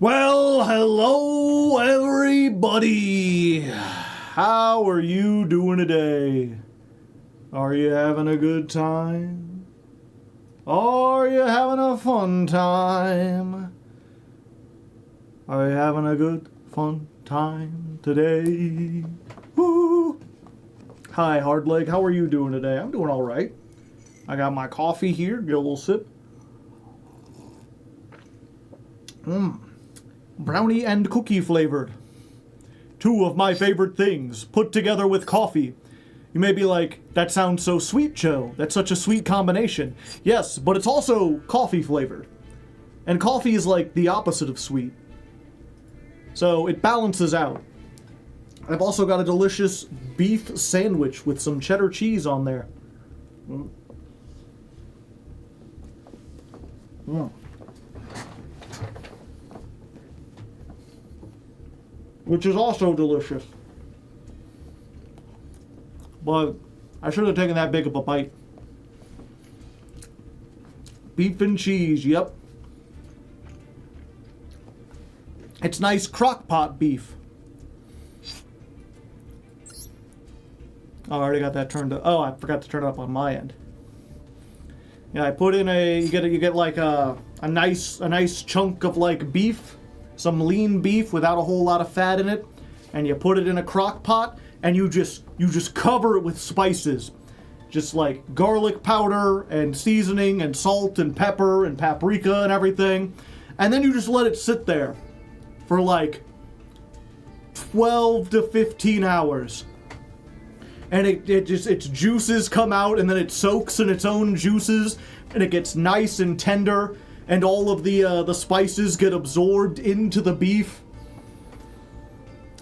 Well, hello everybody. How are you doing today? Are you having a good time? Are you having a fun time? Are you having a good, fun time today? Woo! Hi, Hardleg. How are you doing today? I'm doing all right. I got my coffee here. Get a little sip. Brownie and cookie flavored. Two of my favorite things, put together with coffee. You may be like, that sounds so sweet, Joe. That's such a sweet combination. Yes, but it's also coffee flavored. And coffee is like the opposite of sweet. So it balances out. I've also got a delicious beef sandwich with some cheddar cheese on there. Which is also delicious. But I should have taken that big of a bite. Beef and cheese, yep. It's nice crock pot beef. Oh, I already got that turned up. Oh, I forgot to turn it up on my end. Yeah, I put in you get like a nice chunk of like beef, some lean beef without a whole lot of fat in it, and you put it in a crock pot and you just cover it with spices. Just like garlic powder and seasoning and salt and pepper and paprika and everything. And then you just let it sit there for like 12 to 15 hours. And its juices come out, and then it soaks in its own juices, and it gets nice and tender, and all of the spices get absorbed into the beef.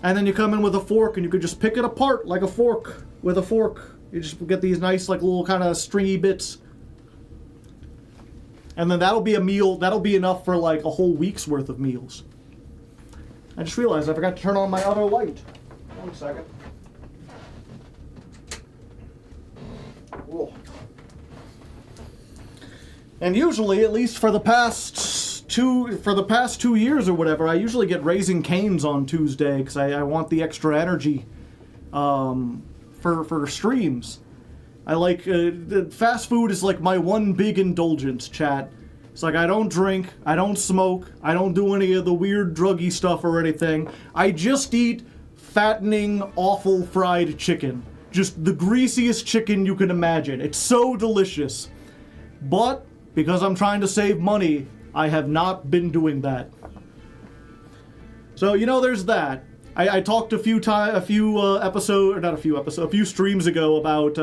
And then you come in with a fork, and you could just pick it apart like a fork with a fork. You just get these nice, like, little kind of stringy bits. And then that'll be a meal. That'll be enough for like a whole week's worth of meals. I just realized I forgot to turn on my other light. 1 second. Whoa. And usually, at least for the past 2 years or whatever, I usually get Raising Cane's on Tuesday because I want the extra energy for streams. I like fast food is like my one big indulgence, chat. It's like I don't drink, I don't smoke, I don't do any of the weird druggy stuff or anything. I just eat fattening, awful fried chicken. Just the greasiest chicken you can imagine. It's so delicious. But, because I'm trying to save money, I have not been doing that. So, there's that. I talked a few streams ago about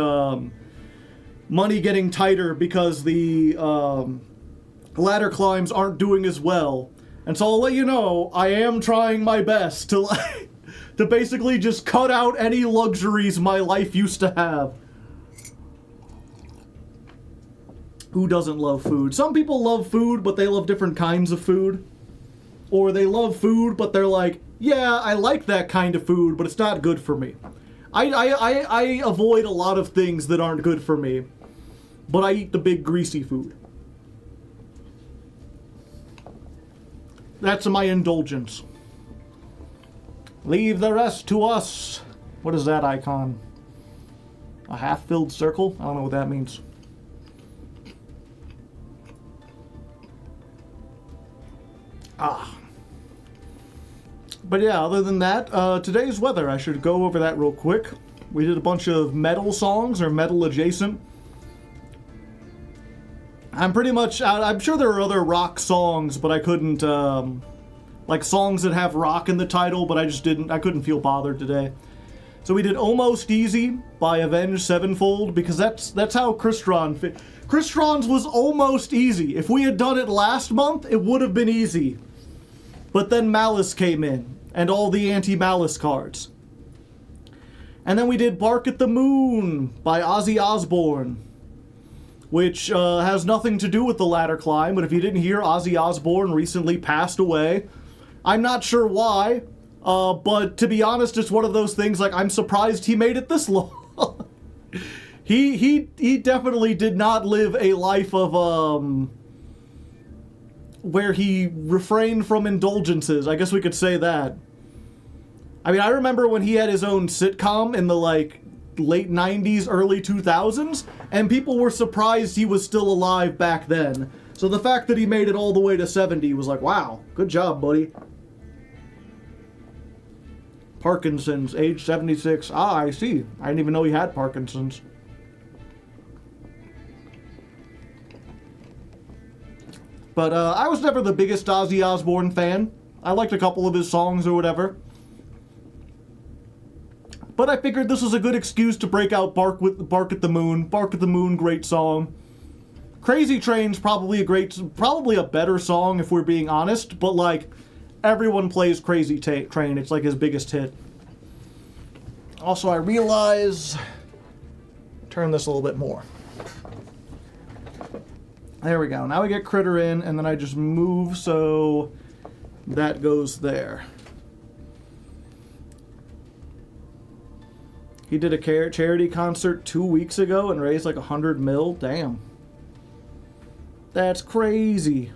money getting tighter because the ladder climbs aren't doing as well. And so I'll let you know, I am trying my best to to basically just cut out any luxuries my life used to have. Who doesn't love food? Some people love food, but they love different kinds of food. Or they love food, but they're like, yeah, I like that kind of food, but it's not good for me. I avoid a lot of things that aren't good for me, but I eat the big greasy food. That's my indulgence. Leave the rest to us. What is that icon? A half-filled circle? I don't know what that means. But yeah, other than that, today's weather, I should go over that real quick. We did a bunch of metal songs, or metal adjacent. I'm pretty much out. I'm sure there are other rock songs, but I couldn't, like songs that have rock in the title, but I couldn't feel bothered today. So we did Almost Easy by Avenged Sevenfold, because that's how Crystron fit. Crystrons was almost easy. If we had done it last month, it would have been easy. But then Malice came in, and all the anti-Malice cards. And then we did Bark at the Moon by Ozzy Osbourne, which has nothing to do with the ladder climb, but if you didn't hear, Ozzy Osbourne recently passed away. I'm not sure why, but to be honest, it's one of those things, like, I'm surprised he made it this long. He definitely did not live a life of, where he refrained from indulgences. I guess we could say that. I mean, I remember when he had his own sitcom in the, like, late 90s, early 2000s, and people were surprised he was still alive back then. So the fact that he made it all the way to 70 was like, wow, good job, buddy. Parkinson's, age 76. Ah, I see. I didn't even know he had Parkinson's. But I was never the biggest Ozzy Osbourne fan. I liked a couple of his songs or whatever. But I figured this was a good excuse to break out Bark at the Moon. Bark at the Moon, great song. Crazy Train's probably a better song if we're being honest, but like, everyone plays Crazy Train. It's like his biggest hit. Also, I realize... Turn this a little bit more. There we go. Now we get Critter in, and then I just move so that goes there. He did a charity concert 2 weeks ago and raised like 100 mil. Damn. That's crazy.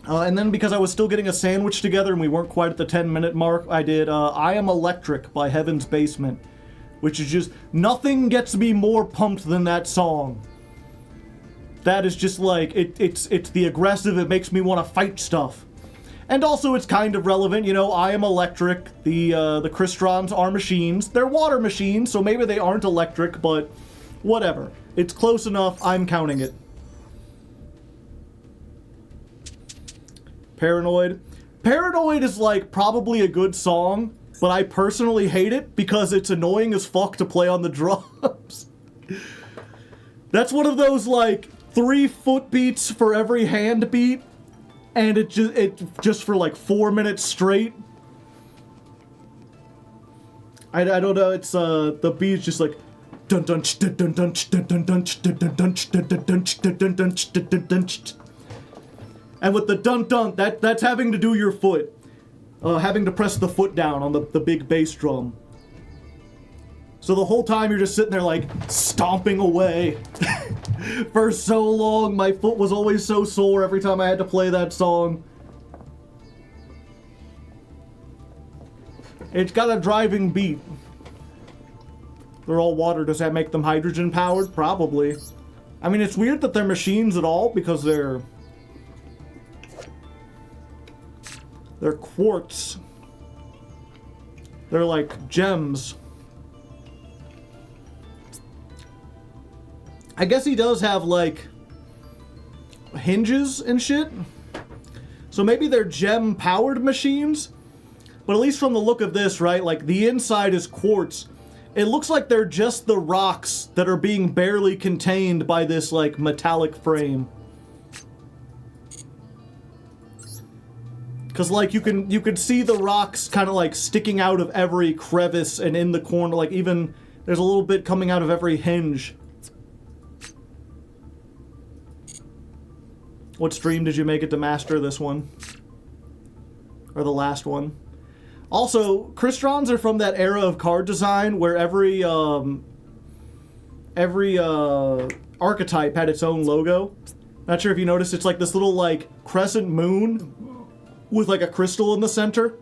And then because I was still getting a sandwich together and we weren't quite at the 10-minute mark, I did I Am Electric by Heaven's Basement, which is just, nothing gets me more pumped than that song. That is just like, it's the aggressive, it makes me want to fight stuff. And also it's kind of relevant, you know, I am electric, the Crystrons are machines. They're water machines, so maybe they aren't electric, but whatever. It's close enough, I'm counting it. Paranoid. Paranoid is like probably a good song, but I personally hate it because it's annoying as fuck to play on the drums. That's one of those like 3 foot beats for every hand beat, and it just for like 4 minutes straight. I don't know, it's the beat's just like dun dun dun dun dun dun dun dun dun dun dun dun dun. And with the dun-dun, that's having to do your foot. Having to press the foot down on the big bass drum. So the whole time you're just sitting there like, stomping away. For so long, my foot was always so sore every time I had to play that song. It's got a driving beat. They're all water. Does that make them hydrogen powered? Probably. I mean, it's weird that they're machines at all because they're quartz. They're like gems. I guess he does have like hinges and shit. So maybe they're gem powered machines. But at least from the look of this, right? Like the inside is quartz. It looks like they're just the rocks that are being barely contained by this like metallic frame. Because, like, you could see the rocks kind of, like, sticking out of every crevice and in the corner. Like, even there's a little bit coming out of every hinge. What stream did you make it to master this one? Or the last one? Also, Crystrons are from that era of card design where every archetype had its own logo. Not sure if you noticed, it's like this little, like, crescent moon with like a crystal in the center.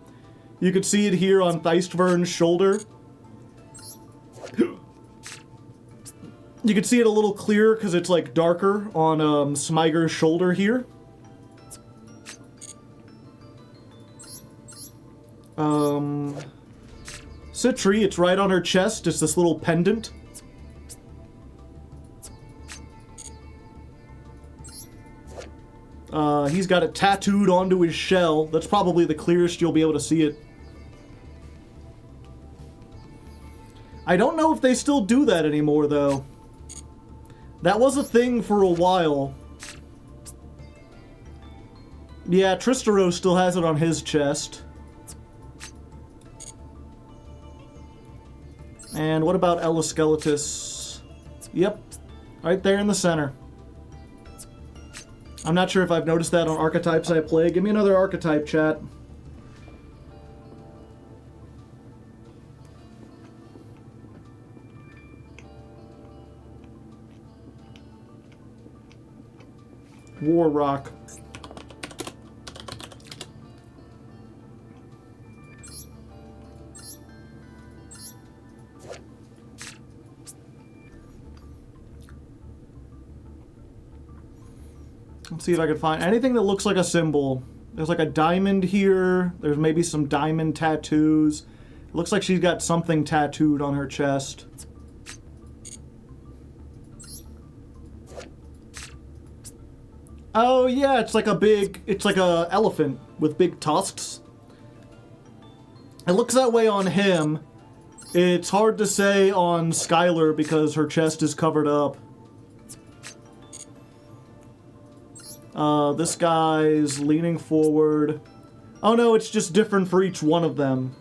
You could see it here on Theistvern's shoulder. You could see it a little clearer because it's like darker on Smiger's shoulder here. Citri, it's right on her chest. It's this little pendant. He's got it tattooed onto his shell. That's probably the clearest you'll be able to see it. I don't know if they still do that anymore, though. That was a thing for a while. Yeah, Tristero still has it on his chest. And what about Eloskeletus? Yep, right there in the center. I'm not sure if I've noticed that on archetypes I play. Give me another archetype, chat. War Rock. Let's see if I can find anything that looks like a symbol. There's like a diamond here. There's maybe some diamond tattoos. It looks like she's got something tattooed on her chest. Oh yeah, it's like a elephant with big tusks. It looks that way on him. It's hard to say on Skylar because her chest is covered up. This guy's leaning forward. Oh no, it's just different for each one of them.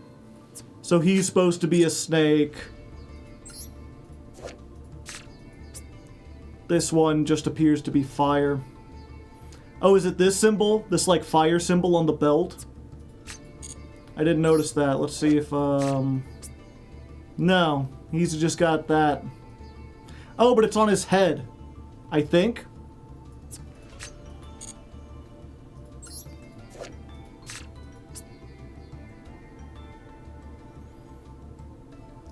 So he's supposed to be a snake. This one just appears to be fire. Oh, is it this symbol? This, like, fire symbol on the belt? I didn't notice that. Let's see if, No, he's just got that. Oh, but it's on his head, I think.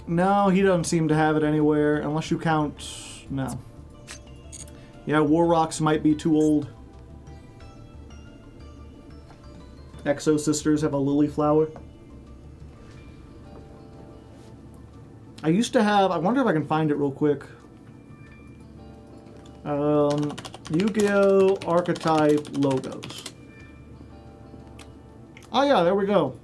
No, he doesn't seem to have it anywhere, unless you count... No. Yeah, War Rocks might be too old. Exo Sisters have a lily flower. I used to have... I wonder if I can find it real quick. Yu-Gi-Oh! Archetype logos. Oh yeah, there we go.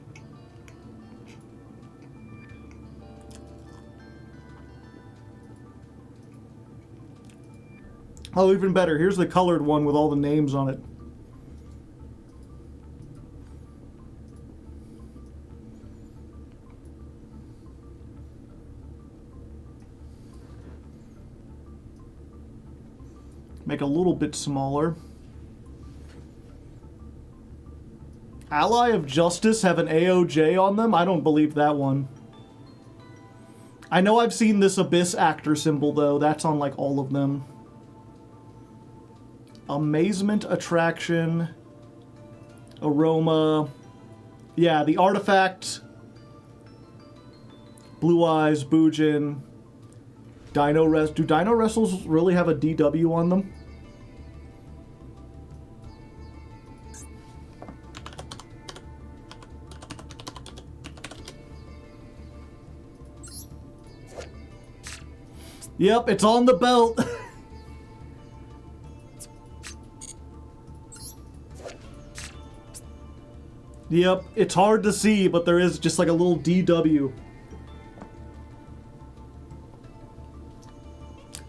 Oh, even better. Here's the colored one with all the names on it. Make a little bit smaller. Ally of Justice have an AOJ on them? I don't believe that one. I know I've seen this Abyss actor symbol, though. That's on, like, all of them. Amazement, Attraction, Aroma. Yeah, the Artifact. Blue Eyes, Bujin. Dino Wrestles. Do Dino Wrestles really have a DW on them? Yep, it's on the belt. Yep, it's hard to see, but there is just like a little DW.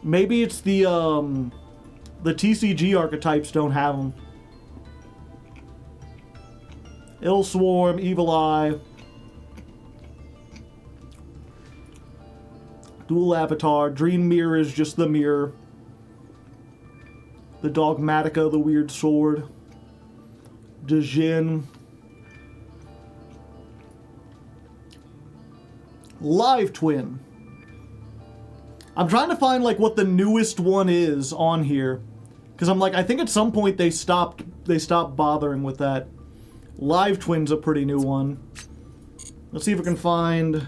Maybe it's the TCG archetypes don't have them. Ill Swarm, Evil Eye. Dual Avatar. Dream Mirror is just the mirror. The Dogmatica, the weird sword. Djinn. Live Twin. I'm trying to find like what the newest one is on here, because I'm like, I think at some point they stopped bothering with that. Live Twin's a pretty new one. Let's see if we can find.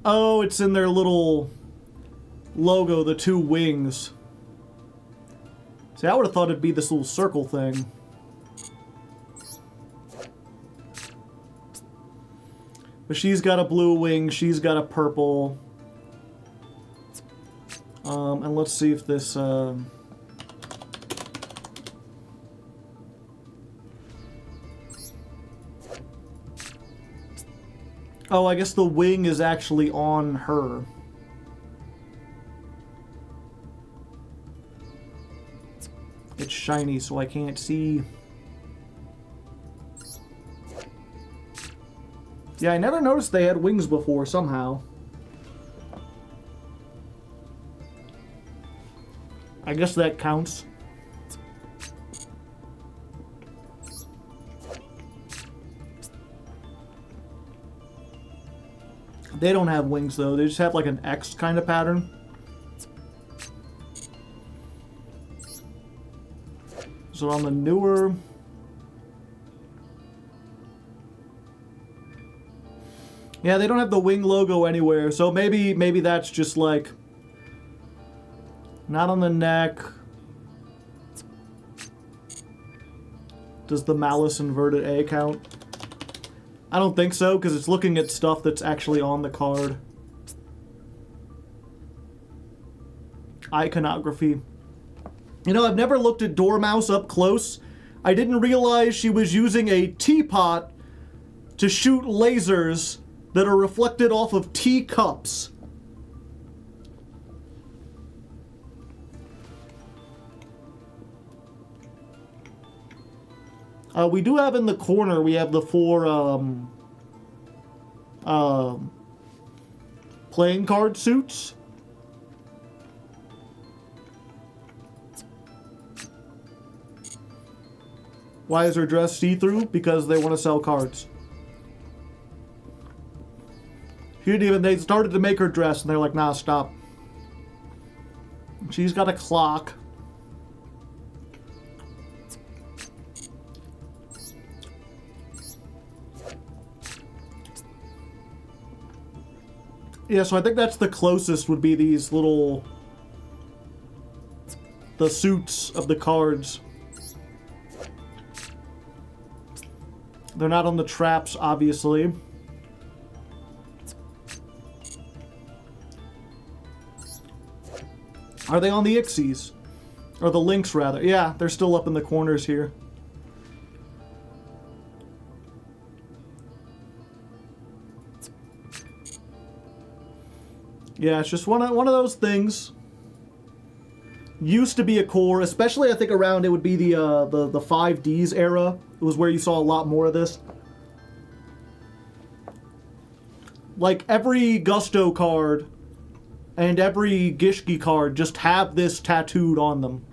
Oh, it's in their little logo, the two wings. See, I would have thought it'd be this little circle thing. But she's got a blue wing, she's got a purple. And let's see if this... Oh, I guess the wing is actually on her. It's shiny, so I can't see. Yeah, I never noticed they had wings before, somehow. I guess that counts. They don't have wings, though. They just have, like, an X kind of pattern. So on the newer... Yeah, they don't have the wing logo anywhere, so maybe that's just, like... Not on the neck. Does the Malice inverted A count? I don't think so, because it's looking at stuff that's actually on the card. Iconography. You know, I've never looked at Dormouse up close. I didn't realize she was using a teapot to shoot lasers that are reflected off of teacups. We do have in the corner, we have the 4 playing card suits. Why is her dress see-through? Because they want to sell cards. She didn't even, they started to make her dress and they're like, nah, stop. She's got a clock. Yeah, so I think that's the closest would be these little... the suits of the cards. They're not on the traps, obviously. Are they on the Ixies? Or the Lynx, rather. Yeah, they're still up in the corners here. Yeah, it's just one of those things. Used to be a core, especially I think around it would be the 5Ds era. It was where you saw a lot more of this. Like every Gusto card and every Gishki card just have this tattooed on them.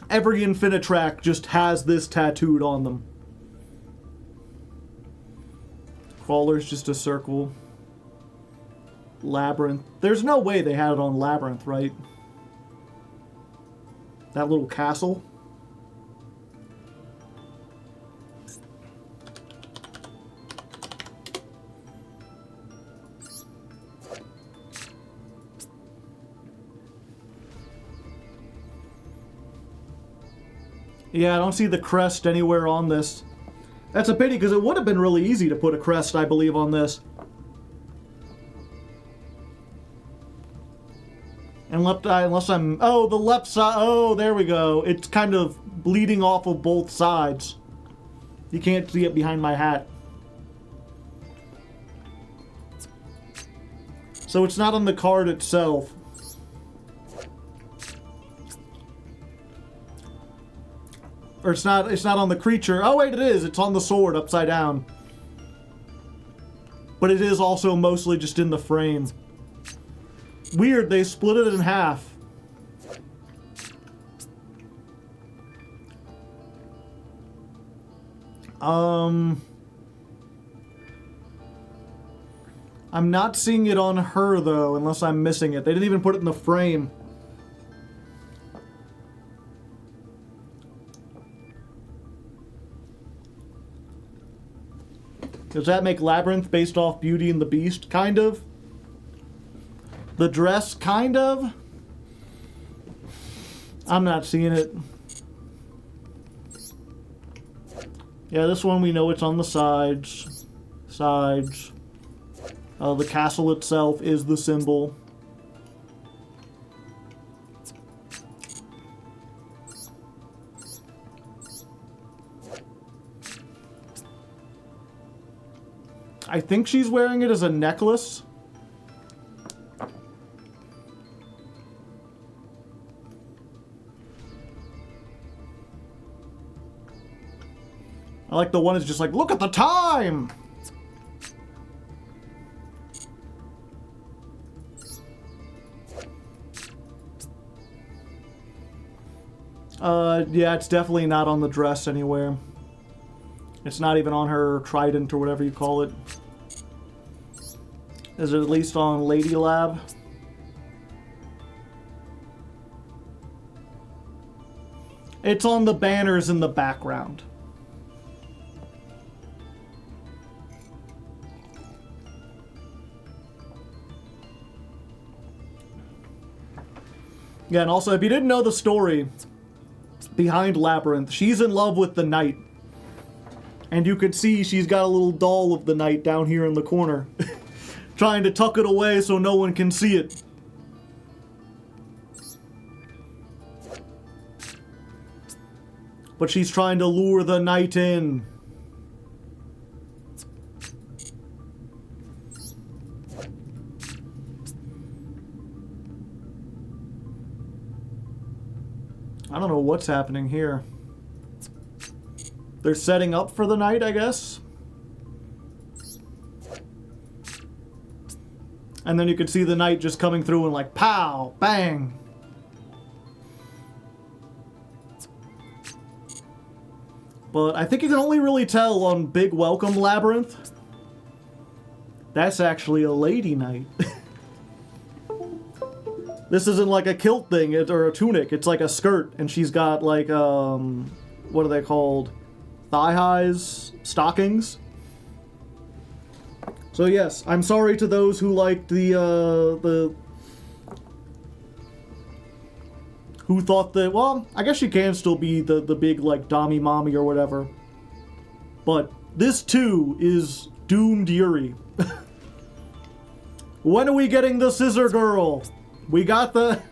Every Infinitrack just has this tattooed on them. Crawler's just a circle. Labyrinth. There's no way they had it on Labyrinth, right? That little castle. Yeah, I don't see the crest anywhere on this. That's a pity, because it would have been really easy to put a crest, I believe, on this. Unless I'm... Oh, the left side... Oh, there we go. It's kind of bleeding off of both sides. You can't see it behind my hat. So it's not on the card itself. Or it's not on the creature. Oh wait, it is. It's on the sword upside down. But it is also mostly just in the frame. Weird, they split it in half. I'm not seeing it on her though, unless I'm missing it. They didn't even put it in the frame. Does that make Labyrinth based off Beauty and the Beast? Kind of. The dress? Kind of. I'm not seeing it. Yeah, this one we know it's on the sides. Sides. The castle itself is the symbol. I think she's wearing it as a necklace. I like the one that's just like, look at the time! Yeah, it's definitely not on the dress anywhere. It's not even on her trident or whatever you call it. Is it at least on Lady Lab? It's on the banners in the background. Yeah, and also, if you didn't know the story behind Labyrinth, she's in love with the knight. And you could see she's got a little doll of the knight down here in the corner. Trying to tuck it away so no one can see it. But she's trying to lure the knight in. I don't know what's happening here. They're setting up for the knight, I guess. And then you could see the knight just coming through and like, pow, bang. But I think you can only really tell on Big Welcome Labyrinth. That's actually a lady knight. This isn't like a kilt thing or a tunic. It's like a skirt, and she's got like what are they called? Thigh highs, stockings. So yes, I'm sorry to those who liked who thought that, well, I guess she can still be the big like Dommy Mommy or whatever. But this too is doomed Yuri. When are we getting the scissor girl? We got the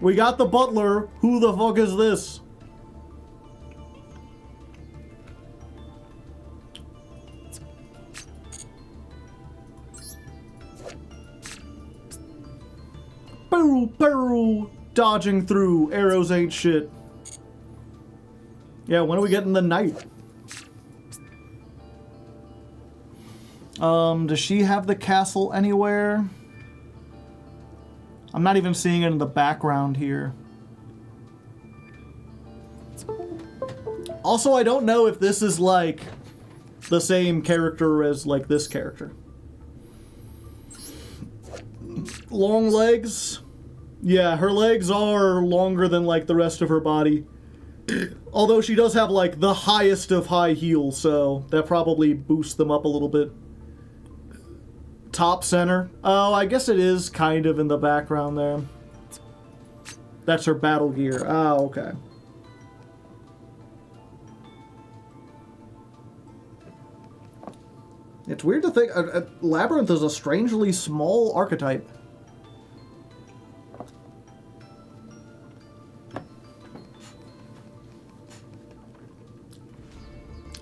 butler. Who the fuck is this? Pew, dodging through. Arrows ain't shit. Yeah, when are we getting the knight? Does she have the castle anywhere? I'm not even seeing it in the background here. Also, I don't know if this is like the same character as like this character. Long legs. Yeah, her legs are longer than like the rest of her body. Although she does have like the highest of high heels, so that probably boosts them up a little bit. Top center. Oh, I guess it is kind of in the background there. That's her battle gear. Oh, okay. It's weird to think Labyrinth is a strangely small archetype.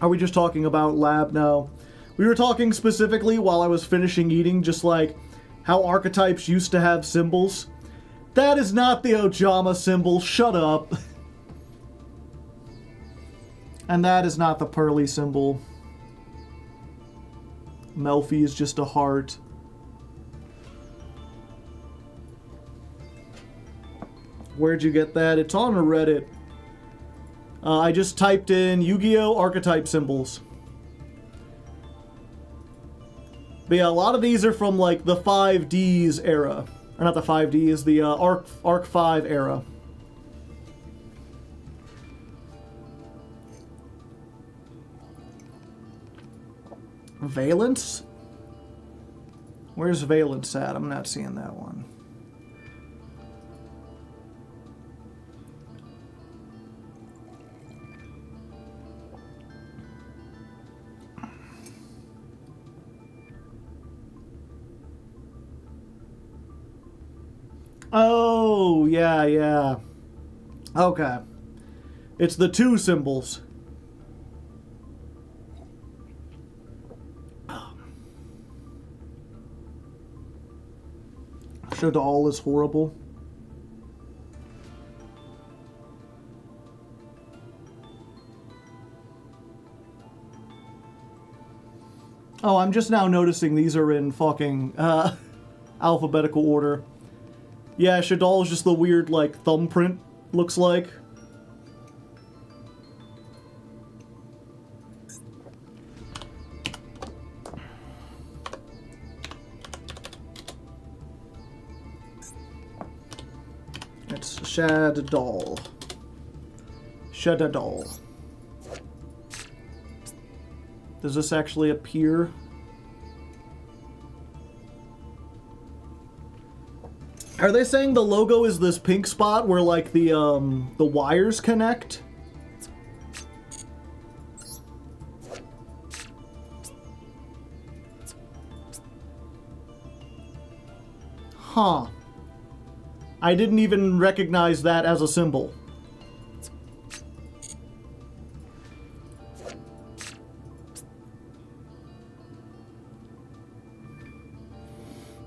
Are we just talking about Lab? No. We were talking specifically while I was finishing eating, just like how archetypes used to have symbols. That is not the Ojama symbol. Shut up. And that is not the Pearly symbol. Melfi is just a heart. Where'd you get that? It's on Reddit. I just typed in Yu-Gi-Oh! Archetype symbols. But yeah, a lot of these are from like the 5Ds era. Or not the 5Ds, the Arc 5 era. Valence? Where's Valence at? I'm not seeing that one. Oh, yeah. Okay. It's the 2 symbols. Shadal is horrible. Oh, I'm just now noticing these are in fucking alphabetical order. Yeah, Shadal is just the weird, like, thumbprint, looks like. Shadow. Shadow. Does this actually appear? Are they saying the logo is this pink spot where like the wires connect? Huh. I didn't even recognize that as a symbol.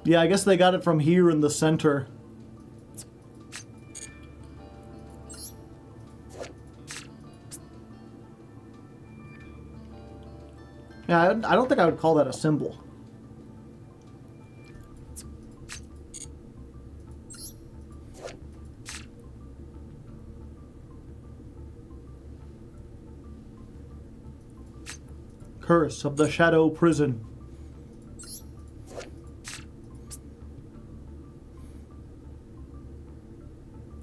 Yeah, I guess they got it from here in the center. Yeah, I don't think I would call that a symbol. Curse of the Shadow Prison.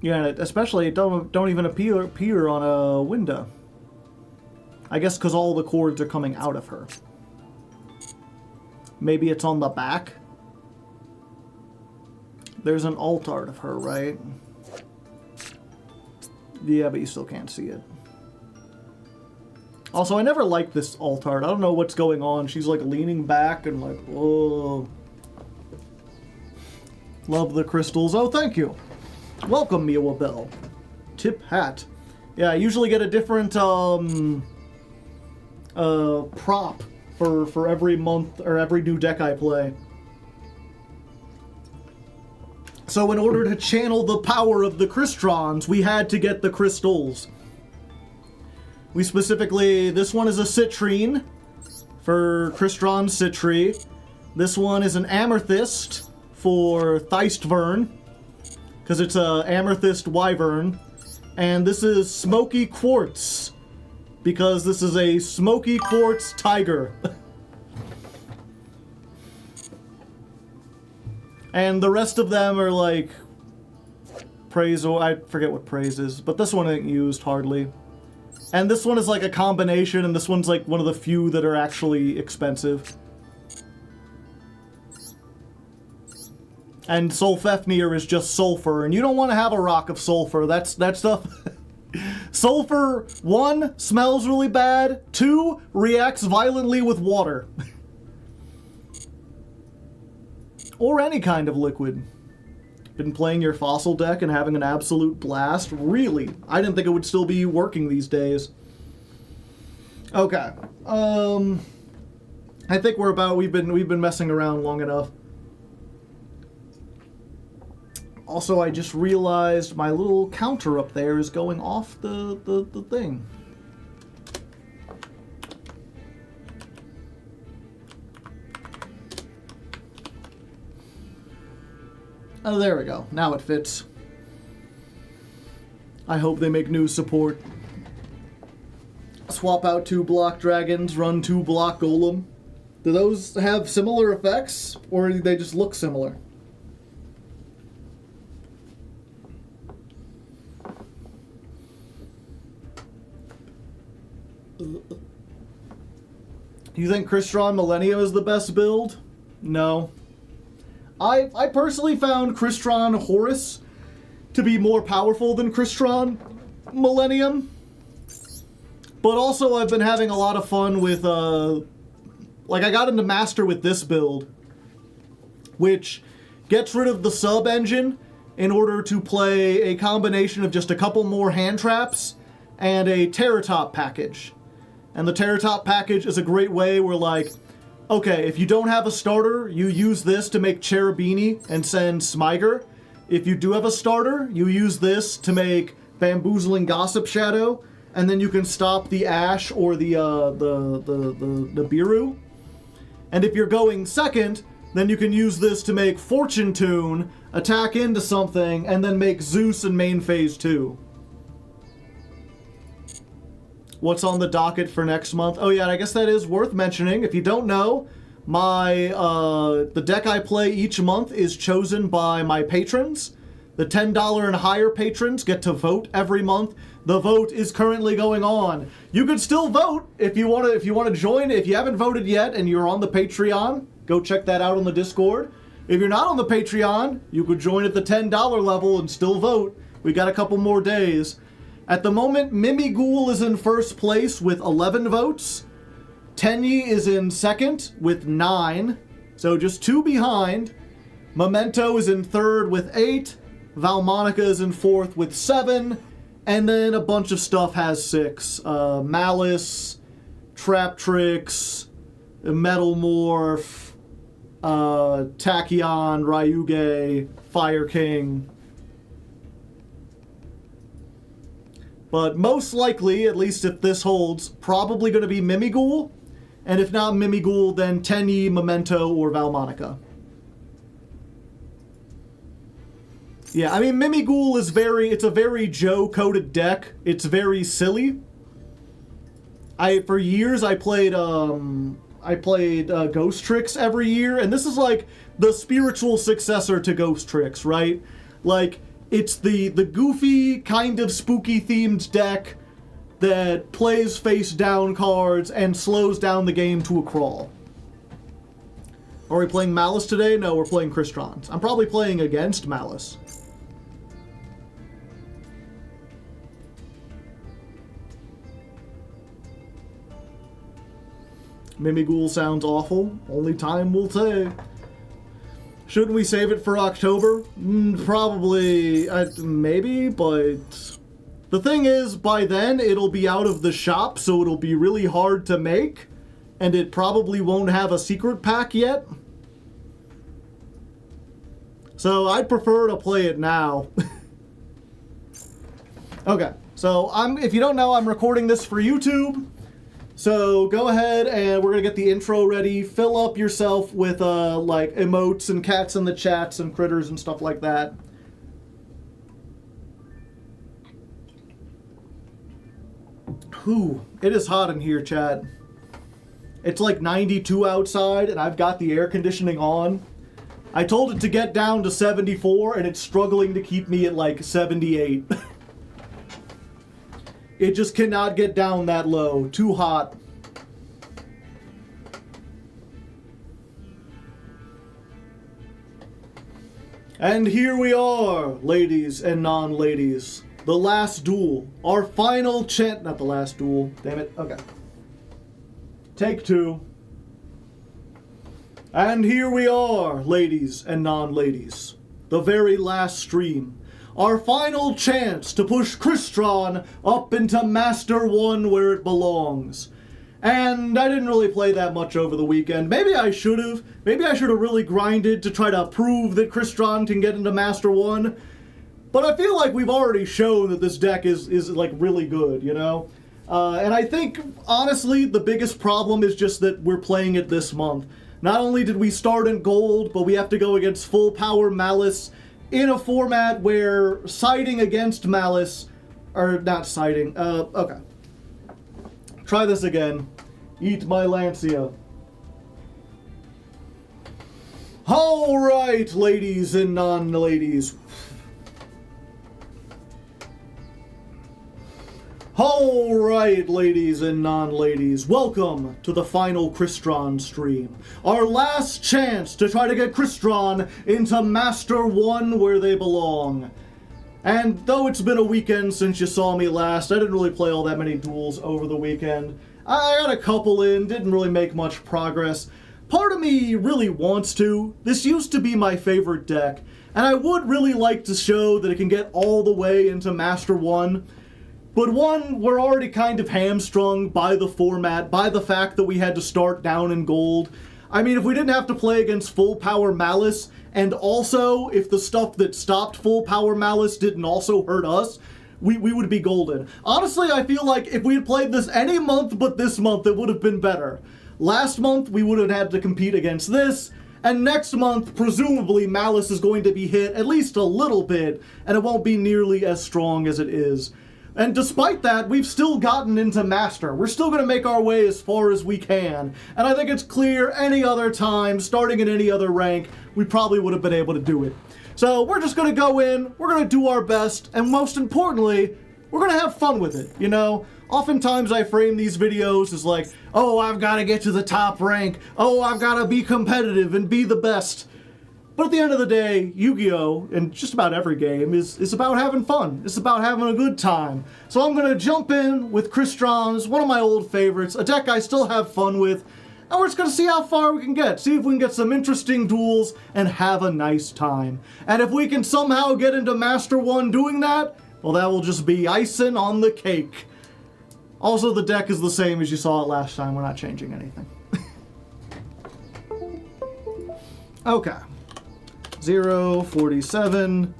Yeah, especially it don't even appear on a window. I guess because all the cords are coming out of her. Maybe it's on the back. There's an alt art of her, right? Yeah, but you still can't see it. Also, I never liked this alt art. I don't know what's going on. She's like leaning back and like, whoa. Love the crystals. Oh, thank you. Welcome, Miwa Bell. Tip hat. Yeah, I usually get a different prop for every month or every new deck I play. So in order to channel the power of the Crystrons, we had to get the crystals. We specifically, this one is a citrine for Crystron Citri. This one is an amethyst for Theistvern, because it's a amethyst wyvern. And this is smoky quartz, because this is a smoky quartz tiger. And the rest of them are like praise, or I forget what praise is, but this one ain't used hardly. And this one is like a combination, and this one's like one of the few that are actually expensive. And Sulfefnir is just sulfur, and you don't want to have a rock of sulfur. That stuff... Sulfur, 1, smells really bad, 2, reacts violently with water. Or any kind of liquid. Been playing your fossil deck and having an absolute blast? Really? I didn't think it would still be working these days. Okay. I think we've been messing around long enough. Also, I just realized my little counter up there is going off the thing. Oh, there we go. Now it fits. I hope they make new support. Swap out 2 block dragons, run 2 block golem. Do those have similar effects, or do they just look similar? You think Crystron Millennium is the best build? No. I personally found Crystron Horus to be more powerful than Crystron Millennium. But also I've been having a lot of fun with, like I got into Master with this build, which gets rid of the sub engine in order to play a combination of just a couple more hand traps and a Terratop package. And the Terratop package is a great way where, like, okay, if you don't have a starter, you use this to make Cherubini and send Smyger. If you do have a starter, you use this to make Bamboozling Gossip Shadow, and then you can stop the Ash or the Biru. And if you're going second, then you can use this to make Fortune Tune, attack into something, and then make Zeus in main phase 2. What's on the docket for next month? Oh yeah, I guess that is worth mentioning. If you don't know, the deck I play each month is chosen by my patrons. The $10 and higher patrons get to vote every month. The vote is currently going on. You can still vote if you want to join. If you haven't voted yet and you're on the Patreon, go check that out on the Discord. If you're not on the Patreon, you could join at the $10 level and still vote. We got a couple more days. At the moment, Mimighoul is in first place with 11 votes. Tenyi is in second with 9, so just 2 behind. Memento is in third with 8. Valmonica is in fourth with 7. And then a bunch of stuff has 6. Malice, Traptrix, Metalmorph, Tachyon, Ryuge, Fire King. But most likely, at least if this holds, probably going to be Mimighoul. And if not Mimighoul, then Tenyi, Memento, or Valmonica. Yeah, I mean, Mimighoul is it's a very Joe-coded deck. It's very silly. For years, I played Ghost Tricks every year, and this is like the spiritual successor to Ghost Tricks, right? Like, it's the goofy, kind of spooky-themed deck that plays face-down cards and slows down the game to a crawl. Are we playing Malice today? No, we're playing Crystrons. I'm probably playing against Malice. Mimighoul sounds awful. Only time will tell. Shouldn't we save it for October? Probably, maybe, but the thing is, by then, it'll be out of the shop, so it'll be really hard to make, and it probably won't have a secret pack yet. So I'd prefer to play it now. Okay, so if you don't know, I'm recording this for YouTube. So go ahead and we're going to get the intro ready. Fill up yourself with like emotes and cats in the chats and critters and stuff like that. Whew, it is hot in here, chat. It's like 92 outside and I've got the air conditioning on. I told it to get down to 74 and it's struggling to keep me at like 78. It just cannot get down that low. Too hot. And here we are, ladies and non-ladies. The last duel. Our final chant. Not the last duel. Damn it. Okay. Take 2. And here we are, ladies and non-ladies. The very last stream. Our final chance to push Crystron up into Master 1 where it belongs. And I didn't really play that much over the weekend. Maybe I should have. Maybe I should have really grinded to try to prove that Crystron can get into Master 1. But I feel like we've already shown that this deck is like really good, you know? And I think, honestly, the biggest problem is just that we're playing it this month. Not only did we start in gold, but we have to go against full power Malice in a format where siding against Malice, or not siding, okay. Try this again. Eat my Lancia. Alright, ladies and non-ladies. Alright, ladies and non-ladies, welcome to the final Crystron stream. Our last chance to try to get Crystron into Master 1 where they belong. And though it's been a weekend since you saw me last, I didn't really play all that many duels over the weekend. I got a couple in, didn't really make much progress. Part of me really wants to. This used to be my favorite deck, and I would really like to show that it can get all the way into Master 1. But one, we're already kind of hamstrung by the format, by the fact that we had to start down in gold. I mean, if we didn't have to play against full power Malice, and also if the stuff that stopped full power Malice didn't also hurt us, we would be golden. Honestly, I feel like if we had played this any month but this month, it would have been better. Last month, we would have had to compete against this, and next month, presumably, Malice is going to be hit at least a little bit, and it won't be nearly as strong as it is. And despite that, we've still gotten into Master. We're still going to make our way as far as we can. And I think it's clear any other time, starting in any other rank, we probably would have been able to do it. So we're just going to go in, we're going to do our best, and most importantly, we're going to have fun with it, you know? Oftentimes I frame these videos as like, oh, I've got to get to the top rank. Oh, I've got to be competitive and be the best. But at the end of the day, Yu-Gi-Oh! And just about every game is about having fun. It's about having a good time. So I'm going to jump in with Crystrons, one of my old favorites, a deck I still have fun with, and we're just going to see how far we can get. See if we can get some interesting duels and have a nice time. And if we can somehow get into Master 1 doing that, well, that will just be icing on the cake. Also, the deck is the same as you saw it last time. We're not changing anything. Okay. 047,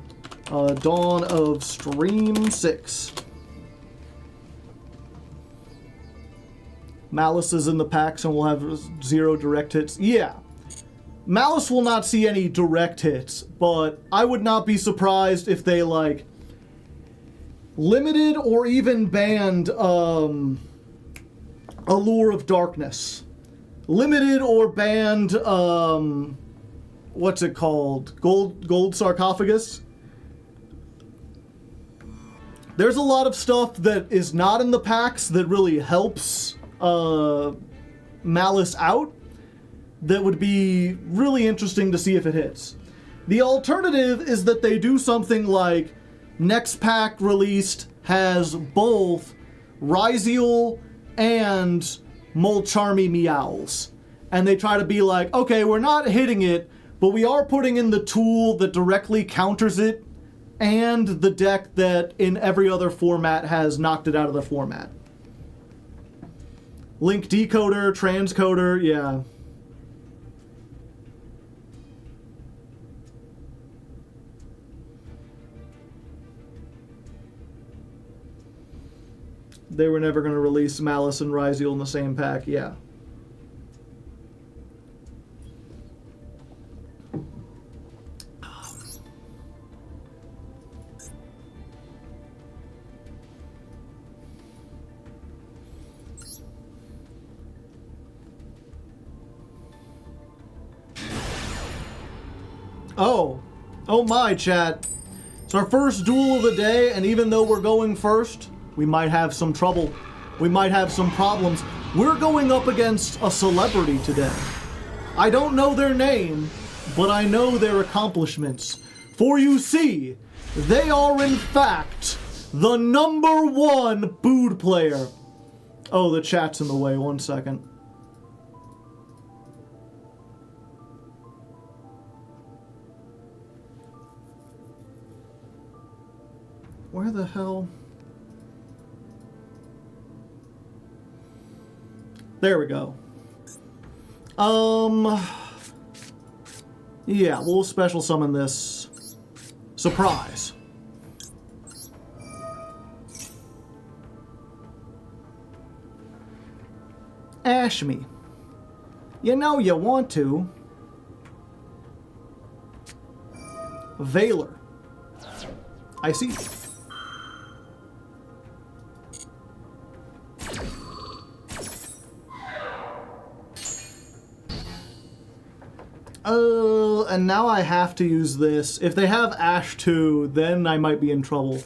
Dawn of Stream 6. Malice is in the packs and we'll have 0 direct hits. Yeah. Malice will not see any direct hits, but I would not be surprised if they, like, limited or even banned Allure of Darkness. Limited or banned, what's it called? Gold Sarcophagus? There's a lot of stuff that is not in the packs that really helps Malice out that would be really interesting to see if it hits. The alternative is that they do something like next pack released has both Ryziel and Molcharmy Meowls. And they try to be like, okay, we're not hitting it, but we are putting in the tool that directly counters it and the deck that in every other format has knocked it out of the format. Link decoder, transcoder, yeah. They were never going to release Malice and Ryziel in the same pack, yeah. Oh my, chat. It's our first duel of the day, and even though we're going first, we might have some trouble. We might have some problems. We're going up against a celebrity today. I don't know their name, but I know their accomplishments. For you see, they are in fact the #1 Bood player. Oh, the chat's in the way. 1 second. Where the hell? There we go. Yeah, we'll special summon this. Surprise. Ash me. You know you want to. Valor. I see. And now I have to use this. If they have Ash 2, then I might be in trouble.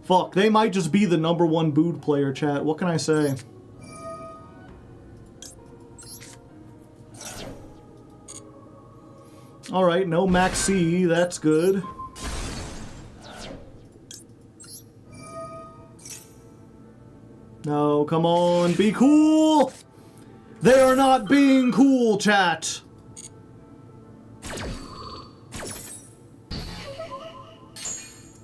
Fuck, they might just be the #1 Bood player, chat. What can I say? Alright, no Max C, that's good. No, come on, be cool! They are not being cool, chat!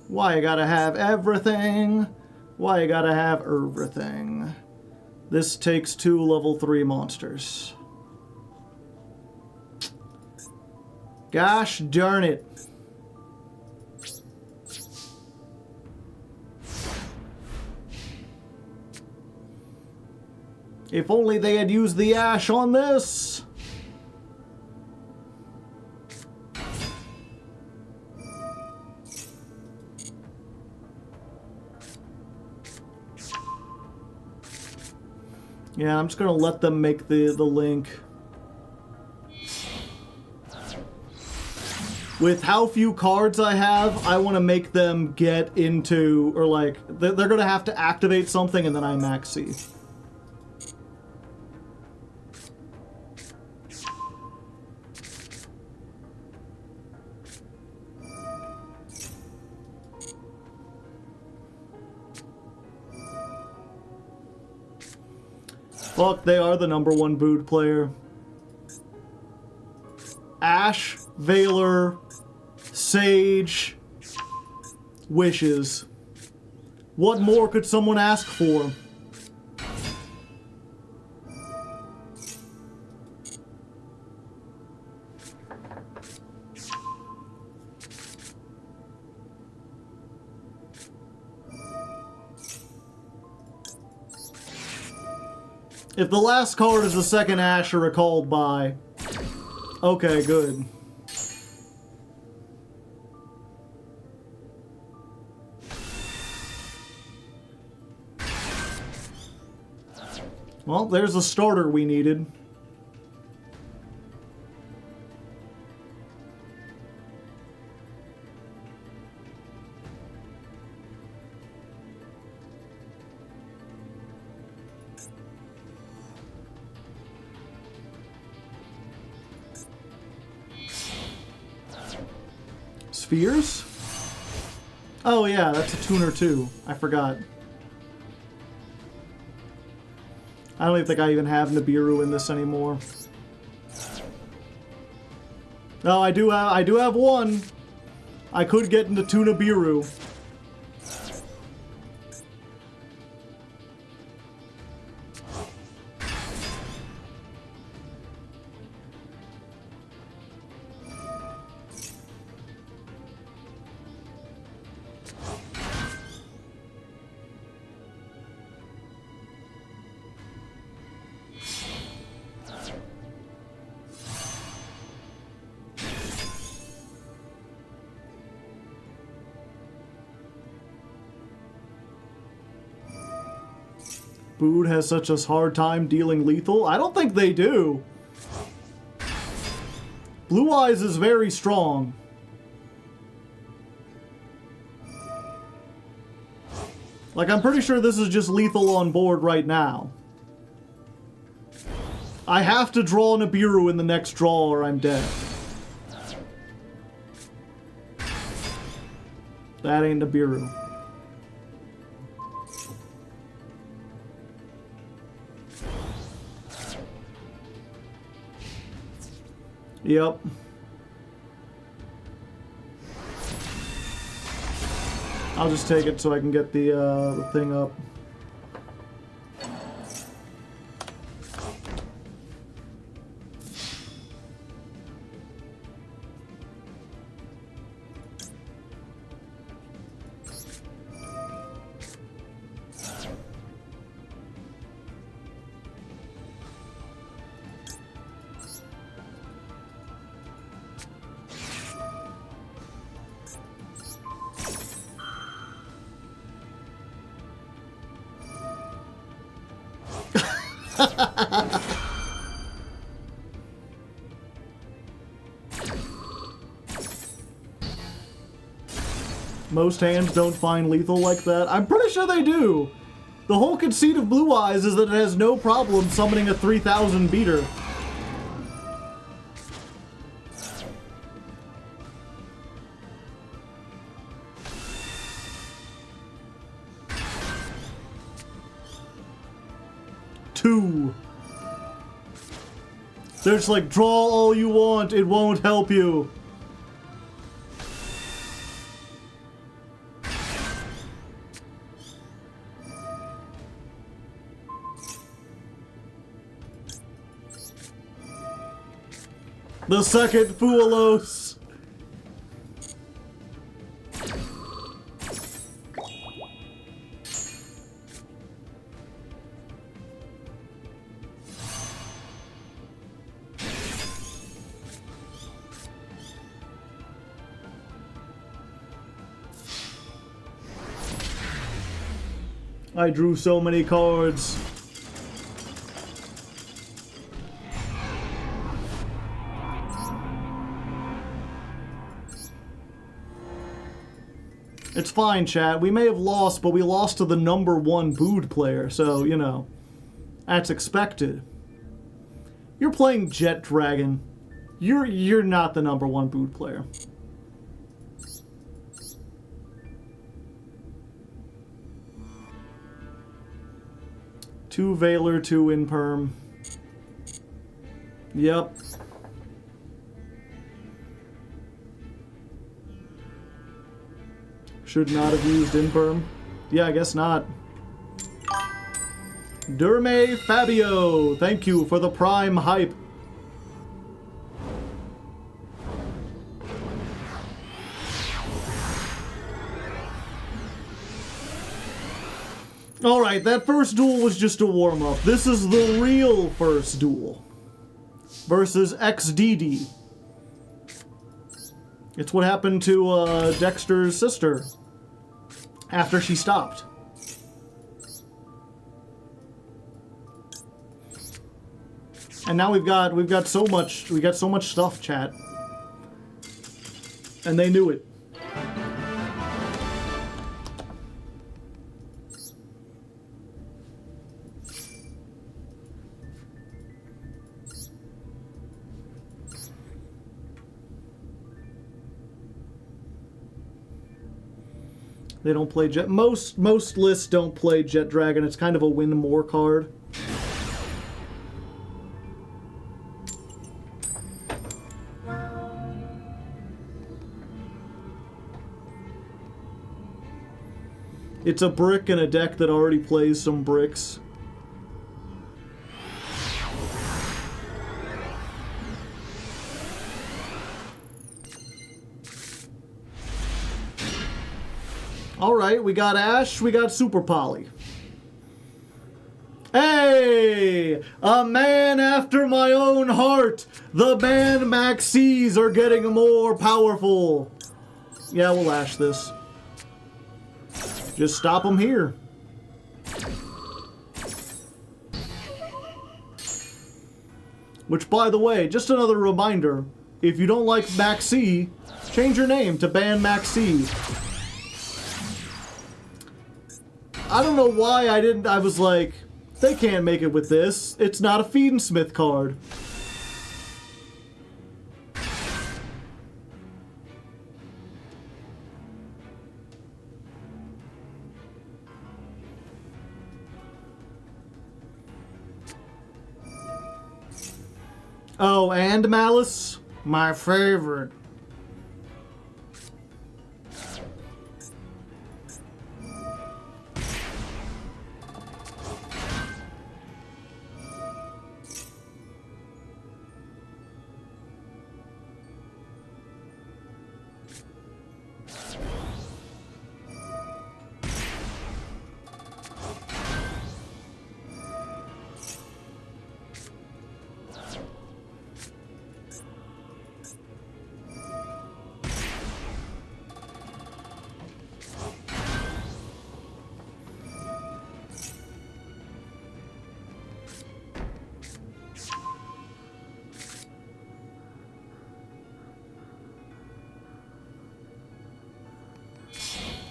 Why you gotta have everything? Why you gotta have everything? This takes 2 level 3 monsters. Gosh darn it. If only they had used the Ash on this. Yeah, I'm just gonna let them make the link. With how few cards I have, I want to make them get into, or like, they're gonna have to activate something and then I max C. Fuck, they are the #1 booed player. Ash, Valor, Sage, Wishes. What more could someone ask for? If the last card is the second Ash or recalled by... Okay, good. Well, there's the starter we needed. Spheres? Oh yeah, that's a tuner too. I forgot. I don't even think I even have Nibiru in this anymore. No, I do have one. I could get into two Nibiru. Bood has such a hard time dealing lethal? I don't think they do. Blue Eyes is very strong. Like, I'm pretty sure this is just lethal on board right now. I have to draw Nibiru in the next draw or I'm dead. That ain't Nibiru. Yep. I'll just take it so I can get the thing up. Most hands don't find lethal like that. I'm pretty sure they do. The whole conceit of Blue Eyes is that it has no problem summoning a 3000 beater. Two. They're just like, draw all you want, it won't help you. The second Fualos. I drew so many cards. It's fine, chat. We may have lost, but we lost to the #1 booed player, so, you know, that's expected. You're playing Jet Dragon. You're not the #1 booed player. Two Veiler, 2 Imperm. Yep. Should not have used Imperm. Yeah, I guess not. Derme Fabio, thank you for the Prime hype. Alright, that first duel was just a warm-up. This is the real first duel. Versus XDD. It's what happened to Dexter's sister after she stopped. And now we've got so much stuff, chat. And they knew it. They don't play Jet. Most lists don't play Jet Dragon. It's kind of a win more card. It's a brick in a deck that already plays some bricks. Alright, we got Ash, we got Super Poly. Hey! A man after my own heart! The band Maxis are getting more powerful! Yeah, we'll Ash this. Just stop them here. Which, by the way, just another reminder, if you don't like Maxi, change your name to Band Maxi. I don't know why I was like, they can't make it with this. It's not a Feedensmith card. Oh, and Malice? My favorite.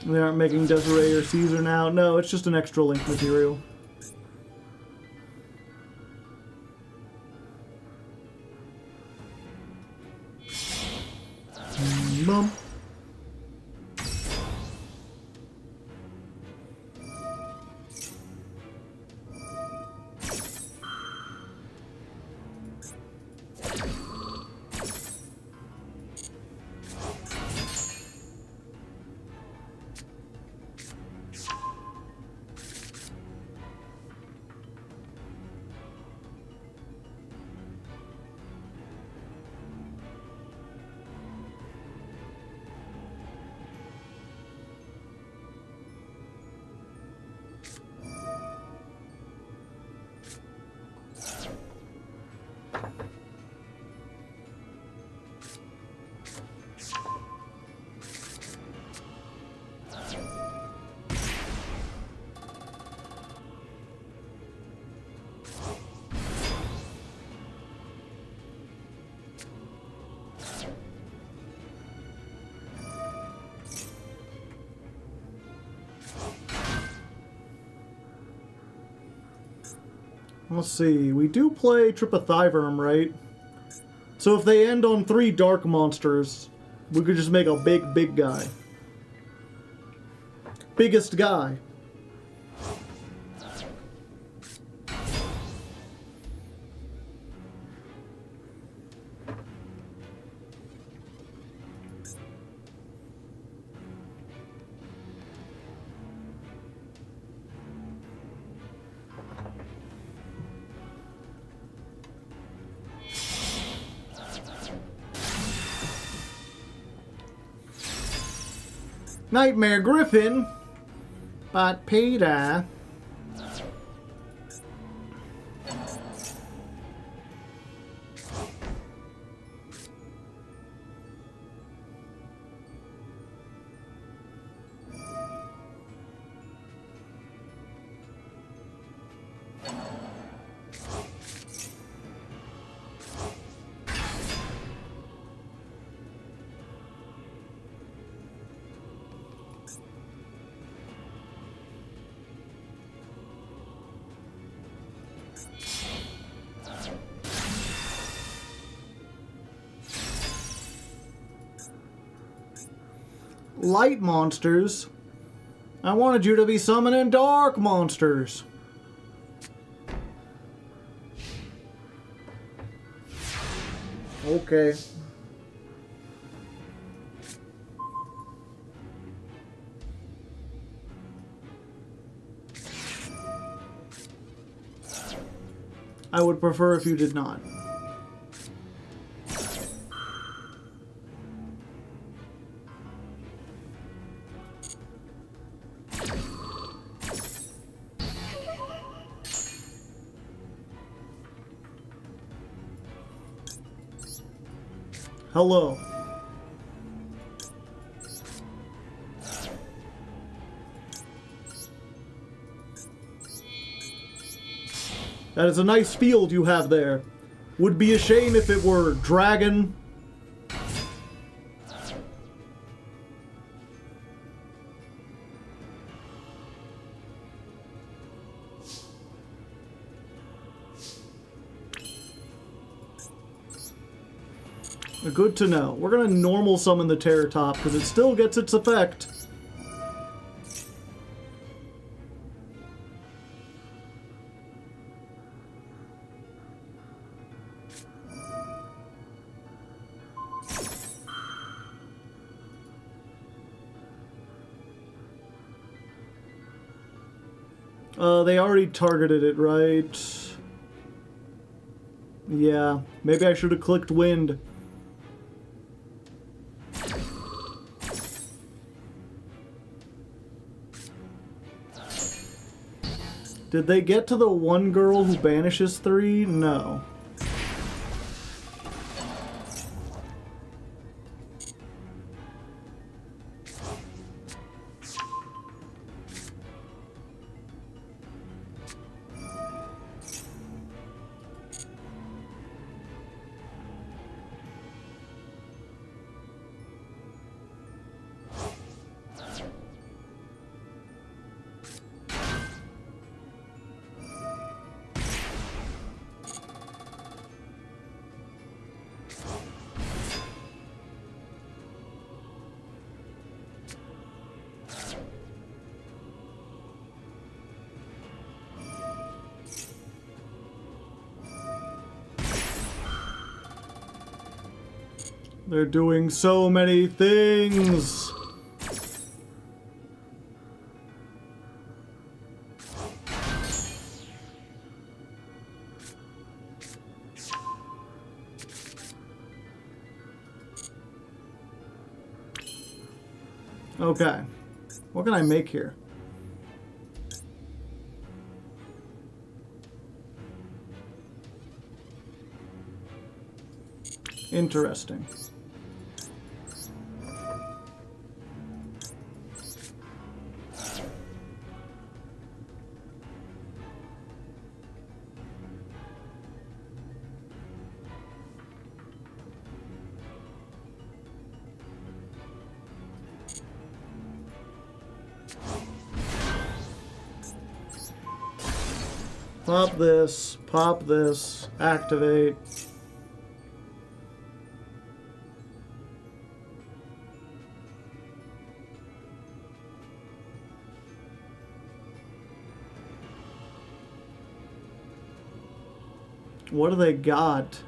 They aren't making Desiree or Caesar now. No, it's just an extra link material. Bum. Let's see. We do play Tripathyverm, right? So if they end on 3 dark monsters, we could just make a big guy. Biggest guy. Nightmare Griffin, but Peter. Light monsters. I wanted you to be summoning dark monsters. Okay. I would prefer if you did not. Hello. That is a nice field you have there. Would be a shame if it were dragon. Good to know. We're gonna normal summon the Terror Top because it still gets its effect. They already targeted it, right? Yeah, maybe I should have clicked wind. Did they get to the one girl who banishes 3? No. They're doing so many things. Okay. What can I make here? Interesting. Pop this, activate. What do they got?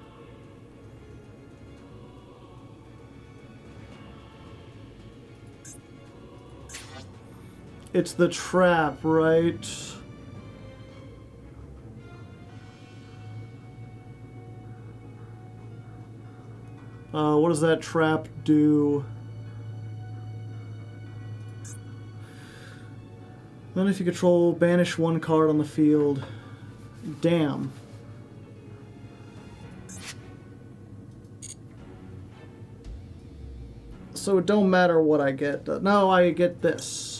It's the trap, right? What does that trap do? Then if you control, banish one card on the field. Damn. So it don't matter what I get. No, I get this.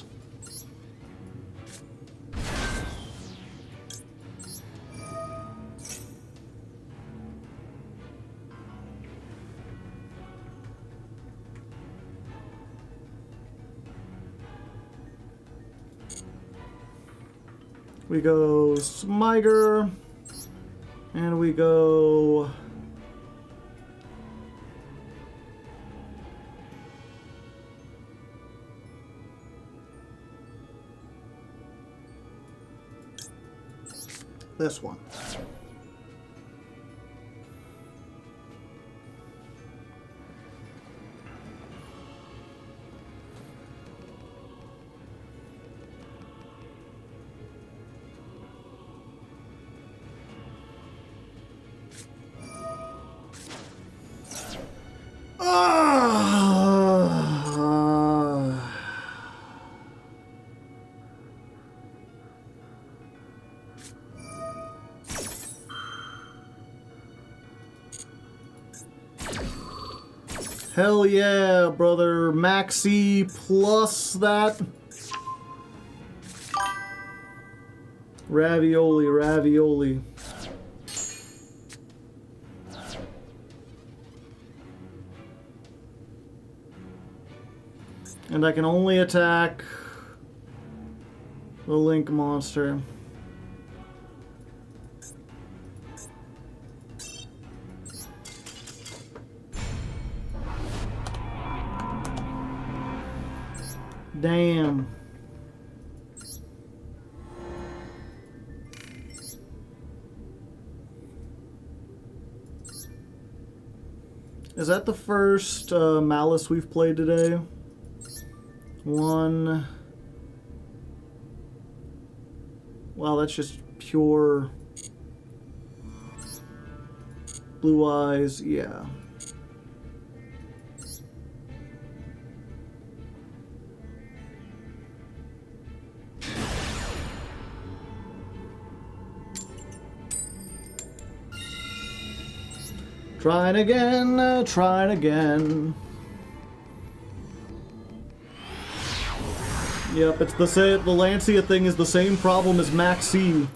We go Smiger, and we go this one. Hell yeah, brother. Maxi plus that. Ravioli, ravioli. And I can only attack the Link monster. Damn. Is that the first Malice we've played today? One. Wow, that's just pure blue eyes, yeah. Trying again, trying again. Yep, it's the Lancia thing is the same problem as Maxi.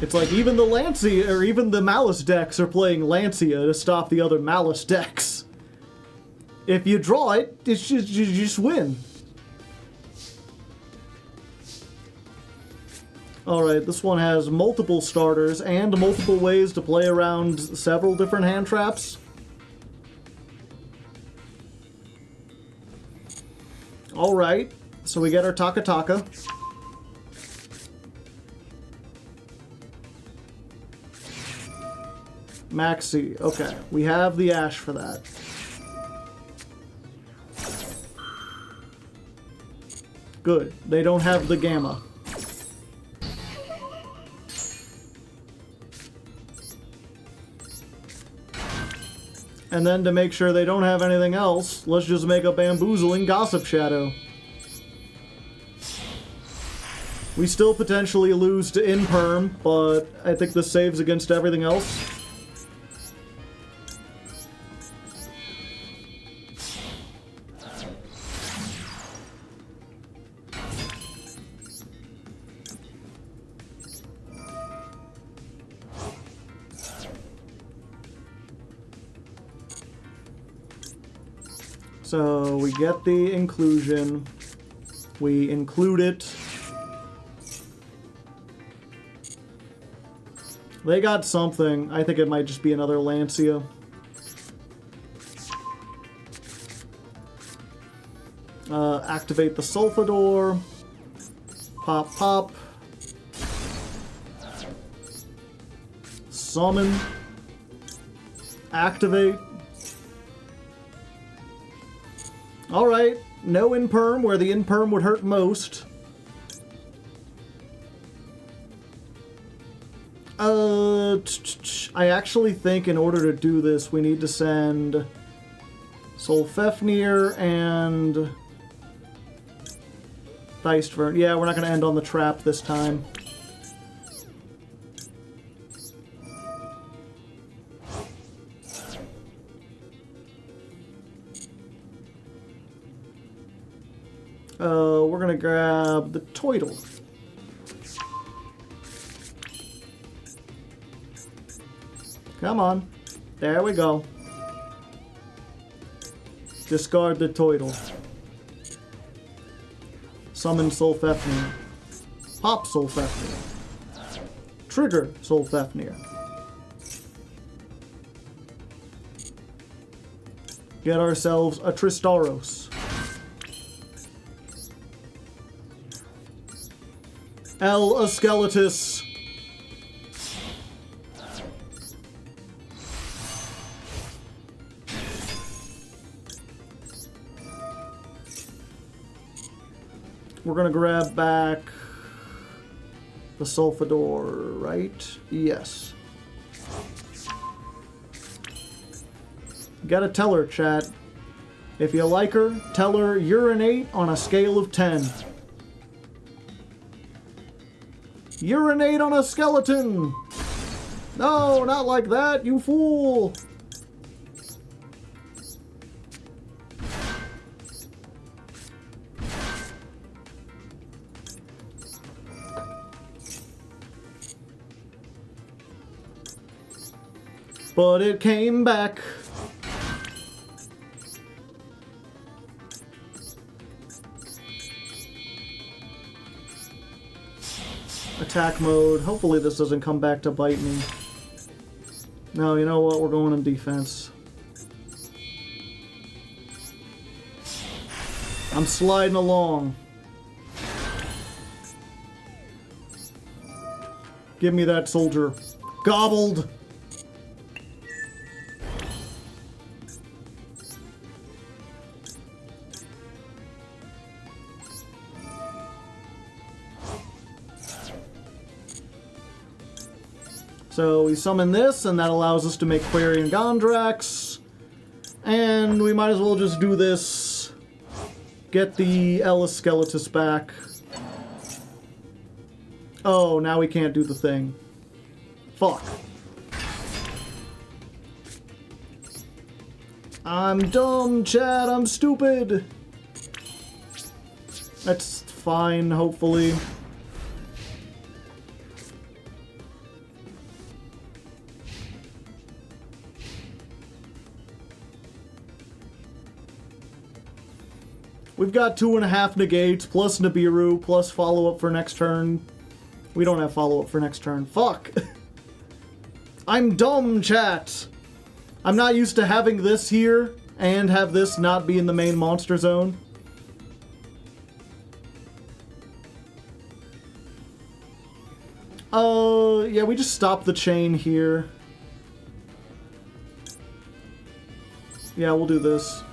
It's like even the Lancia, or even the Malice decks are playing Lancia to stop the other Malice decks. If you draw it, it's just, you just win. Alright, this one has multiple starters and multiple ways to play around several different hand traps. Alright, so we get our Taka Taka. Maxi, okay, we have the Ash for that. Good, they don't have the Gamma. And then to make sure they don't have anything else, let's just make a Bamboozling Gossip Shadow. We still potentially lose to Imperm, but I think this saves against everything else. So we get the inclusion, we include it, They got something. I think it might just be another Lancia. Activate the Sulfador. Pop, pop. Summon. Activate. Alright. No Imperm where the Imperm would hurt most. I actually think in order to do this, we need to send Solfefnir and Theistvern. Yeah, we're not going to end on the trap this time. We're going to grab the Toidle. Come on. There we go. Discard the Toidle. Summon Solfefnir. Pop Solfefnir. Trigger Solfefnir. Get ourselves a Tristaros. El Askeletus. We're gonna grab back the Sulfador, right? Yes. Gotta tell her, chat. If you like her, tell her urinate on a scale of 10. Urinate on a skeleton! No, not like that, you fool! But it came back. Attack mode. Hopefully this doesn't come back to bite me. No, you know what? We're going in defense. I'm sliding along. Give me that soldier. Gobbled! So we summon this, and that allows us to make Quarian Gondrax. And we might as well just do this. Get the Ellis Skeletus back. Oh, now we can't do the thing. Fuck. I'm dumb, Chad. I'm stupid. That's fine, hopefully. We've got 2.5 negates, plus Nibiru, plus follow-up for next turn. We don't have follow-up for next turn. Fuck! I'm dumb, chat! I'm not used to having this here, and have this not be in the main monster zone. Yeah, we just stop the chain here. Yeah, we'll do this.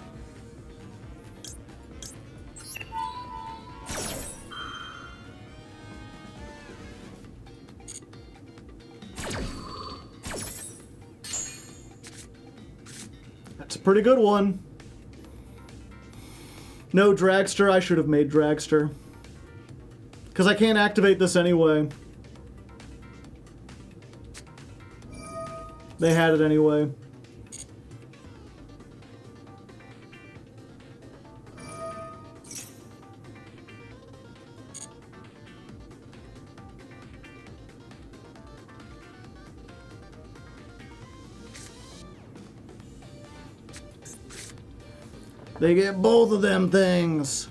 That's a pretty good one. No Dragster. I should have made Dragster. Because I can't activate this anyway. They had it anyway. They get both of them things.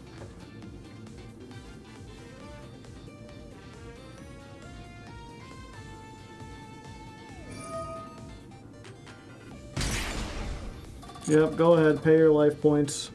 Yep, go ahead, pay your life points.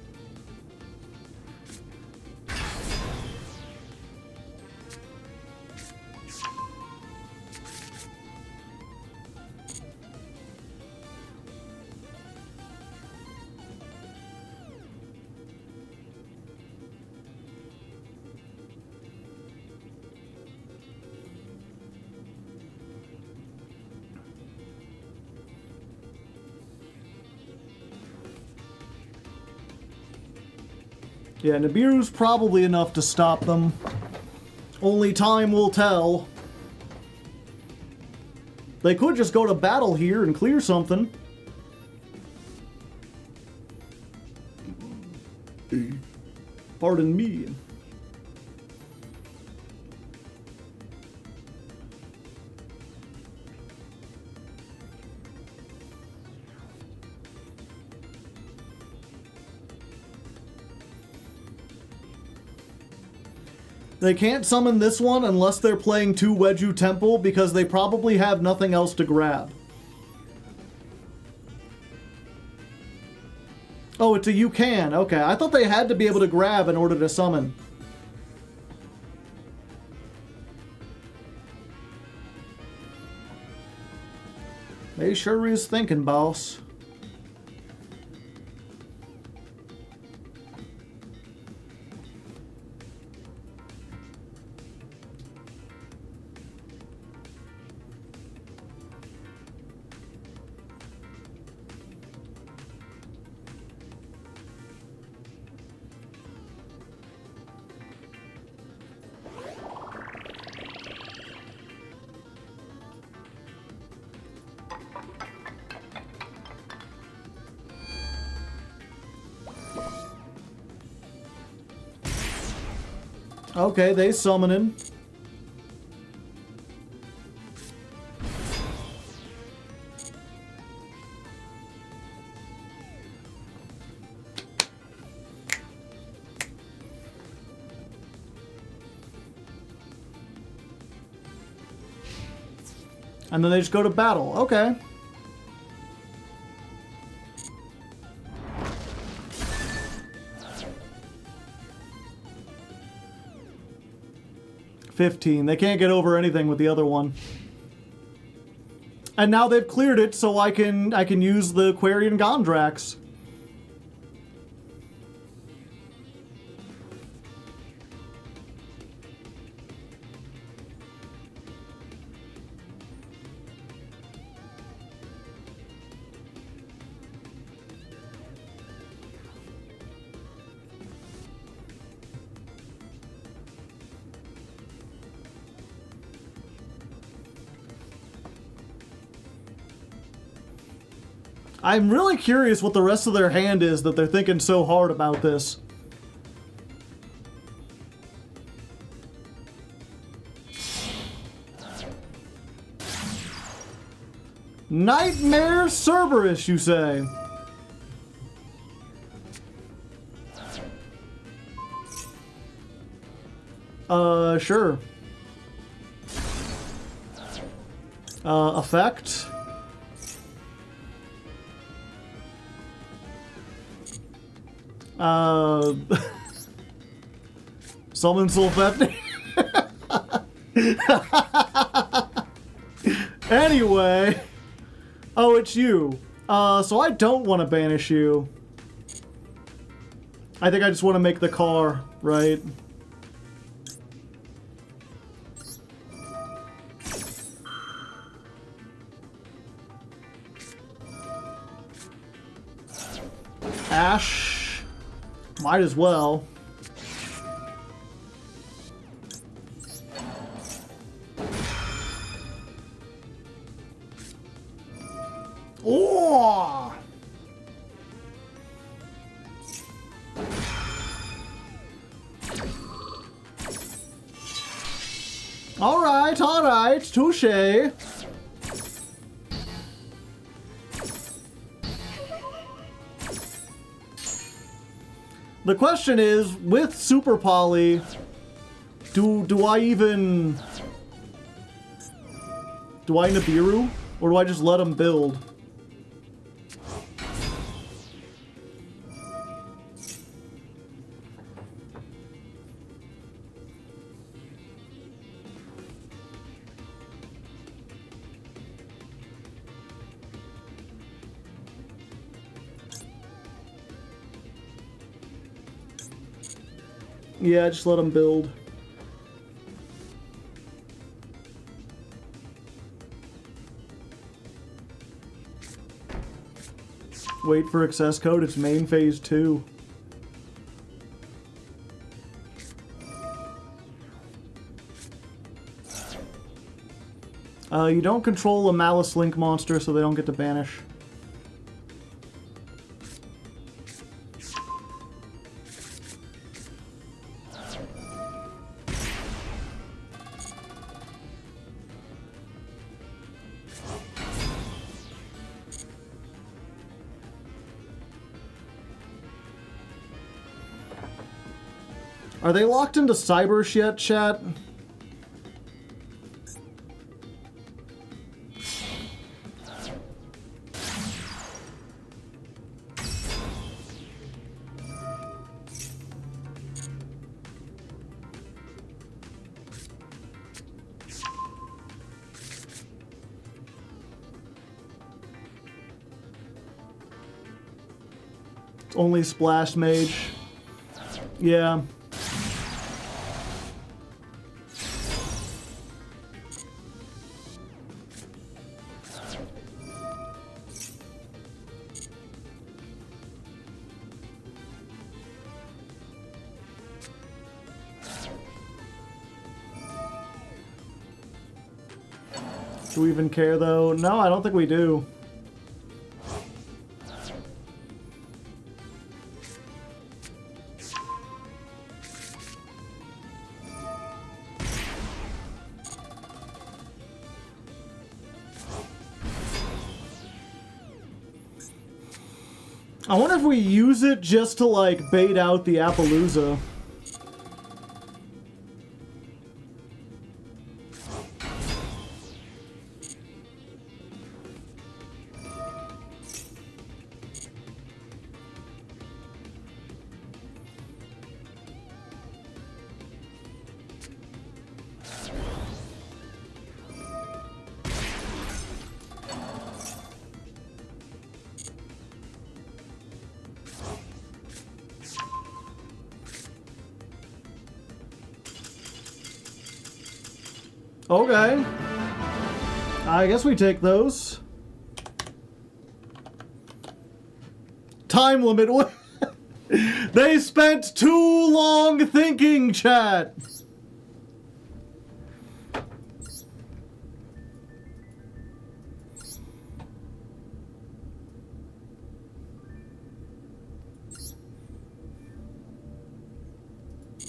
Yeah, Nibiru's probably enough to stop them. Only time will tell. They could just go to battle here and clear something. Pardon me. They can't summon this one unless they're playing 2 Wedju Temple because they probably have nothing else to grab. Oh, it's a you can. Okay, I thought they had to be able to grab in order to summon. They sure is thinking, boss. Okay, they summoning. And then they just go to battle. Okay. $15. They can't get over anything with the other one. And now they've cleared it, so I can use the Quarian Gondrax. I'm really curious what the rest of their hand is that they're thinking so hard about this. Nightmare Cerberus, you say? Sure. Effect? Summon Sulfethny. Anyway. Oh, it's you. So I don't want to banish you. I think I just want to make the car, right? Ash. Might as well. Oh! All right, touche. The question is, with Super Poly, do I even... Do I Nibiru? Or do I just let him build? Yeah, just let them build. Wait for access code. It's main phase 2. You don't control a Malice Link monster, so they don't get to banish. Are they locked into Cybers yet, chat? It's only Splash Mage. Yeah. Do we even care, though? No, I don't think we do. I wonder if we use it just to, like, bait out the Appaloosa. Okay. I guess we take those. Time limit. They spent too long thinking, chat.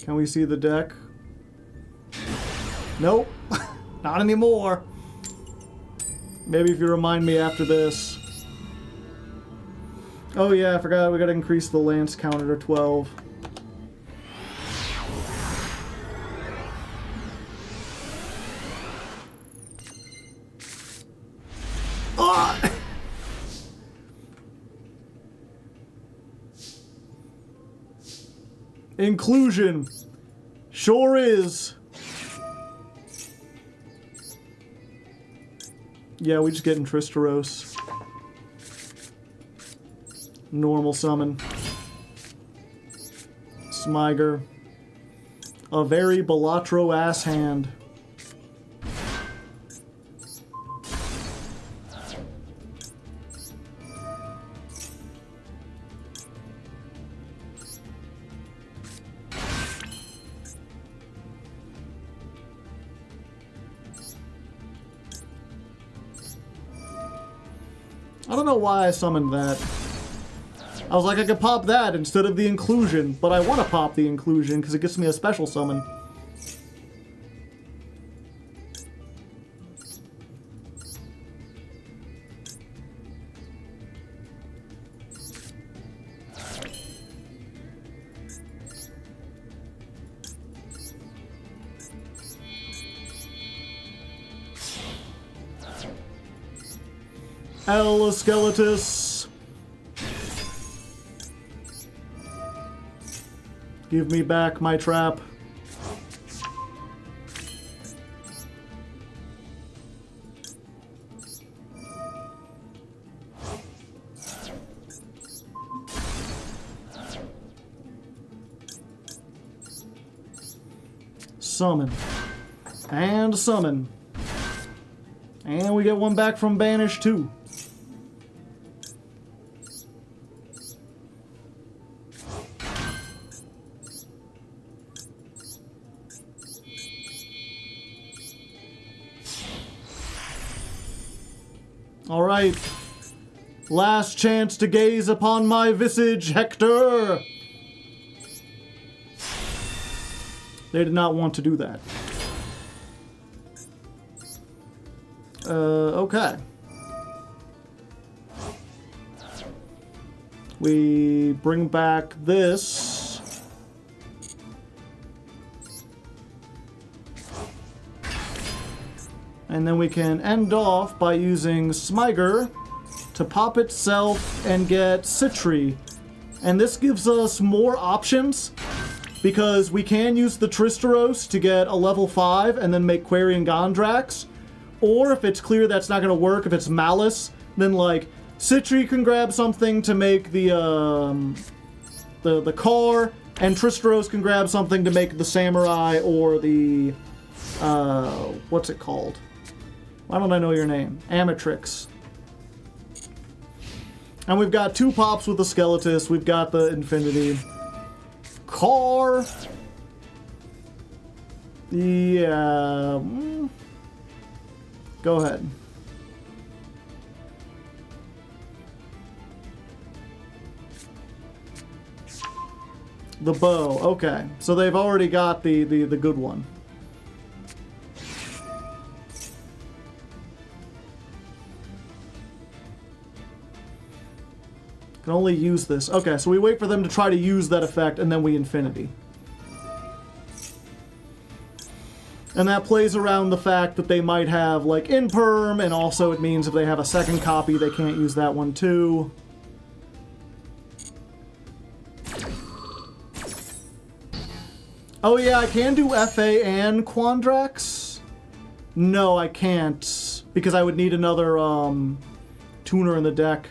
Can we see the deck? Nope. Not anymore. Maybe if you remind me after this. Oh yeah, I forgot we gotta increase the lance counter to 12. Ah! Inclusion. Sure is. Yeah, we just get in Tristeros. Normal summon. Smiger. A very Balatro ass hand. I don't know why I summoned that. I was like, I could pop that instead of the inclusion, but I want to pop the inclusion because it gives me a special summon. Skeletus. Give me back my trap. Summon. And summon. And we get one back from Banish, too. Alright. Last chance to gaze upon my visage, Hector! They did not want to do that. Okay. We bring back this. And then we can end off by using Smyger to pop itself and get Citri. And this gives us more options, because we can use the Tristeros to get a level 5 and then make Quarian Gondrax. Or if it's clear that's not going to work, if it's Malice, then like Citri can grab something to make the car, and Tristeros can grab something to make the Samurai or the what's it called? Why don't I know your name? Amatrix. And we've got 2 pops with the Skeletus. We've got the Infinity. Car. Yeah. Go ahead. The bow. Okay. So they've already got the good one. Can only use this. Okay, so we wait for them to try to use that effect, and then we Infinity. And that plays around the fact that they might have, like, Imperm, and also it means if they have a second copy, they can't use that one, too. Oh, yeah, I can do FA and Quandrax? No, I can't, because I would need another, tuner in the deck.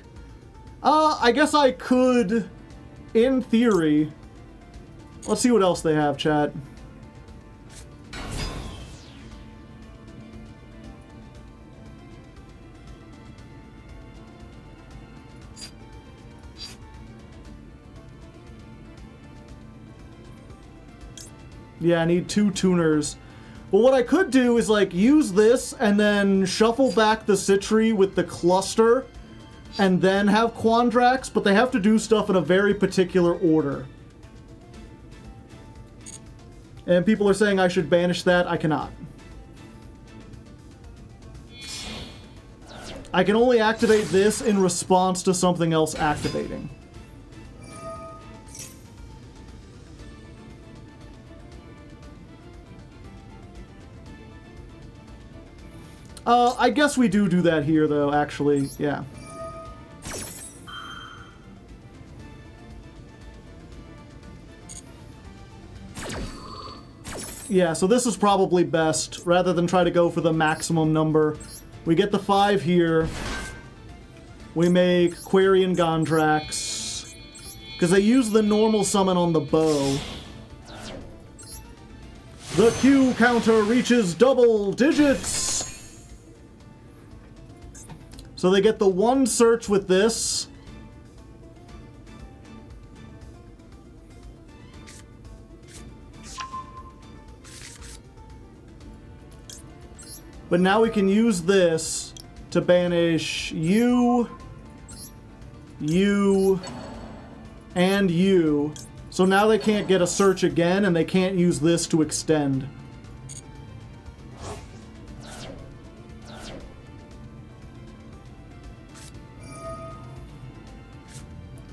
I guess I could, in theory. Let's see what else they have, chat. Yeah, I need 2 tuners. Well, what I could do is, like, use this and then shuffle back the Citri with the cluster and then have Quandrax, but they have to do stuff in a very particular order. And people are saying I should banish that. I cannot. I can only activate this in response to something else activating. I guess we do that here, though, actually. Yeah. Yeah, so this is probably best, rather than try to go for the maximum number. We get the 5 here. We make Quarian Gondrax. Because they use the normal summon on the bow. The Q counter reaches double digits! So they get the 1 search with this. But now we can use this to banish you, and you. So now they can't get a search again, and they can't use this to extend.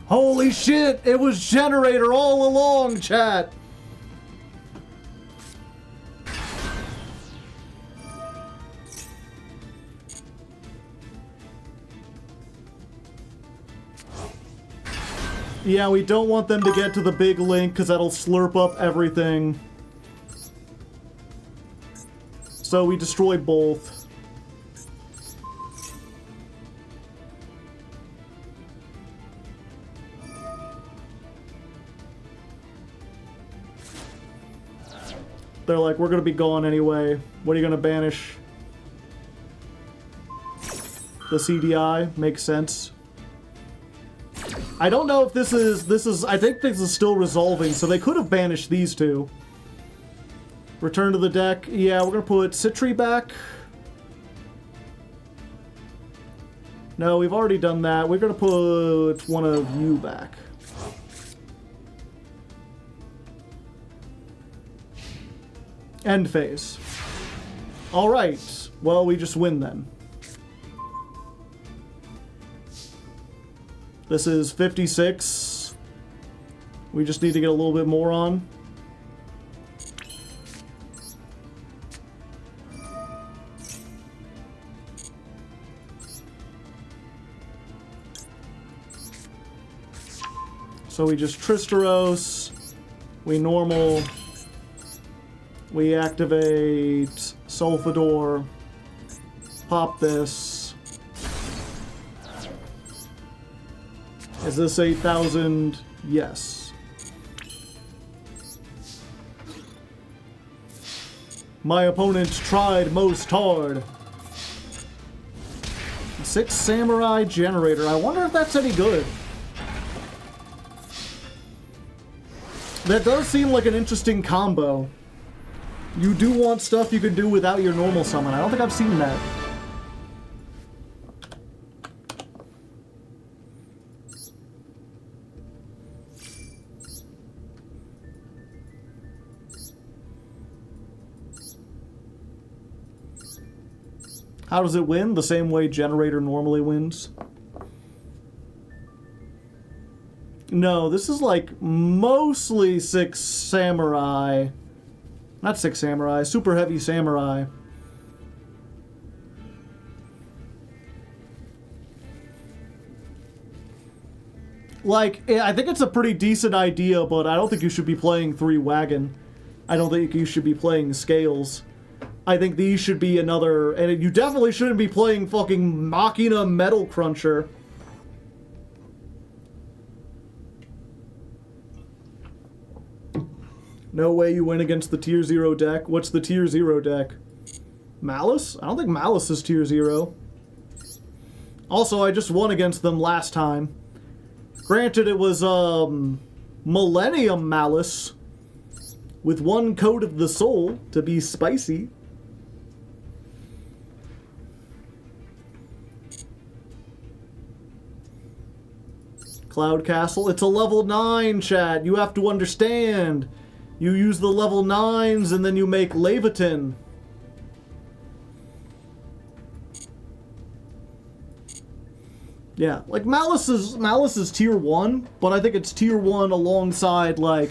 Holy shit! It was Generator all along, chat! Yeah, we don't want them to get to the big link because that'll slurp up everything. So we destroy both. They're like, we're gonna be gone anyway. What are you gonna banish? The CDI makes sense. I don't know if this is. I think this is still resolving, so they could have banished these two. Return to the deck. Yeah, we're gonna put Citri back. No, we've already done that. We're gonna put one of you back. End phase. Alright. Well, we just win then. This is 56. We just need to get a little bit more on. So we just Tristeros, we normal, we activate Sulfador, pop this. Is this 8,000? Yes. My opponent tried most hard. 6 Samurai Generator. I wonder if that's any good. That does seem like an interesting combo. You do want stuff you can do without your normal summon. I don't think I've seen that. How does it win? The same way Generator normally wins. No, this is like mostly 6 Samurai. Not 6 Samurai, Super Heavy Samurai. Like, I think it's a pretty decent idea, but I don't think you should be playing 3 Wagon. I don't think you should be playing Scales. I think these should be another... And you definitely shouldn't be playing fucking Machina Metal Cruncher. No way you win against the Tier 0 deck. What's the Tier 0 deck? Malice? I don't think Malice is Tier 0. Also, I just won against them last time. Granted, it was, Millennium Malice. With 1 Code of the Soul to be spicy. Cloud Castle. It's a level 9, chat. You have to understand. You use the level 9s and then you make Leviathan. Yeah, like Malice is Tier 1, but I think it's Tier 1 alongside like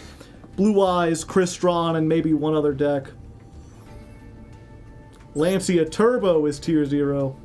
Blue Eyes, Crystron, and maybe one other deck. Lancia Turbo is Tier 0.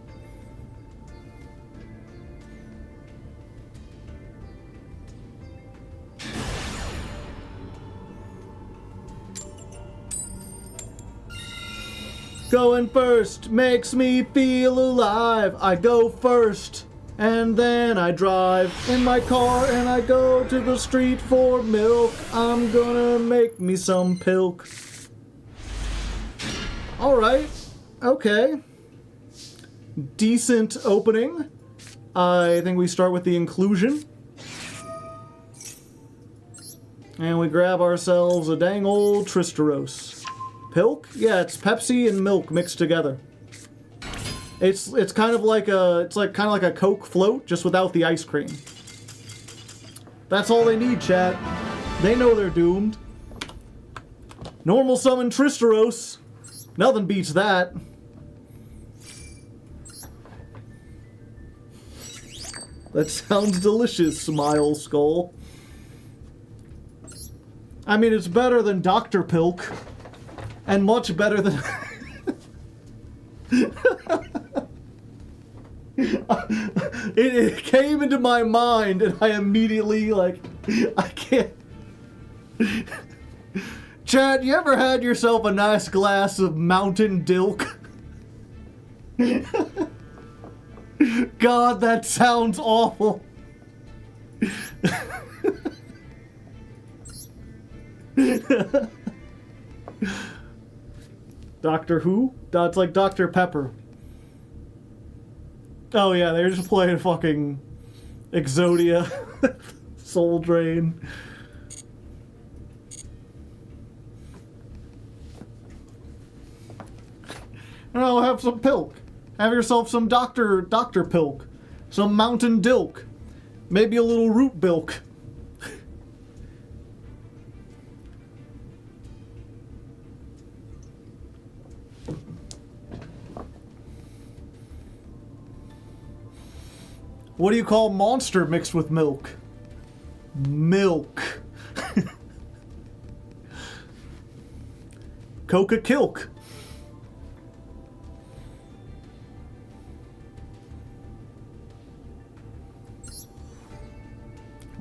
Going first makes me feel alive. I go first, and then I drive in my car, and I go to the street for milk. I'm gonna make me some pilk. Alright, okay. Decent opening. I think we start with the inclusion. And we grab ourselves a dang old Tristeros. Pilk? Yeah, it's Pepsi and milk mixed together. It's kind of like a Coke float, just without the ice cream. That's all they need, chat. They know they're doomed. Normal summon Tristeros. Nothing beats that. That sounds delicious, Smile Skull. I mean, it's better than Dr. Pilk. And much better than... it came into my mind and I immediately, like, I can't... Chad, you ever had yourself a nice glass of Mountain Dilk? God, that sounds awful. Doctor Who? That's like Dr. Pepper. Oh yeah, they're just playing fucking Exodia. Soul Drain. Oh, have some Pilk. Have yourself some Dr. Pilk. Some Mountain Dilk. Maybe a little Root Bilk. What do you call monster mixed with milk? Milk. Coca-Kilk.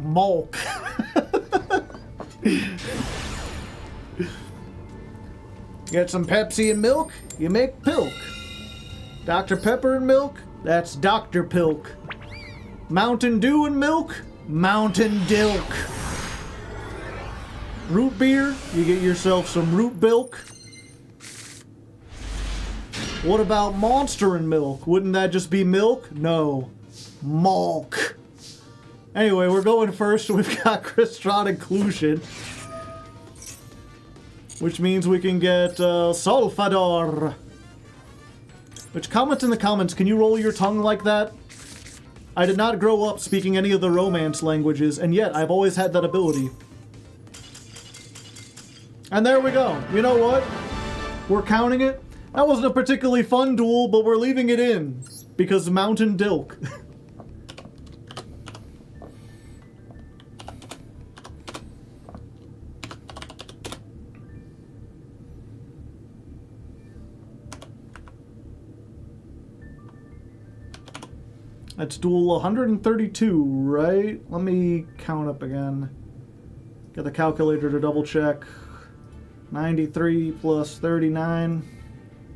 Malk. Get some Pepsi and milk, you make Pilk. Dr. Pepper and milk, that's Dr. Pilk. Mountain Dew and milk, Mountain Dilk. Root beer, you get yourself some Root Bilk. What about Monster and milk? Wouldn't that just be milk? No. Malk. Anyway, we're going first. We've got Crystron inclusion. Which means we can get Solfador. Which, comment in the comments, can you roll your tongue like that? I did not grow up speaking any of the Romance languages, and yet I've always had that ability. And there we go. You know what? We're counting it. That wasn't a particularly fun duel, but we're leaving it in. Because Mountain Dilk. That's duel 132, right? Let me count up again. Get the calculator to double check. 93 plus 39.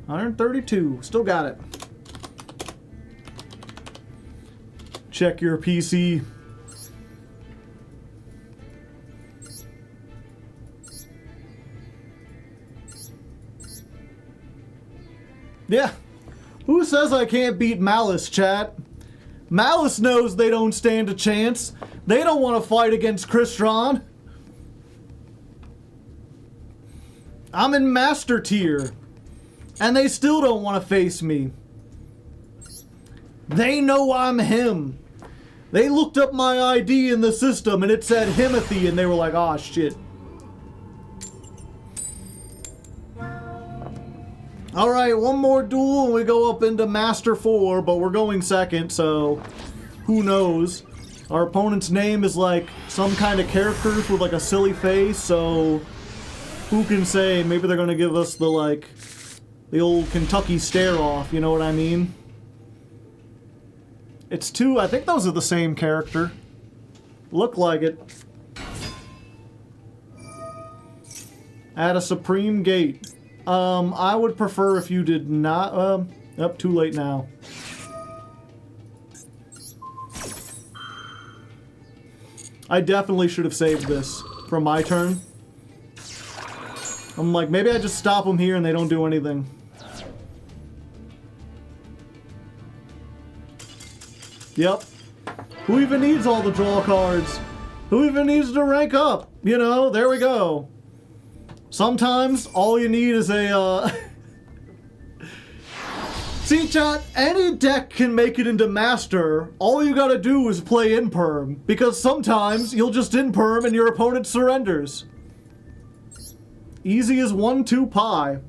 132. Still got it. Check your PC. Yeah. Who says I can't beat Malice, chat? Malice knows they don't stand a chance. They don't want to fight against Crystron. I'm in Master Tier. And they still don't want to face me. They know I'm him. They looked up my ID in the system and it said Himothy and they were like, "Aw, shit." Alright, one more duel and we go up into Master 4, but we're going second, so who knows? Our opponent's name is like some kind of character with like a silly face, so who can say? Maybe they're gonna give us the old Kentucky stare off, you know what I mean? It's two, I think those are the same character. Look like it. At a Supreme Gate. I would prefer if you did not, too late now. I definitely should have saved this for my turn. I'm like, maybe I just stop them here and they don't do anything. Yep. Who even needs all the draw cards? Who even needs to rank up? You know, there we go. Sometimes all you need is a, See, chat, any deck can make it into Master. All you gotta do is play Imperm, because sometimes you'll just Imperm and your opponent surrenders. Easy as 1-2 pie.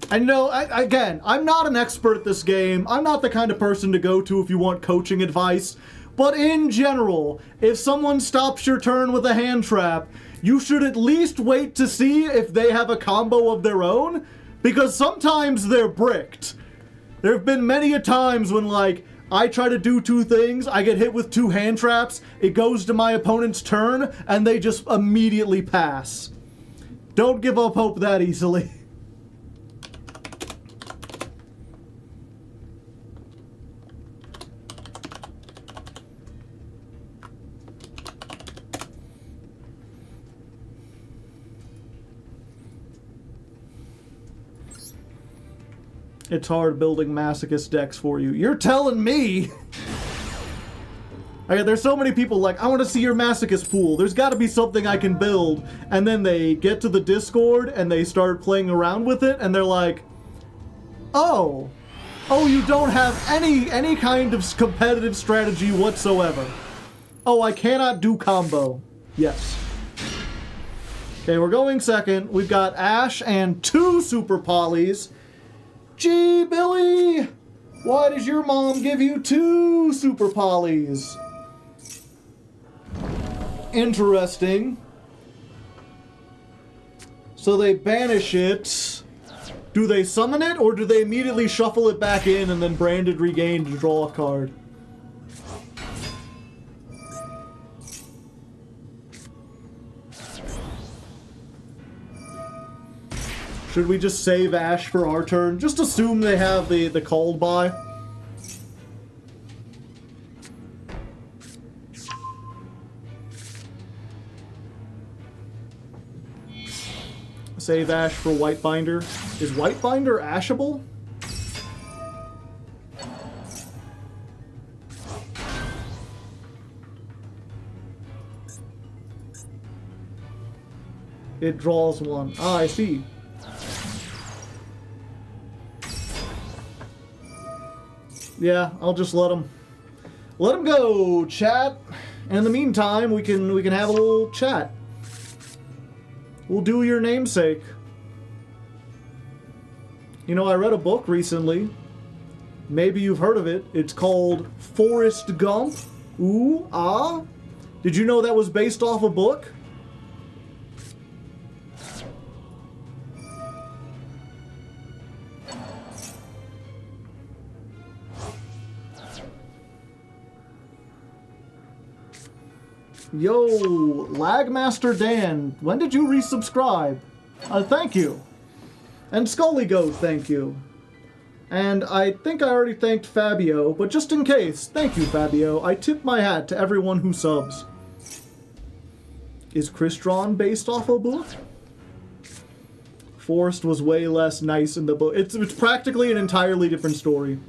And you know, again, I'm not an expert at this game. I'm not the kind of person to go to if you want coaching advice. But in general, if someone stops your turn with a hand trap, you should at least wait to see if they have a combo of their own, because sometimes they're bricked. There have been many a times when, like, I try to do two things, I get hit with two hand traps, it goes to my opponent's turn, and they just immediately pass. Don't give up hope that easily. It's hard building masochist decks for you. You're telling me? Okay, there's so many people like, I want to see your masochist pool. There's got to be something I can build. And then they get to the Discord and they start playing around with it and they're like, oh, you don't have any kind of competitive strategy whatsoever. Oh, I cannot do combo. Yes. Okay, we're going second. We've got Ash and 2 Super Polys. Gee, Billy, why does your mom give you 2 Super Polys? Interesting. So they banish it. Do they summon it, or do they immediately shuffle it back in and then Branded Regain to draw a card? Should we just save Ash for our turn? Just assume they have the called by. Save Ash for Whitebinder. Is Whitebinder ashable? It draws 1. Ah, I see. Yeah, I'll just let him go, chat. And in the meantime, we can have a little chat. We'll do your namesake. You know, I read a book recently. Maybe you've heard of it. It's called Forrest Gump. Ooh, ah. Did you know that was based off a book? Yo, Lagmaster Dan, when did you resubscribe? Thank you. And Scully Goat, thank you. And I think I already thanked Fabio, but just in case, thank you, Fabio. I tip my hat to everyone who subs. Is Crystron based off a book? Forrest was way less nice in the book. It's practically an entirely different story.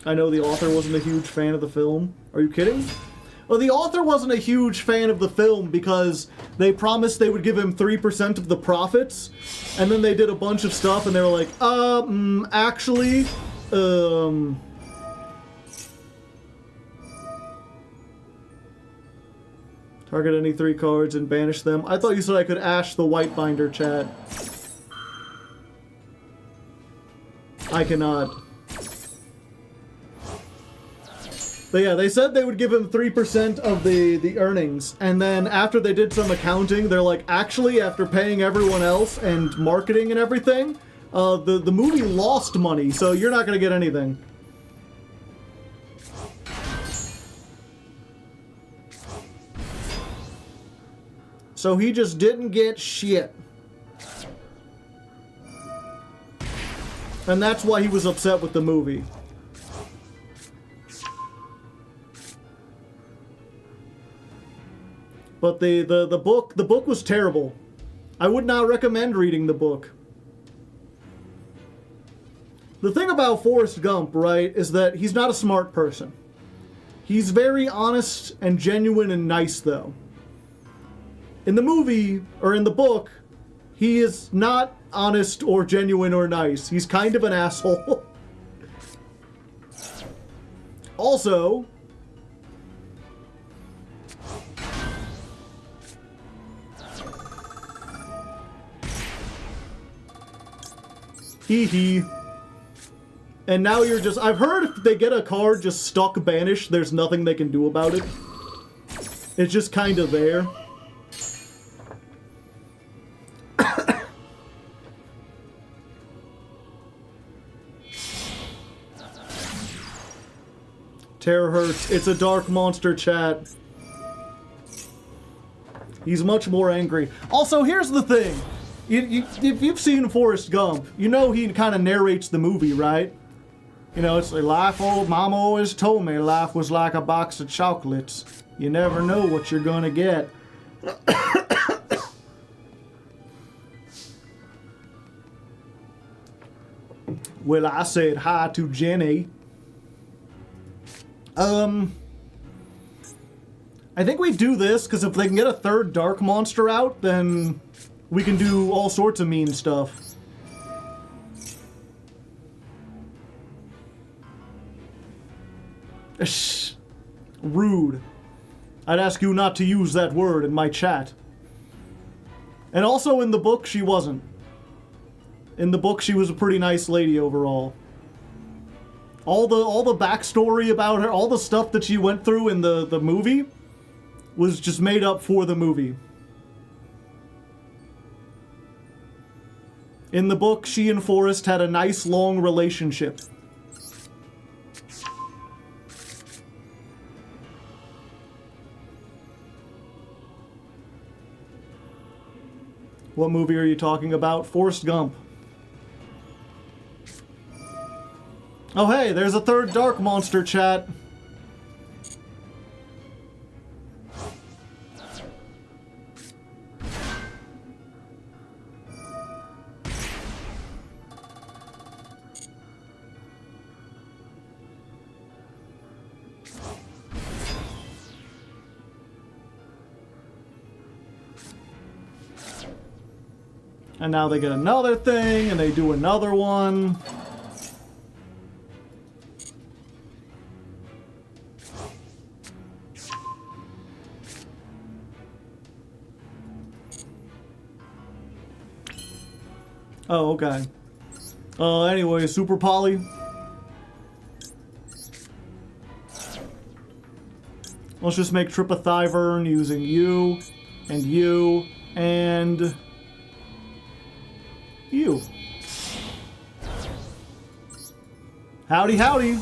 I know the author wasn't a huge fan of the film. Are you kidding? Well, the author wasn't a huge fan of the film because they promised they would give him 3% of the profits, and then they did a bunch of stuff, and they were like, actually, target any 3 cards and banish them. I thought you said I could Ash the Whitebinder, chat. I cannot. But yeah, they said they would give him 3% of the earnings, and then after they did some accounting, they're like, actually, after paying everyone else and marketing and everything, the movie lost money, so you're not gonna get anything. So he just didn't get shit. And that's why he was upset with the movie. But the book was terrible. I would not recommend reading the book. The thing about Forrest Gump, right, is that he's not a smart person. He's very honest and genuine and nice, though. In the movie, or in the book, he is not honest or genuine or nice. He's kind of an asshole. Also, hee hee. And now you're just... I've heard if they get a card just stuck banished, there's nothing they can do about it. It's just kind of there. Terror hurts. It's a dark monster, chat. He's much more angry. Also, here's the thing. If you've seen Forrest Gump, you know he kind of narrates the movie, right? You know, it's like, Mama always told me life was like a box of chocolates. You never know what you're gonna get. Well, I said hi to Jenny. I think we do this, because if they can get a third dark monster out, then we can do all sorts of mean stuff. Rude. I'd ask you not to use that word in my chat. And also in the book, she wasn't. In the book, she was a pretty nice lady overall. All the backstory about her, all the stuff that she went through in the movie was just made up for the movie. In the book, she and Forrest had a nice long relationship. What movie are you talking about? Forrest Gump. Oh hey, there's a third dark monster, chat. And now they get another thing, and they do another one. Oh, okay. Anyway, Super Poly. Let's just make Tripathyvern using you, and you, and you. Howdy, howdy.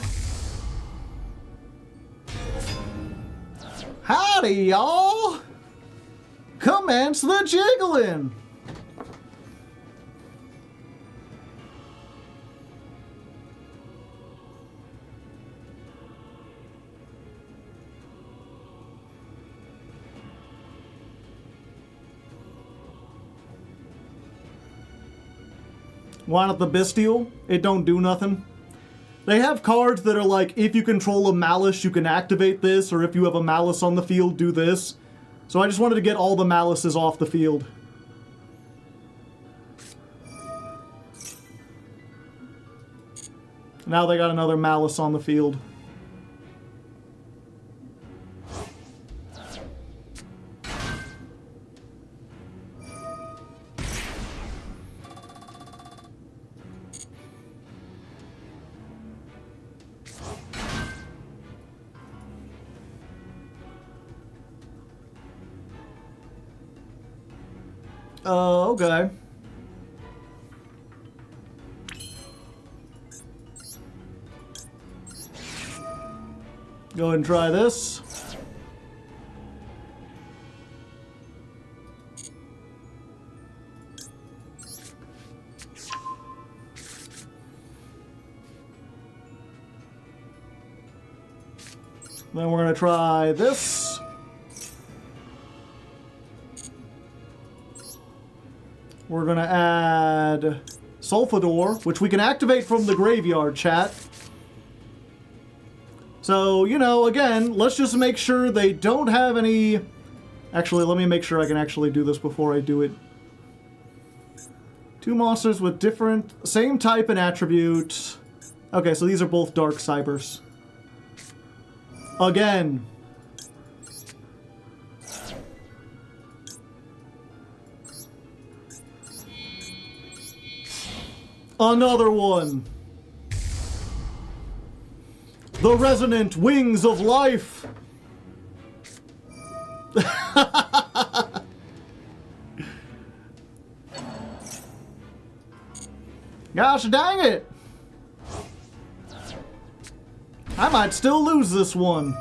Howdy, y'all. Commence the jiggling. Why not the Bestial? It don't do nothing. They have cards that are like, if you control a Malice, you can activate this, or if you have a Malice on the field, do this. So I just wanted to get all the Malices off the field. Now they got another Malice on the field. Okay. Go ahead and try this. Then we're going to try this. We're going to add Sulfador, which we can activate from the graveyard, chat. So, you know, again, let's just make sure they don't have any... Actually, let me make sure I can actually do this before I do it. Two monsters with different... Same type and attribute. Okay, so these are both Dark Cybers. Again. Another one. The resonant wings of life. Gosh dang it. I might still lose this one.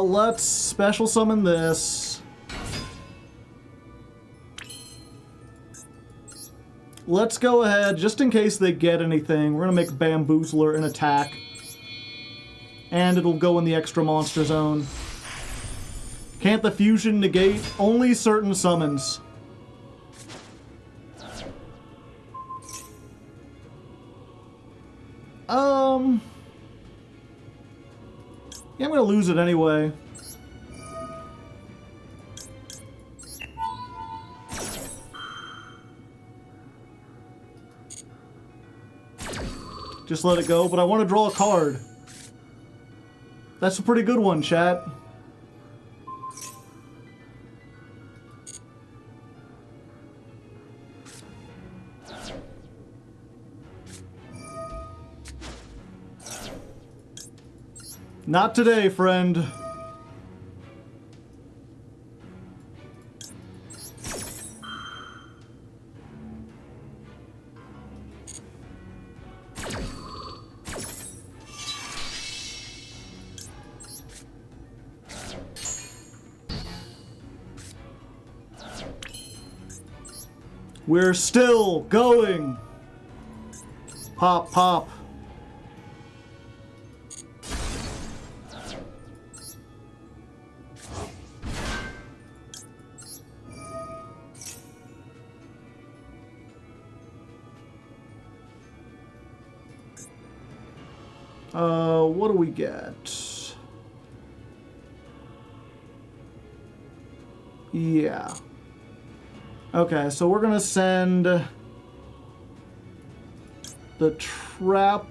Let's special summon this. Let's go ahead, just in case they get anything, we're gonna make Bamboozler an attack. And it'll go in the extra monster zone. Can't the fusion negate only certain summons? Yeah, I'm gonna lose it anyway. Just let it go, but I want to draw a card. That's a pretty good one, chat. Not today, friend. We're still going. Pop, pop. What do we get? Yeah. Okay, so we're gonna send the trap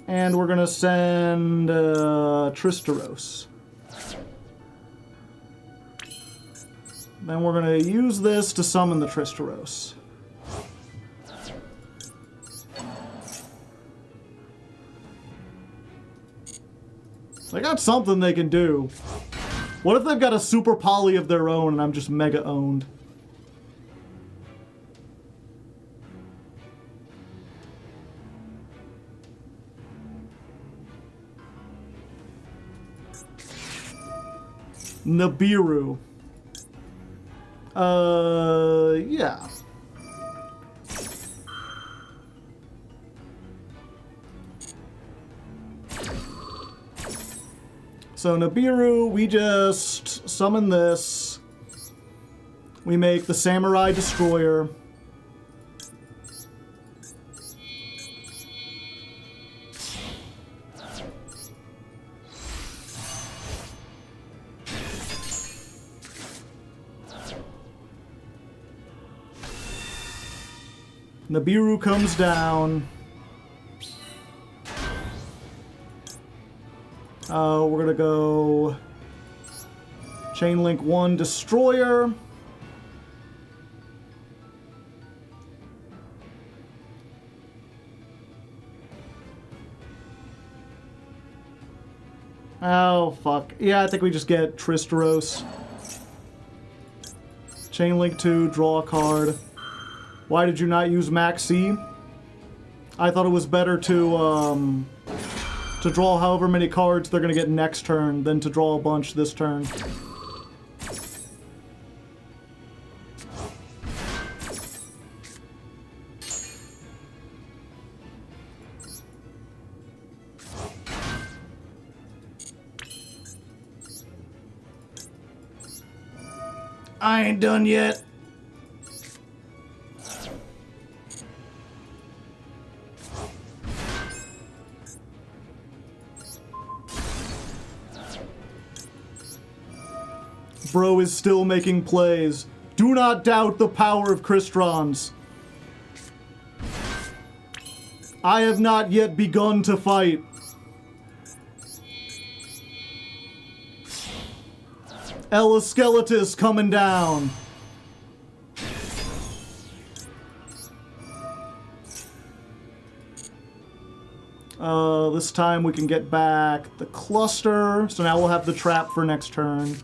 and we're gonna send Tristeros. Then we're gonna use this to summon the Tristeros. They got something they can do. What if they've got a super poly of their own and I'm just mega owned? Nibiru. Yeah. So Nibiru, we just summon this. We make the Samurai Destroyer. Nibiru comes down. We're gonna go Chainlink 1 Destroyer. Oh, fuck. Yeah, I think we just get Tristeros. Chainlink 2, draw a card. Why did you not use Maxi? I thought it was better to draw however many cards they're gonna get next turn than to draw a bunch this turn. I ain't done yet. Bro is still making plays. Do not doubt the power of Crystrons. I have not yet begun to fight. Ella Skeletus coming down. This time we can get back the cluster. So now we'll have the trap for next turn.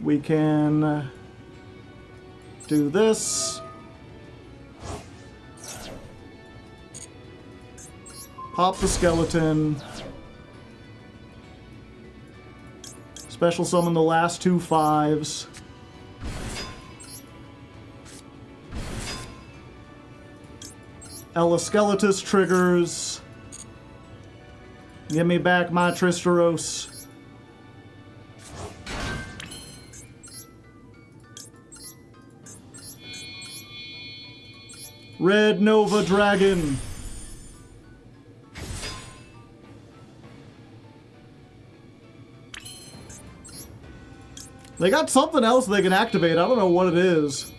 We can do this. Pop the skeleton. Special summon the last two 5s. Eloskeletus triggers. Give me back my Tristeros. Red Nova Dragon. They got something else they can activate. I don't know what it is.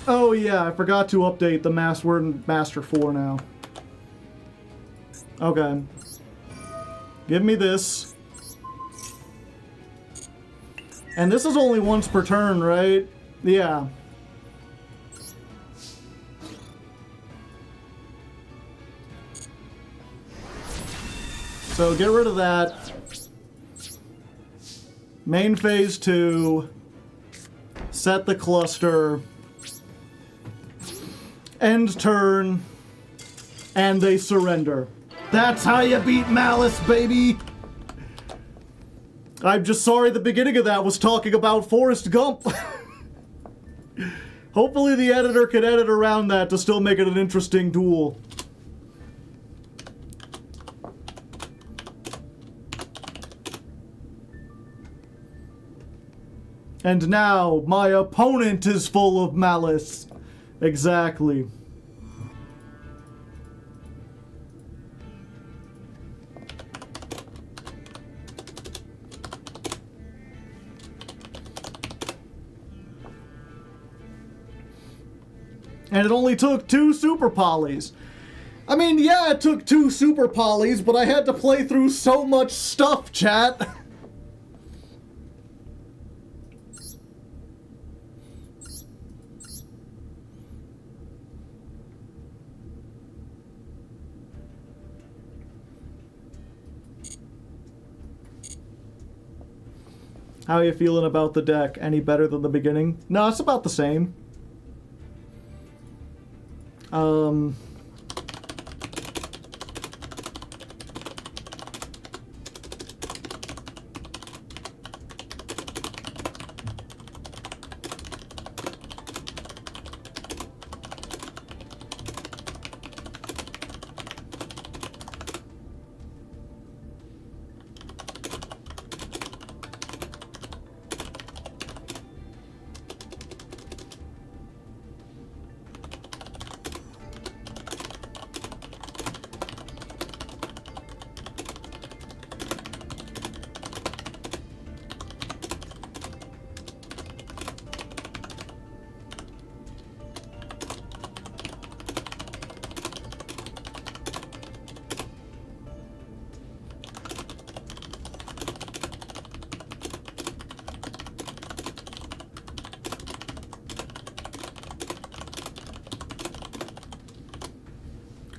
Oh yeah, I forgot to update the mask. We're in Master 4 now. Okay. Give me this. And this is only once per turn, right? Yeah. So get rid of that. Main phase 2. Set the cluster. End turn. And they surrender. That's how you beat Malice, baby! I'm just sorry the beginning of that was talking about Forrest Gump. Hopefully the editor can edit around that to still make it an interesting duel. And now, my opponent is full of malice. Exactly. And it only took 2 super polys. I mean, yeah, it took 2 super polys, but I had to play through so much stuff, chat. How are you feeling about the deck? Any better than the beginning? No, it's about the same.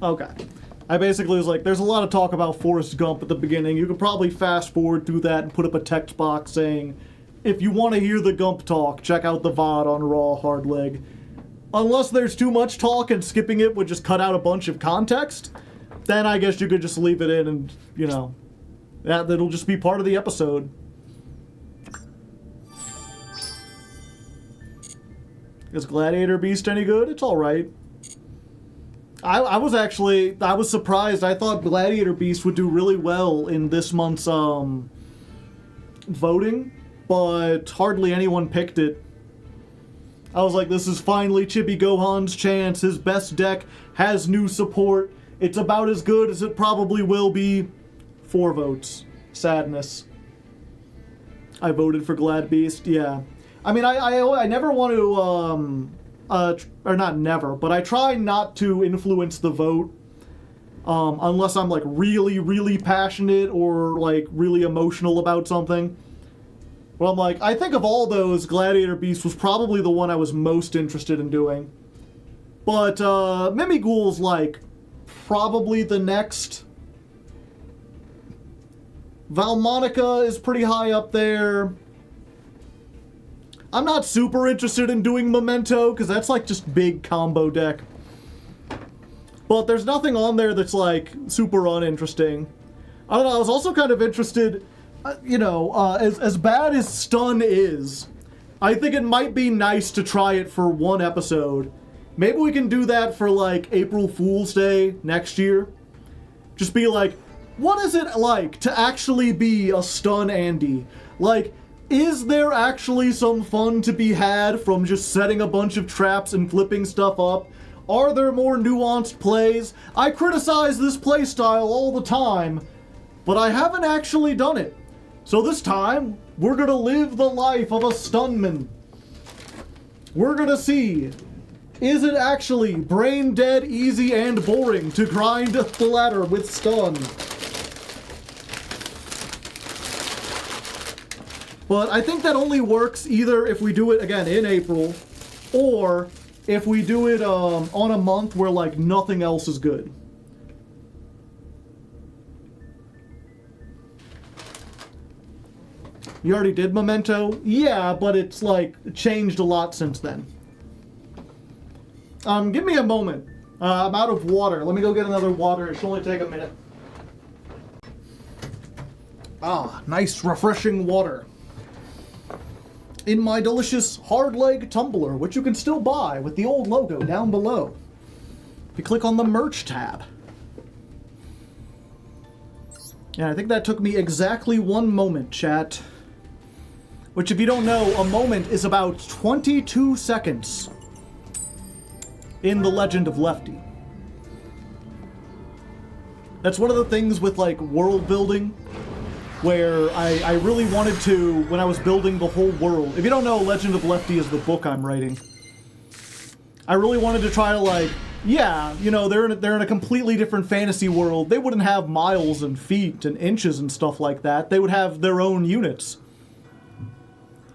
Okay. I basically was like, there's a lot of talk about Forrest Gump at the beginning. You could probably fast forward through that and put up a text box saying, if you want to hear the Gump talk, check out the VOD on Raw Hardleg. Unless there's too much talk and skipping it would just cut out a bunch of context, then I guess you could just leave it in and, you know, that'll just be part of the episode. Is Gladiator Beast any good? It's alright. I was surprised. I thought Gladiator Beast would do really well in this month's voting, but hardly anyone picked it. I was like, this is finally Chibi Gohan's chance. His best deck has new support. It's about as good as it probably will be. 4 votes. Sadness. I voted for Glad Beast, yeah. I mean, I never want to, or not never, but I try not to influence the vote, unless I'm, like, really, really passionate or, like, really emotional about something. Well, I'm like, I think of all those, Gladiator Beast was probably the one I was most interested in doing. But, Mimighoul's, like, probably the next. Valmonica is pretty high up there. I'm not super interested in doing Memento, because that's, like, just big combo deck. But there's nothing on there that's, like, super uninteresting. I don't know, I was also kind of interested, you know, as bad as Stun is, I think it might be nice to try it for one episode. Maybe we can do that for, like, April Fool's Day next year. Just be like, what is it like to actually be a stun Andy? Like, is there actually some fun to be had from just setting a bunch of traps and flipping stuff up? Are there more nuanced plays? I criticize this playstyle all the time, but I haven't actually done it. So this time, we're gonna live the life of a stunman. We're gonna see, is it actually brain dead, easy, and boring to grind the ladder with stun? But I think that only works either if we do it, again, in April, or if we do it on a month where, like, nothing else is good. You already did Memento? Yeah, but it's, like, changed a lot since then. Give me a moment. I'm out of water. Let me go get another water. It should only take a minute. Ah, nice, refreshing water. In my delicious Hardleg tumbler, which you can still buy with the old logo down below. If you click on the merch tab. Yeah, I think that took me exactly 1 moment, chat. Which, if you don't know, a moment is about 22 seconds in The Legend of Lefty. That's one of the things with, like, world building, where I really wanted to, when I was building the whole world. If you don't know, Legend of Lefty is the book I'm writing. I really wanted to try to, like, yeah, you know, they're in a completely different fantasy world. They wouldn't have miles and feet and inches and stuff like that. They would have their own units.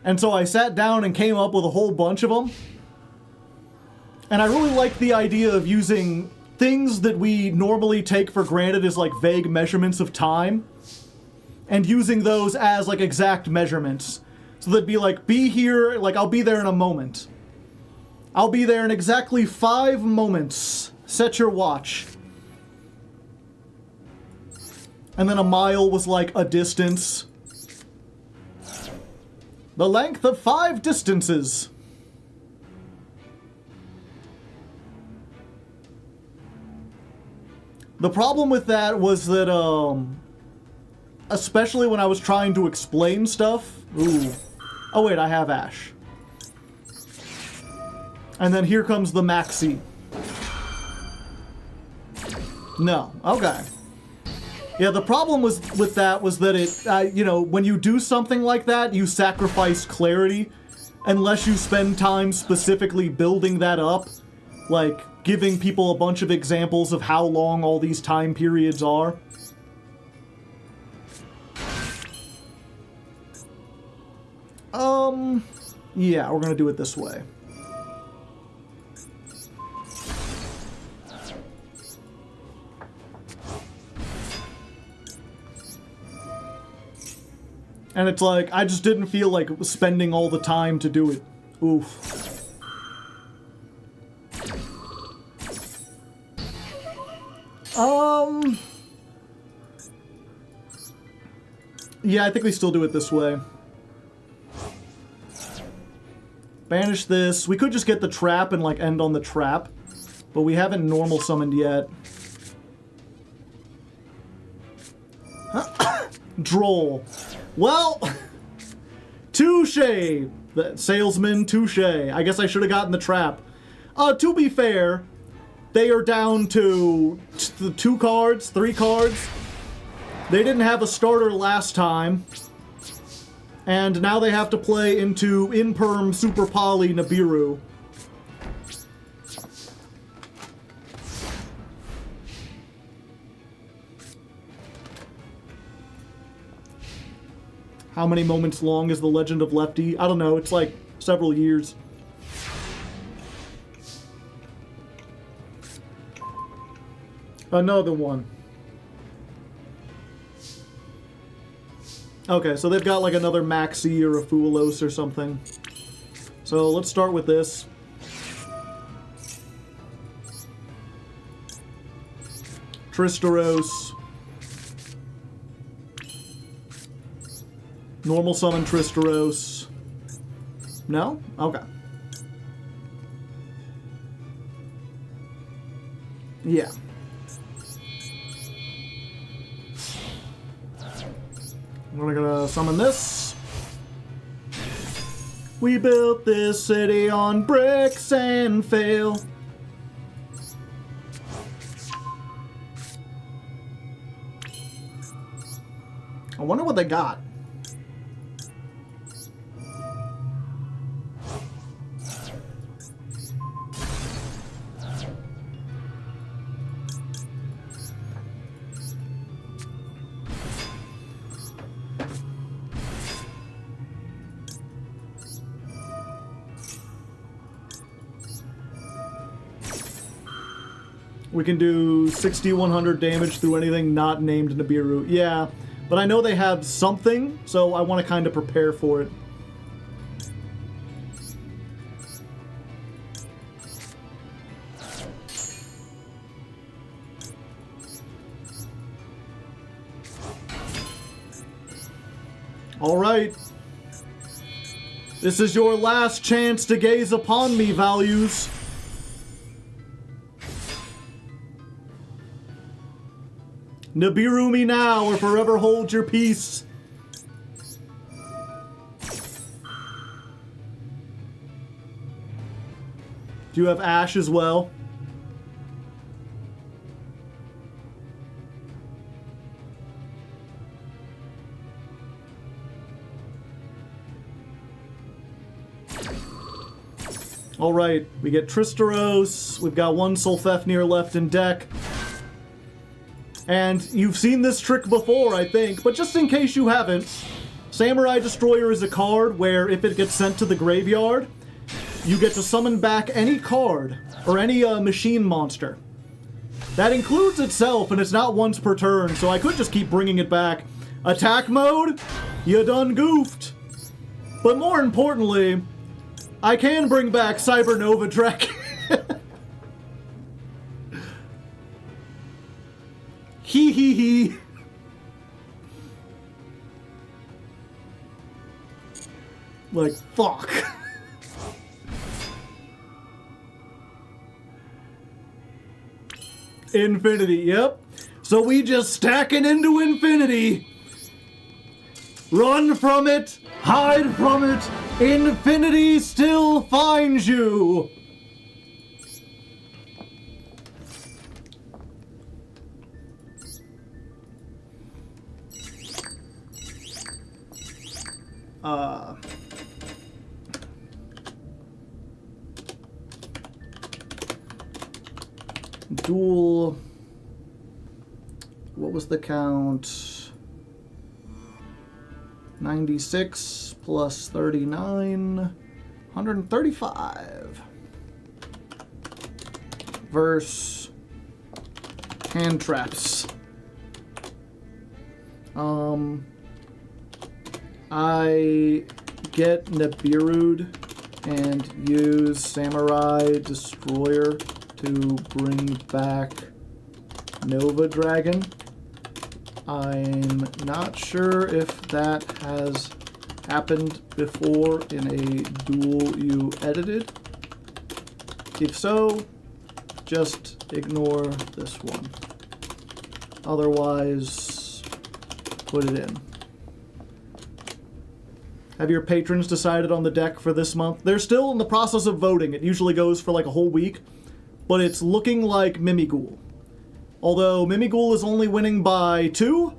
And so I sat down and came up with a whole bunch of them. And I really liked the idea of using things that we normally take for granted as, like, vague measurements of time, and using those as, like, exact measurements. So they'd be like, be here, like, I'll be there in a moment. I'll be there in exactly 5 moments. Set your watch. And then a mile was, like, a distance. The length of 5 distances. The problem with that was that, especially when I was trying to explain stuff. Ooh. Oh wait, I have Ash. And then here comes the Maxi. No. Okay. Yeah, the problem with that was that it, you know, when you do something like that, you sacrifice clarity unless you spend time specifically building that up. Like, giving people a bunch of examples of how long all these time periods are. Yeah, we're gonna do it this way. And it's like, I just didn't feel like spending all the time to do it. Oof. Yeah, I think we still do it this way. Banish this. We could just get the trap and, like, end on the trap. But we haven't normal summoned yet. Droll. Well, touche. The salesman, touche. I guess I should have gotten the trap. To be fair, they are down to 2 cards, 3 cards. They didn't have a starter last time. And now they have to play into Imperm Super Poly Nibiru. How many moments long is The Legend of Lefty? I don't know, it's like several years. Another one. Okay, so they've got like another Maxi or a Fulos or something. So let's start with this. Tristeros. Normal summon Tristeros. No? Okay. Yeah. We're gonna summon this. We built this city on bricks and fail. I wonder what they got. We can do 6,100 damage through anything not named Nibiru. Yeah, but I know they have something, so I want to kind of prepare for it. All right. This is your last chance to gaze upon me, values. Nibiru me now or forever hold your peace. Do you have Ash as well? Alright, we get Tristeros, we've got one Sulfefnir left in deck. And you've seen this trick before, I think, but just in case you haven't, Samurai Destroyer is a card where if it gets sent to the graveyard, you get to summon back any card, or any machine monster. That includes itself, and it's not once per turn, so I could just keep bringing it back. Attack mode? You done goofed. But more importantly, I can bring back Cybernova Drek. Hee hee hee. Like, fuck. Infinity, yep. So we just stacking into infinity. Run from it, hide from it. Infinity still finds you. Duel. What was the count? 96 plus 39, 135. Verse hand traps. I get Nibiru'd and use Samurai Destroyer to bring back Nova Dragon. I'm not sure if that has happened before in a duel you edited. If so, just ignore this one. Otherwise, put it in. Have your patrons decided on the deck for this month? They're still in the process of voting. It usually goes for like a whole week. But it's looking like Mimighoul. Although Mimighoul is only winning by 2,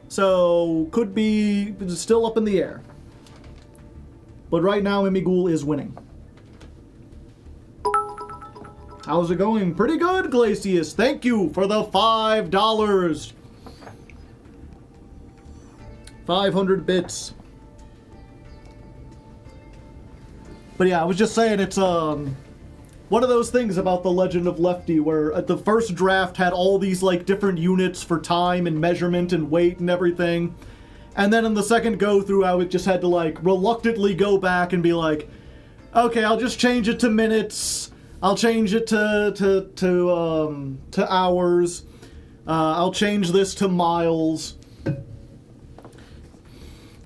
so could be still up in the air. But right now Mimighoul is winning. How's it going? Pretty good, Glacius. Thank you for the $5. 500 bits. But yeah, I was just saying it's one of those things about the Legend of Lefty where the first draft had all these like different units for time and measurement and weight and everything. And then in the second go through I would just had to like reluctantly go back and be like, okay, I'll just change it to minutes. I'll change it to hours. I'll change this to miles.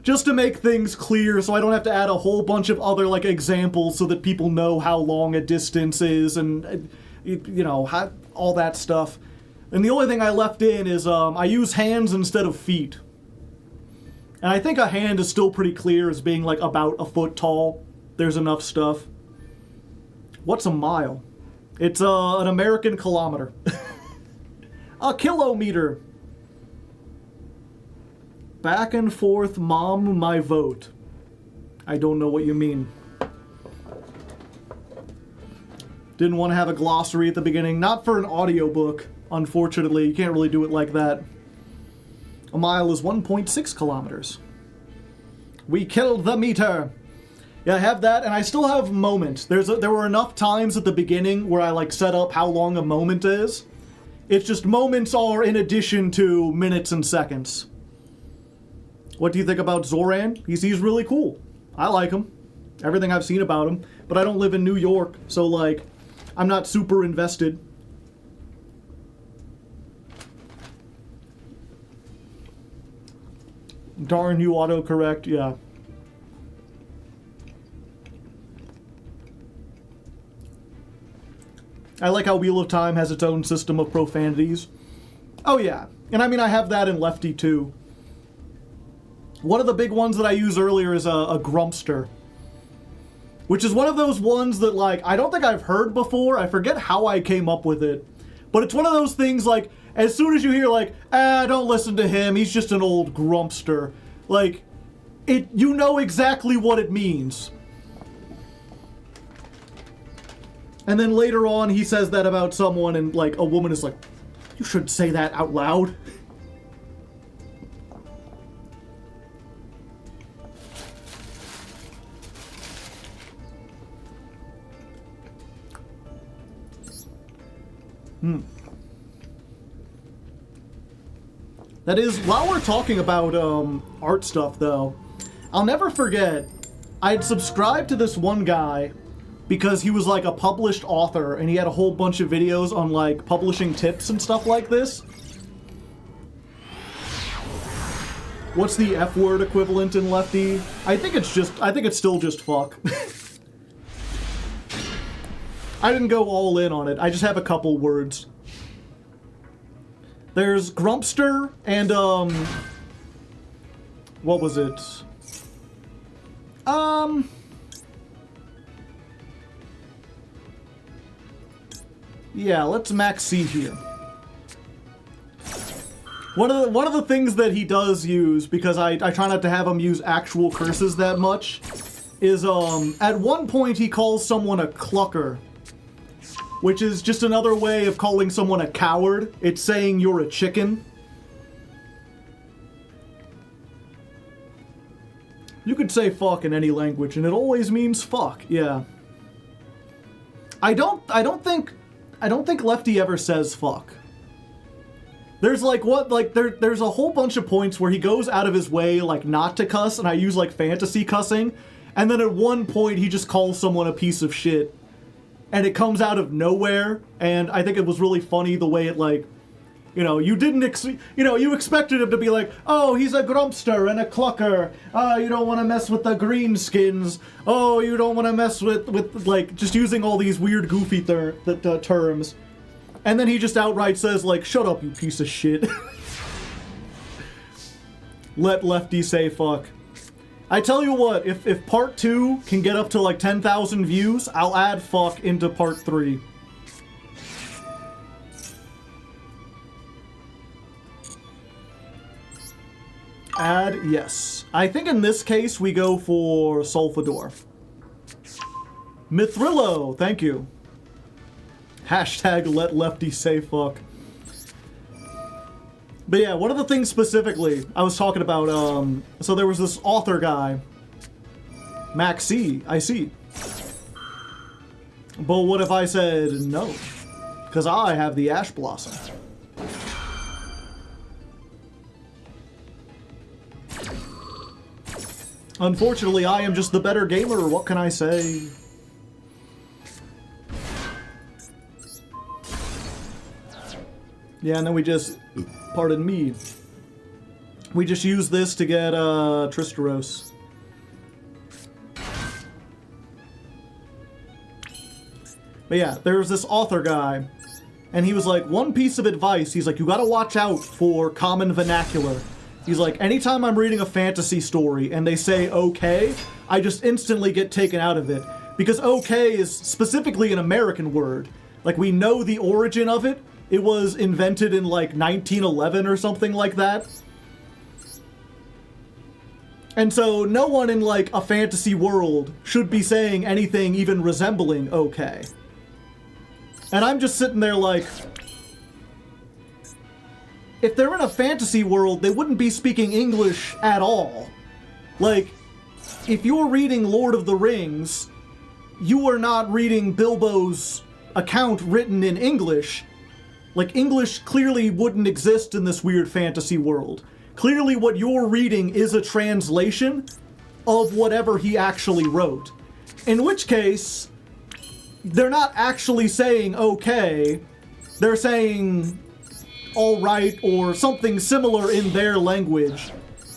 just to make things clear so I don't have to add a whole bunch of other, like, examples so that people know how long a distance is and, you know, how, all that stuff. And the only thing I left in is I use hands instead of feet. And I think a hand is still pretty clear as being, like, about a foot tall. There's enough stuff. What's a mile? It's an American kilometer. A kilometer. Back and forth, mom, my vote. I don't know what you mean. Didn't want to have a glossary at the beginning. Not for an audiobook, unfortunately. You can't really do it like that. A mile is 1.6 kilometers. We killed the meter. Yeah, I have that, and I still have moment. There were enough times at the beginning where I, like, set up how long a moment is. It's just moments are in addition to minutes and seconds. What do you think about Zoran? He's really cool. I like him. Everything I've seen about him. But I don't live in New York, so, like, I'm not super invested. Darn you, autocorrect, yeah. I like how Wheel of Time has its own system of profanities. Oh yeah, and I mean I have that in Lefty too. One of the big ones that I used earlier is a grumpster. Which is one of those ones that, like, I don't think I've heard before. I forget how I came up with it. But it's one of those things, like, as soon as you hear, like, don't listen to him, he's just an old grumpster. Like, you know exactly what it means. And then later on, he says that about someone, and, like, a woman is like, you shouldn't say that out loud. That is, while we're talking about art stuff, though, I'll never forget, I'd subscribed to this one guy because he was, like, a published author, and he had a whole bunch of videos on, like, publishing tips and stuff like this. What's the F-word equivalent in Lefty? I think it's still just fuck. I didn't go all in on it. I just have a couple words. There's Grumpster and, what was it? Yeah, let's max C here. One of the things that he does use, because I try not to have him use actual curses that much, is, at one point he calls someone a clucker. Which is just another way of calling someone a coward. It's saying you're a chicken. You could say fuck in any language, and it always means fuck, yeah. I don't think Lefty ever says fuck. There's there's a whole bunch of points where he goes out of his way, like, not to cuss, and I use, like, fantasy cussing, and then at one point he just calls someone a piece of shit. And it comes out of nowhere, and I think it was really funny the way it, like, you know, you expected him to be like, oh, he's a grumpster and a clucker, you don't want to mess with the greenskins, oh, you don't want to mess with, like, just using all these weird, goofy terms. And then he just outright says, like, shut up, you piece of shit. Let Lefty say fuck. I tell you what, if part 2 can get up to, like, 10,000 views, I'll add fuck into part 3. Add, yes. I think in this case we go for Solfador. Mithrillo, thank you. Hashtag let Lefty say fuck. But yeah, one of the things specifically I was talking about, so there was this author guy, Max C, I see. But what if I said no? Because I have the Ash Blossom. Unfortunately, I am just the better gamer, what can I say? Yeah, and then we just, pardon me, We just use this to get Tristeros. But yeah, there's this author guy, and he was like, one piece of advice, he's like, you gotta watch out for common vernacular. He's like, anytime I'm reading a fantasy story and they say okay, I just instantly get taken out of it. Because okay is specifically an American word. Like, we know the origin of it. It was invented in, like, 1911 or something like that. And so no one in, like, a fantasy world should be saying anything even resembling okay. And I'm just sitting there like, if they're in a fantasy world, they wouldn't be speaking English at all. Like, if you're reading Lord of the Rings, you are not reading Bilbo's account written in English. Like, English clearly wouldn't exist in this weird fantasy world. Clearly what you're reading is a translation of whatever he actually wrote. In which case, they're not actually saying okay, they're saying alright or something similar in their language.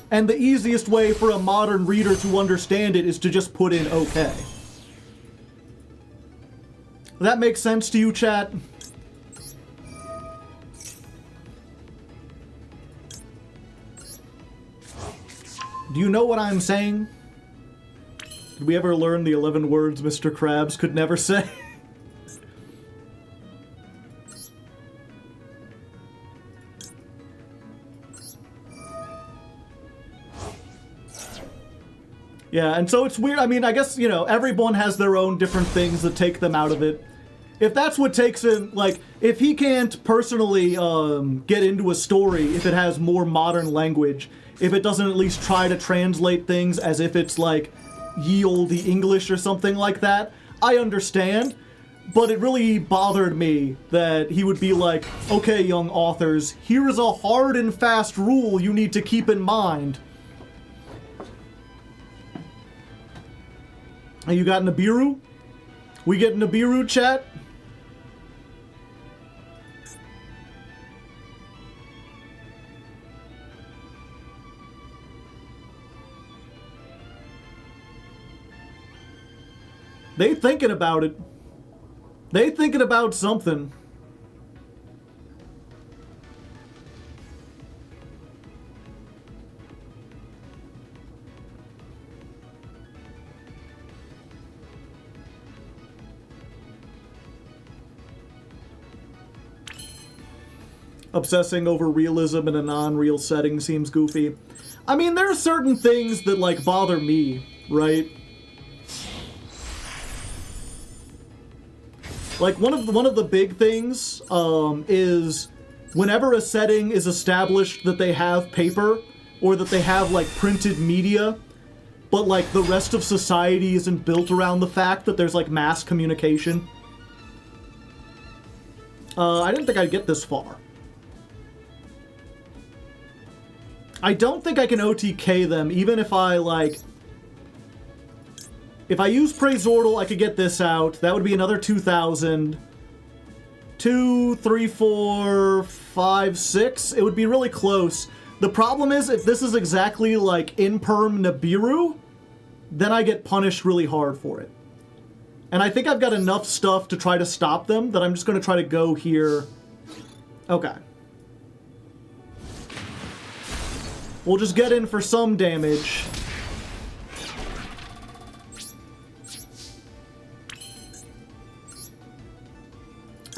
And the easiest way for a modern reader to understand it is to just put in okay. That makes sense to you, chat? Do you know what I'm saying? Did we ever learn the 11 words Mr. Krabs could never say? Yeah, and so it's weird. I mean, I guess, you know, everyone has their own different things that take them out of it. If that's what takes him, like, if he can't personally get into a story, if it has more modern language, if it doesn't at least try to translate things as if it's like ye olde English or something like that, I understand. But it really bothered me that he would be like, okay, young authors, here is a hard and fast rule you need to keep in mind. You got Nibiru? We get Nibiru, chat? They thinking about it. They thinking about something. Obsessing over realism in a non-real setting seems goofy. I mean, there are certain things that, like, bother me, right? Like, one of the big things is whenever a setting is established that they have paper or that they have, like, printed media, but, like, the rest of society isn't built around the fact that there's, like, mass communication. I didn't think I'd get this far. I don't think I can OTK them, even if I, like... If I use Praezordal, I could get this out. That would be another 2,000. 2, 3, 4, 5, 6. It would be really close. The problem is, if this is exactly like Imperm Nibiru, then I get punished really hard for it. And I think I've got enough stuff to try to stop them that I'm just going to try to go here. Okay. We'll just get in for some damage.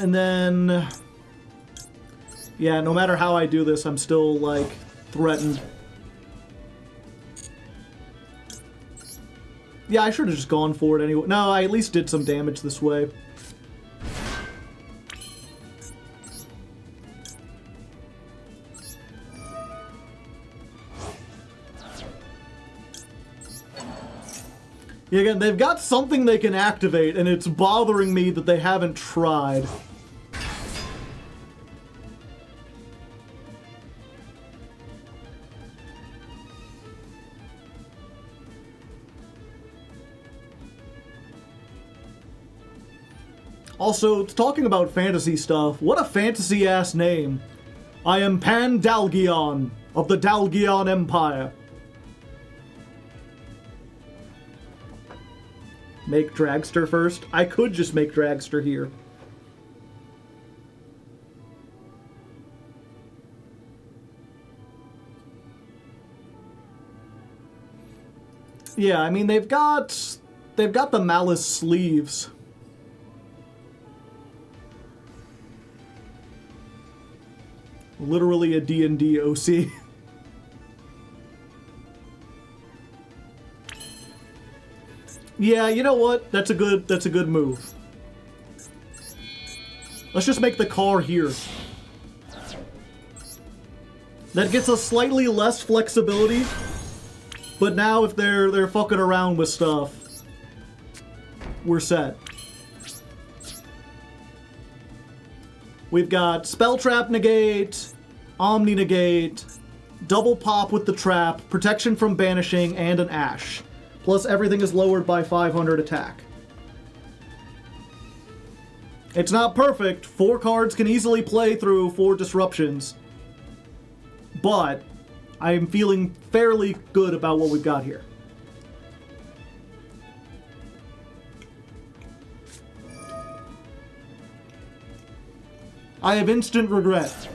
And then, yeah, no matter how I do this, I'm still, like, threatened. Yeah, I should have just gone for it anyway. No, I at least did some damage this way. Yeah, again, they've got something they can activate, and it's bothering me that they haven't tried. Also, talking about fantasy stuff, what a fantasy-ass name. I am Pandalgion, of the Dalgion Empire. Make Dragster first? I could just make Dragster here. Yeah, I mean, they've got the Malice sleeves. Literally a D&D OC. Yeah, you know what? That's a good move. Let's just make the car here. That gets us slightly less flexibility, but now if they're fucking around with stuff, we're set. We've got Spell Trap Negate, Omni Negate, Double Pop with the Trap, Protection from Banishing, and an Ash. Plus everything is lowered by 500 attack. It's not perfect. 4 cards can easily play through 4 disruptions. But I am feeling fairly good about what we've got here. I have instant regret.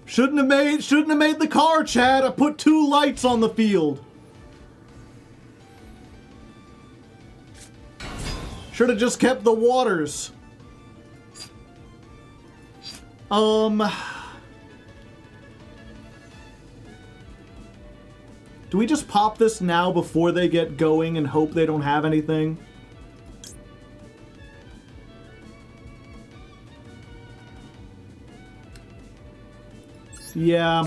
Shouldn't have made the car, Chad. I put 2 lights on the field. Should have just kept the waters. Do we just pop this now before they get going and hope they don't have anything? Yeah.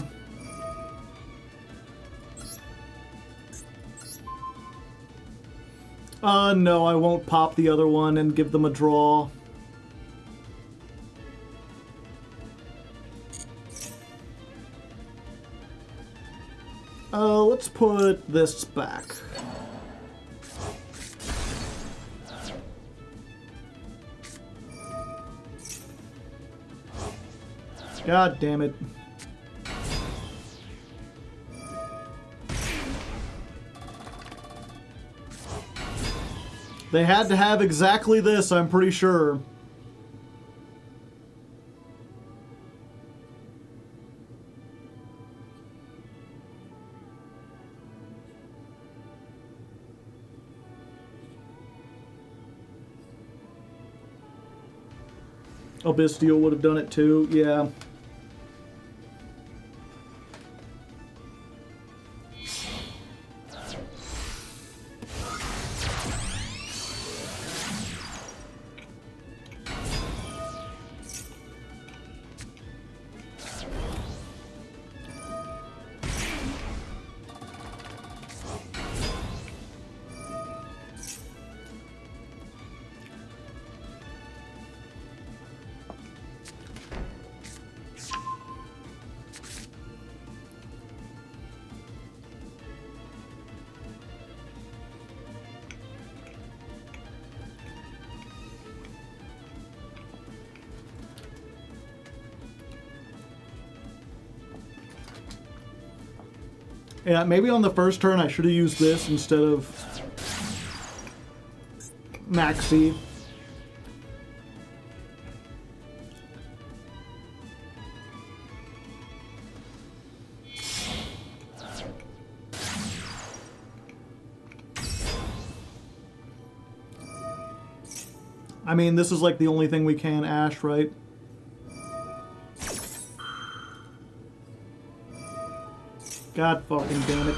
No, I won't pop the other one and give them a draw. Let's put this back. God damn it. They had to have exactly this, I'm pretty sure. Abystial would have done it too, yeah. Yeah, maybe on the first turn I should have used this instead of Maxi. I mean, this is like the only thing we can Ash, right? God fucking damn it.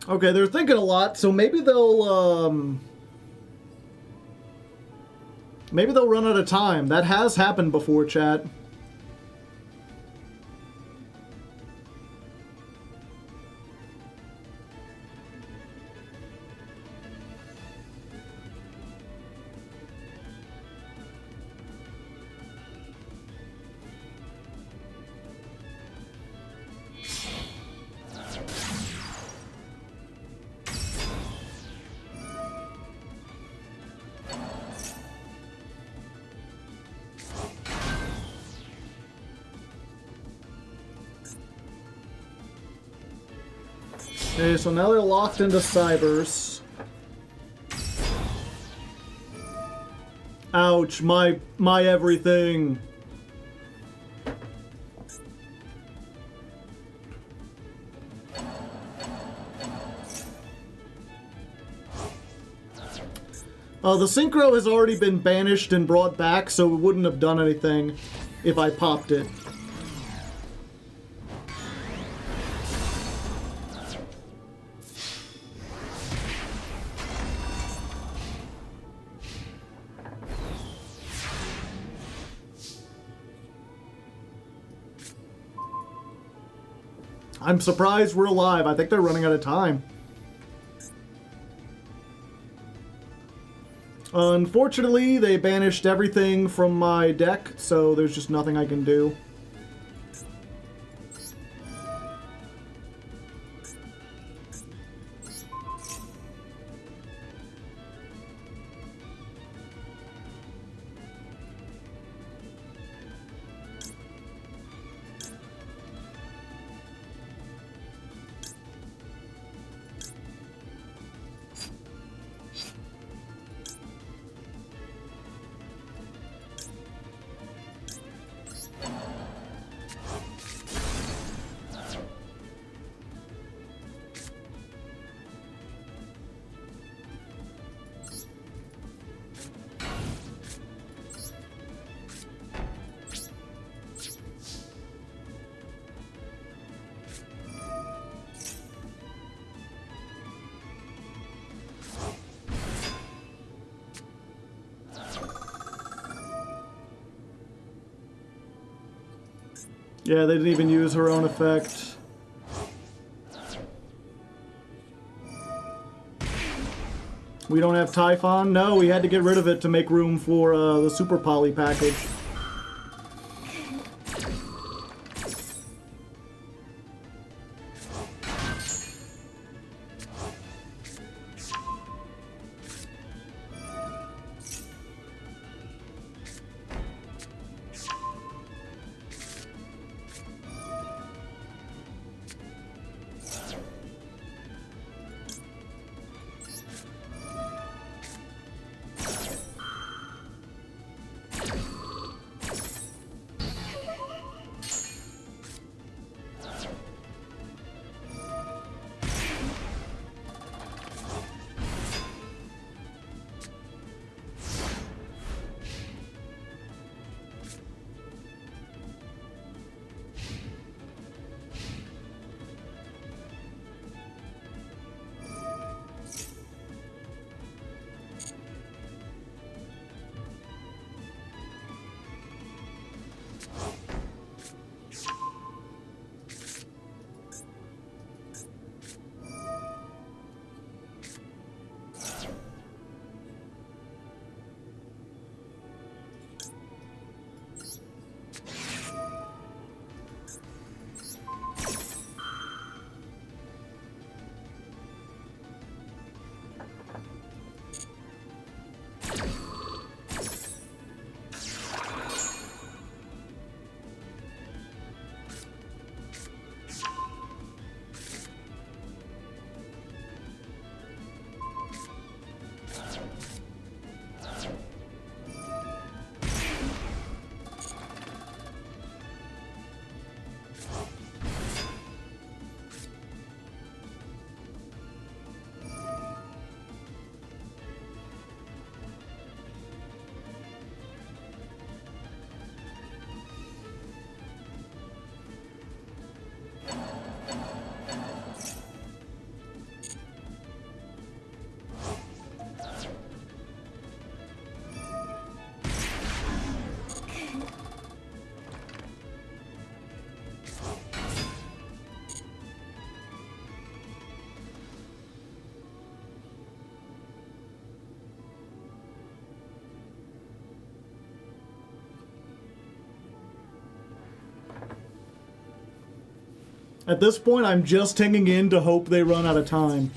Okay, they're thinking a lot, so maybe they'll run out of time. That has happened before, chat. Okay, so now they're locked into cybers. Ouch, my everything. The synchro has already been banished and brought back, so it wouldn't have done anything if I popped it. I'm surprised we're alive. I think they're running out of time. Unfortunately, they banished everything from my deck, so there's just nothing I can do. Yeah, they didn't even use her own effect. We don't have Typhon? No, we had to get rid of it to make room for the Super Poly package. At this point, I'm just hanging in to hope they run out of time.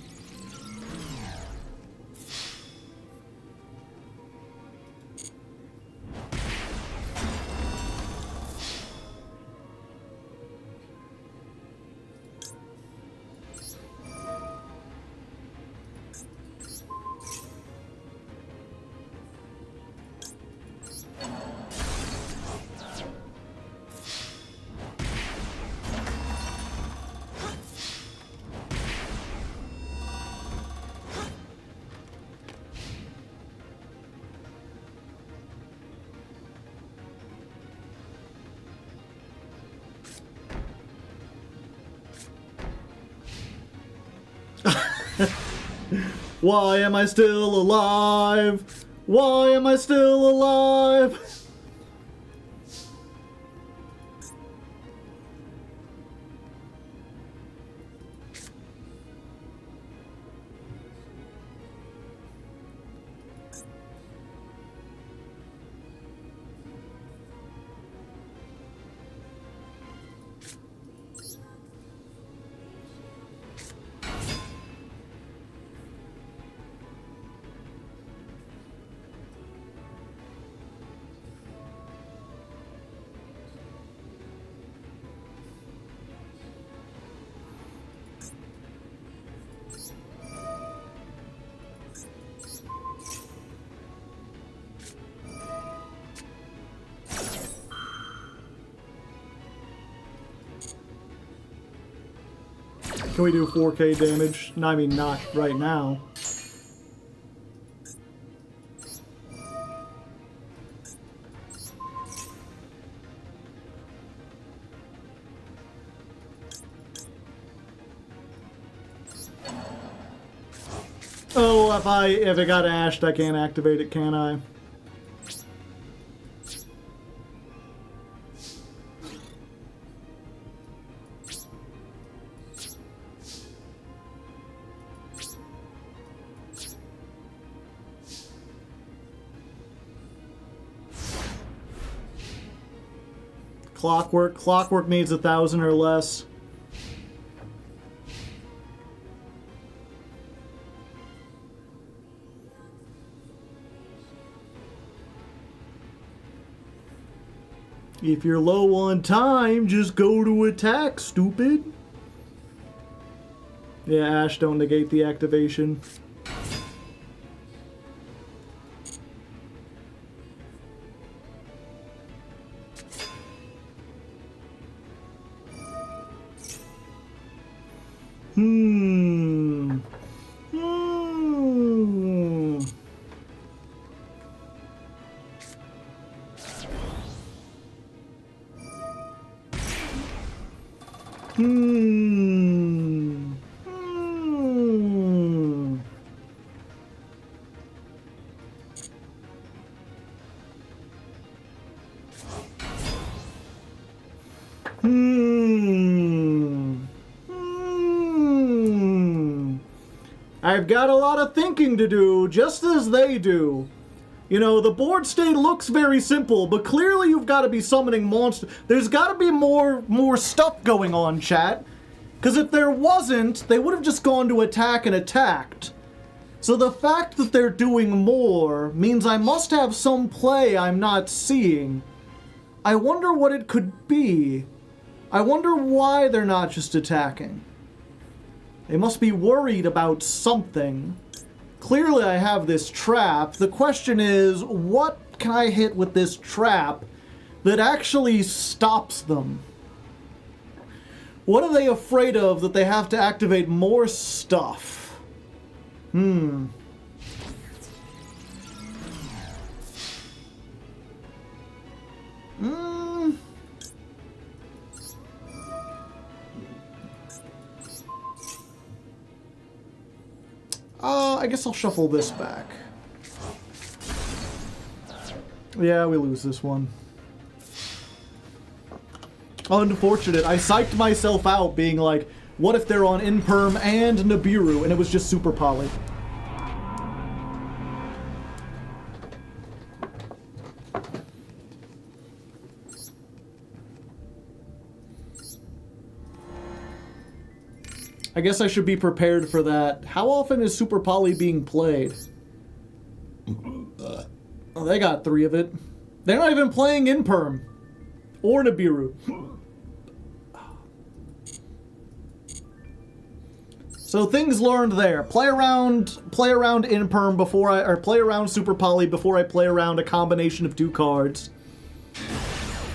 Why am I still alive? Why am I still alive? Can we do 4K damage? No, I mean, not right now. Oh, if it got ashed, I can't activate it, can I? Clockwork. Clockwork needs 1,000 or less. If you're low on time, just go to attack, stupid. Yeah, Ash don't negate the activation. I've got a lot of thinking to do, just as they do. You know, the board state looks very simple, but clearly you've got to be summoning monsters. There's got to be more stuff going on, chat. Because if there wasn't, they would have just gone to attack and attacked. So the fact that they're doing more means I must have some play I'm not seeing. I wonder what it could be. I wonder why they're not just attacking. They must be worried about something. Clearly I have this trap. The question is, what can I hit with this trap that actually stops them? What are they afraid of that they have to activate more stuff? I guess I'll shuffle this back. Yeah, we lose this one. Unfortunate. I psyched myself out being like, what if they're on Imperm and Nibiru, and it was just super poly. I guess I should be prepared for that. How often is Super Poly being played? Oh, they got 3 of it. They're not even playing Imperm. Or Nibiru. So things learned there. Play around Imperm before or play around Super Poly before I play around a combination of 2 cards.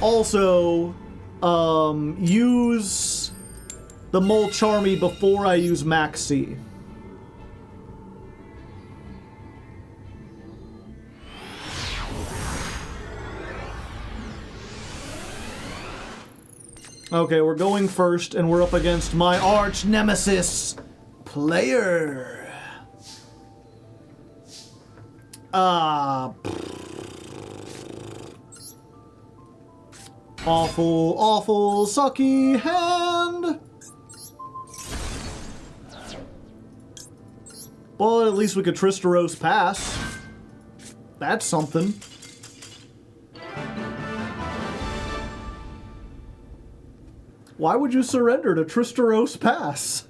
Also, use the Molcharmy before I use Maxi. Okay, we're going first, and we're up against my arch nemesis player. Awful, sucky hand. But at least we could Tristeros pass. That's something. Why would you surrender to Tristeros pass?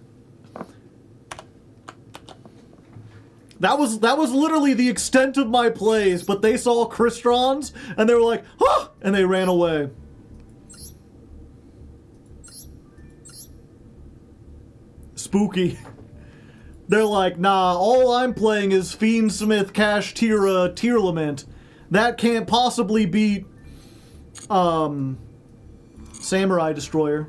That was literally the extent of my plays, but they saw Crystrons, and they were like, huh! And they ran away. Spooky. They're like, nah, all I'm playing is Fiendsmith, Cash Tira, Tearlament. That can't possibly beat, Samurai Destroyer.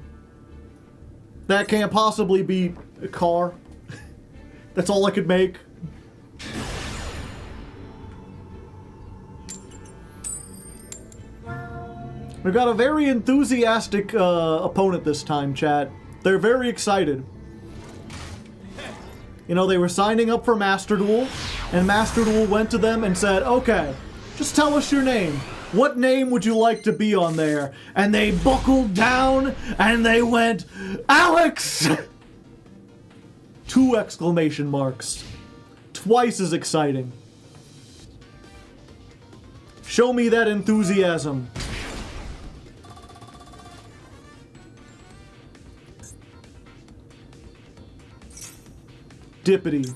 That can't possibly beat a car. That's all I could make. We've got a very enthusiastic opponent this time, chat. They're very excited. You know, they were signing up for Master Duel, and Master Duel went to them and said, okay, just tell us your name. What name would you like to be on there? And they buckled down, and they went, Alex! 2 exclamation marks. Twice as exciting. Show me that enthusiasm. Dippity.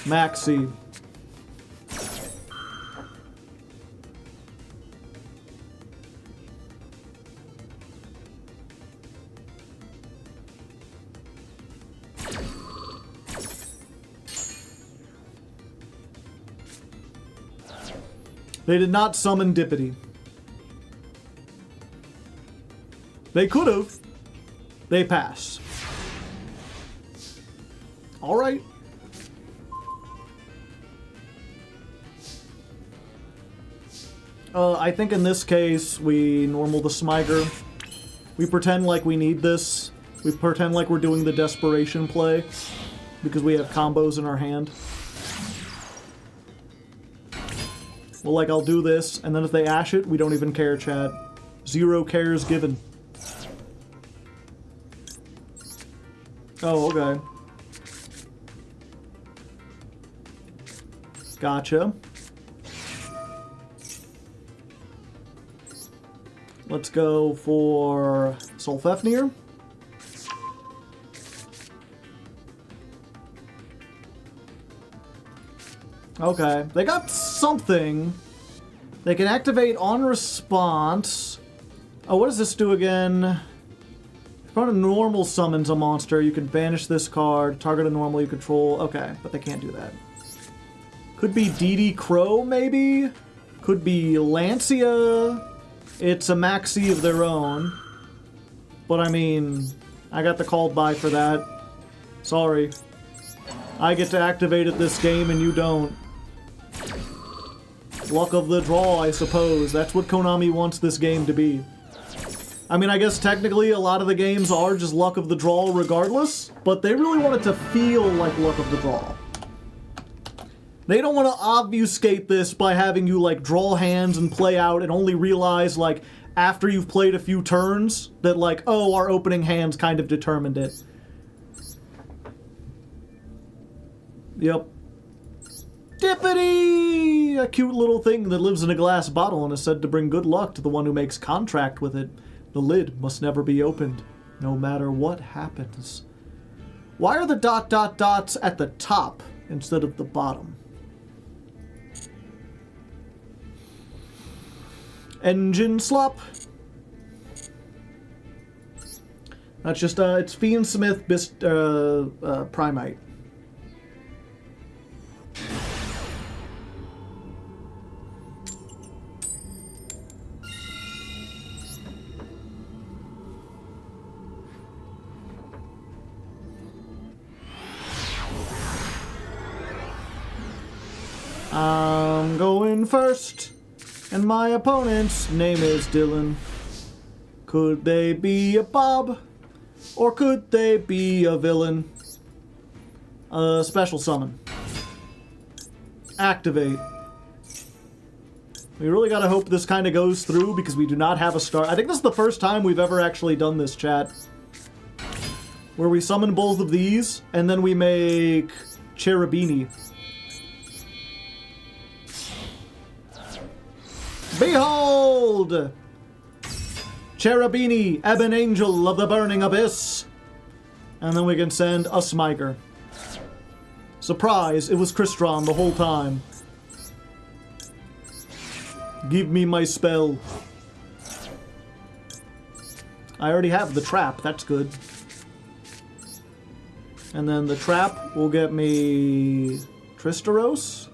Maxi. They did not summon Dippity. They could have. They pass. Alright. I think in this case, we normal the Smyger. We pretend like we need this. We pretend like we're doing the desperation play. Because we have combos in our hand. Well, like, I'll do this, and then if they ash it, we don't even care, chat. 0 cares given. Oh, okay. Gotcha. Let's go for Solfefnir. Okay, they got something. They can activate on response. Oh, what does this do again? If one normal summons a monster, you can banish this card, target a normal you control. Okay, but they can't do that. Could be DD Crow, maybe? Could be Lancia. It's a maxi of their own. But I mean, I got the called by for that. Sorry. I get to activate it this game and you don't. Luck of the draw, I suppose. That's what Konami wants this game to be. I mean, I guess technically a lot of the games are just luck of the draw regardless, but they really want it to feel like luck of the draw. They don't want to obfuscate this by having you, like, draw hands and play out and only realize, like, after you've played a few turns that, like, oh, our opening hands kind of determined it. Yep. Dippity! A cute little thing that lives in a glass bottle and is said to bring good luck to the one who makes contract with it. The lid must never be opened, no matter what happens. Why are the dot dot dots at the top instead of the bottom? Engine slop. That's just, it's Fiendsmith Primite. I'm going first, and my opponent's name is Dylan. Could they be a Bob, or could they be a villain? Special summon. Activate. We really gotta hope this kind of goes through because we do not have a start. I think this is the first time we've ever actually done this, chat. Where we summon both of these, and then we make Cherubini. Behold! Cherubini, Ebon Angel of the Burning Abyss. And then we can send a Smiker. Surprise, it was Crystron the whole time. Give me my spell. I already have the trap, that's good. And then the trap will get me Tristeros.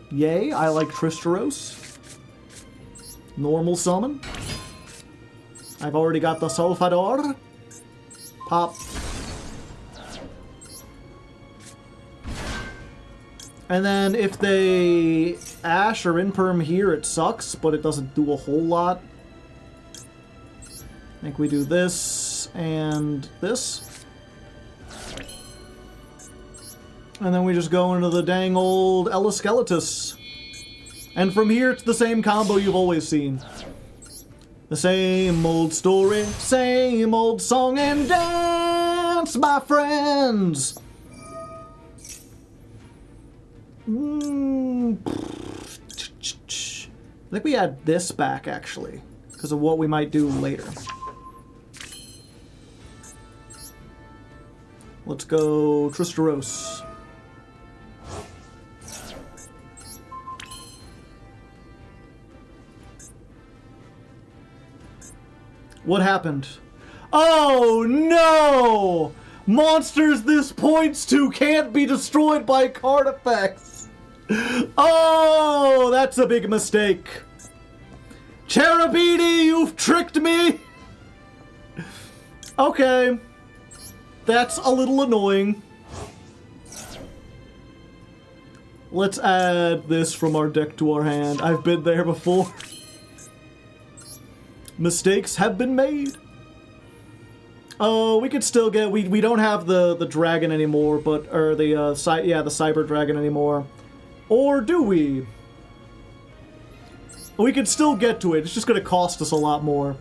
Yay, I like Tristeros. Normal summon. I've already got the Solfador. Pop. And then if they Ash or Imperm here, it sucks, but it doesn't do a whole lot. I think we do this and this. And then we just go into the dang old Eloskeletus. And from here, it's the same combo you've always seen. The same old story, same old song and dance, my friends! I think we add this back, actually, because of what we might do later. Let's go Tristeros. What happened? Oh no! Monsters this points to can't be destroyed by card effects. Oh, that's a big mistake. Cherubini, you've tricked me! Okay. That's a little annoying. Let's add this from our deck to our hand. I've been there before. Mistakes have been made. Oh, we could still get... We don't have the dragon anymore, but... Or the, the cyber dragon anymore. Or do we? We could still get to it. It's just gonna cost us a lot more.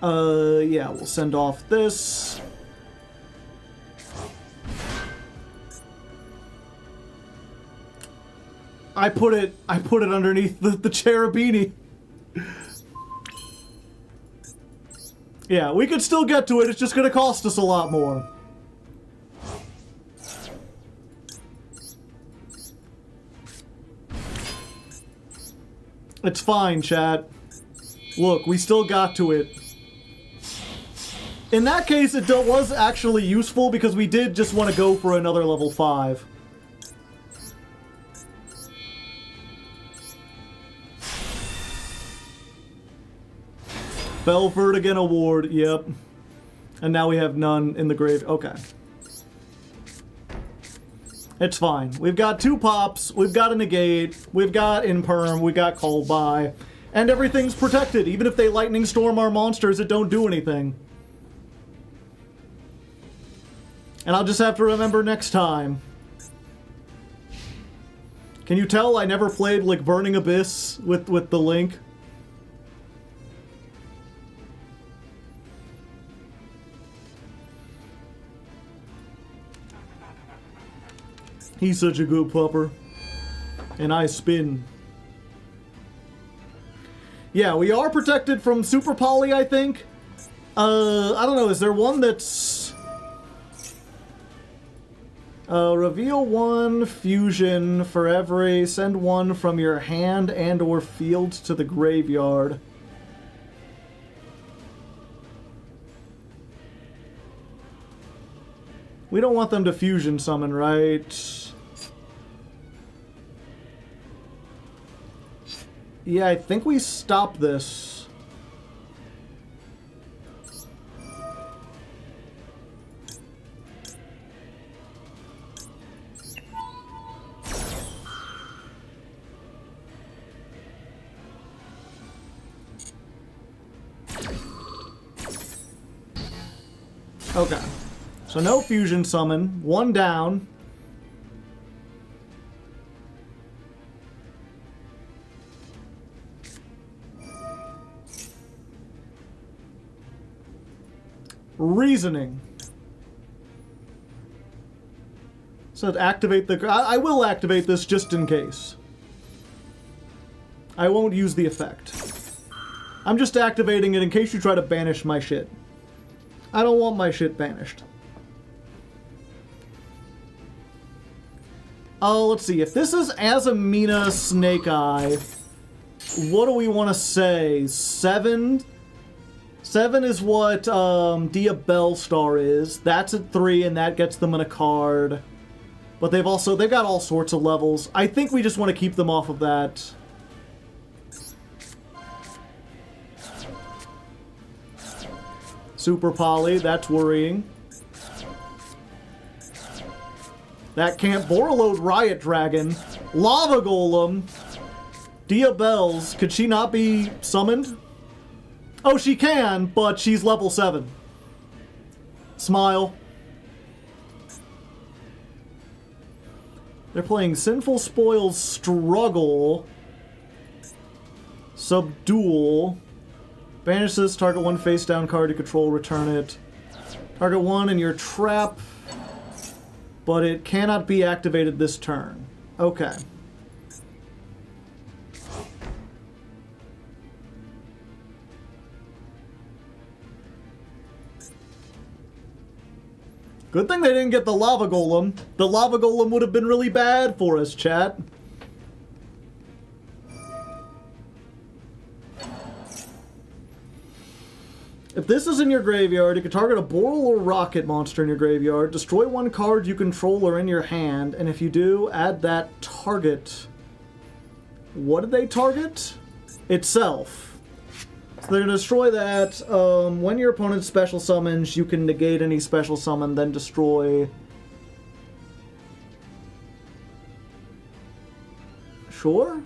Yeah, we'll send off this. I put it underneath the Cherubini. Yeah, we could still get to it, it's just gonna cost us a lot more. It's fine, chat. Look, we still got to it. In that case, it was actually useful because we did just want to go for another level 5. Belford again award, yep. And now we have none in the grave. Okay. It's fine. We've got 2 pops, we've got a negate, we've got Imperm, we've got Called By, and everything's protected. Even if they lightning storm our monsters, it don't do anything. And I'll just have to remember next time. Can you tell I never played, like, Burning Abyss with the Link? He's such a good pupper. And I spin. Yeah, we are protected from Super Poly, I think. I don't know, is there one that's... Reveal one fusion for every... Send one from your hand and or field to the graveyard. We don't want them to fusion summon, right? Yeah, I think we stop this. Okay. So no fusion summon. One down. Reasoning. So to activate the... I will activate this just in case. I won't use the effect. I'm just activating it in case you try to banish my shit. I don't want my shit banished. Oh, let's see. If this is Azamina Snake Eye, what do we want to say? 7? 7 is what Dia Bellstar is. That's at 3, and that gets them in a card. But they've got all sorts of levels. I think we just want to keep them off of that. Super Poly, that's worrying. That can't Borreload Riot Dragon. Lava Golem. Dia Bells. Could she not be summoned? Oh, she can, but she's level 7. Smile. They're playing Sinful Spoils Struggle. Subduel. Banish this, target one face down card you control, return it. Target one in your trap, but it cannot be activated this turn. Okay. Good thing they didn't get the Lava Golem. The Lava Golem would have been really bad for us, chat. If this is in your graveyard, you can target a Boral or Rocket monster in your graveyard, destroy one card you control or in your hand, and if you do, add that target. What did they target? Itself. So they're going to destroy that. When your opponent special summons, you can negate any special summon, then destroy. Sure?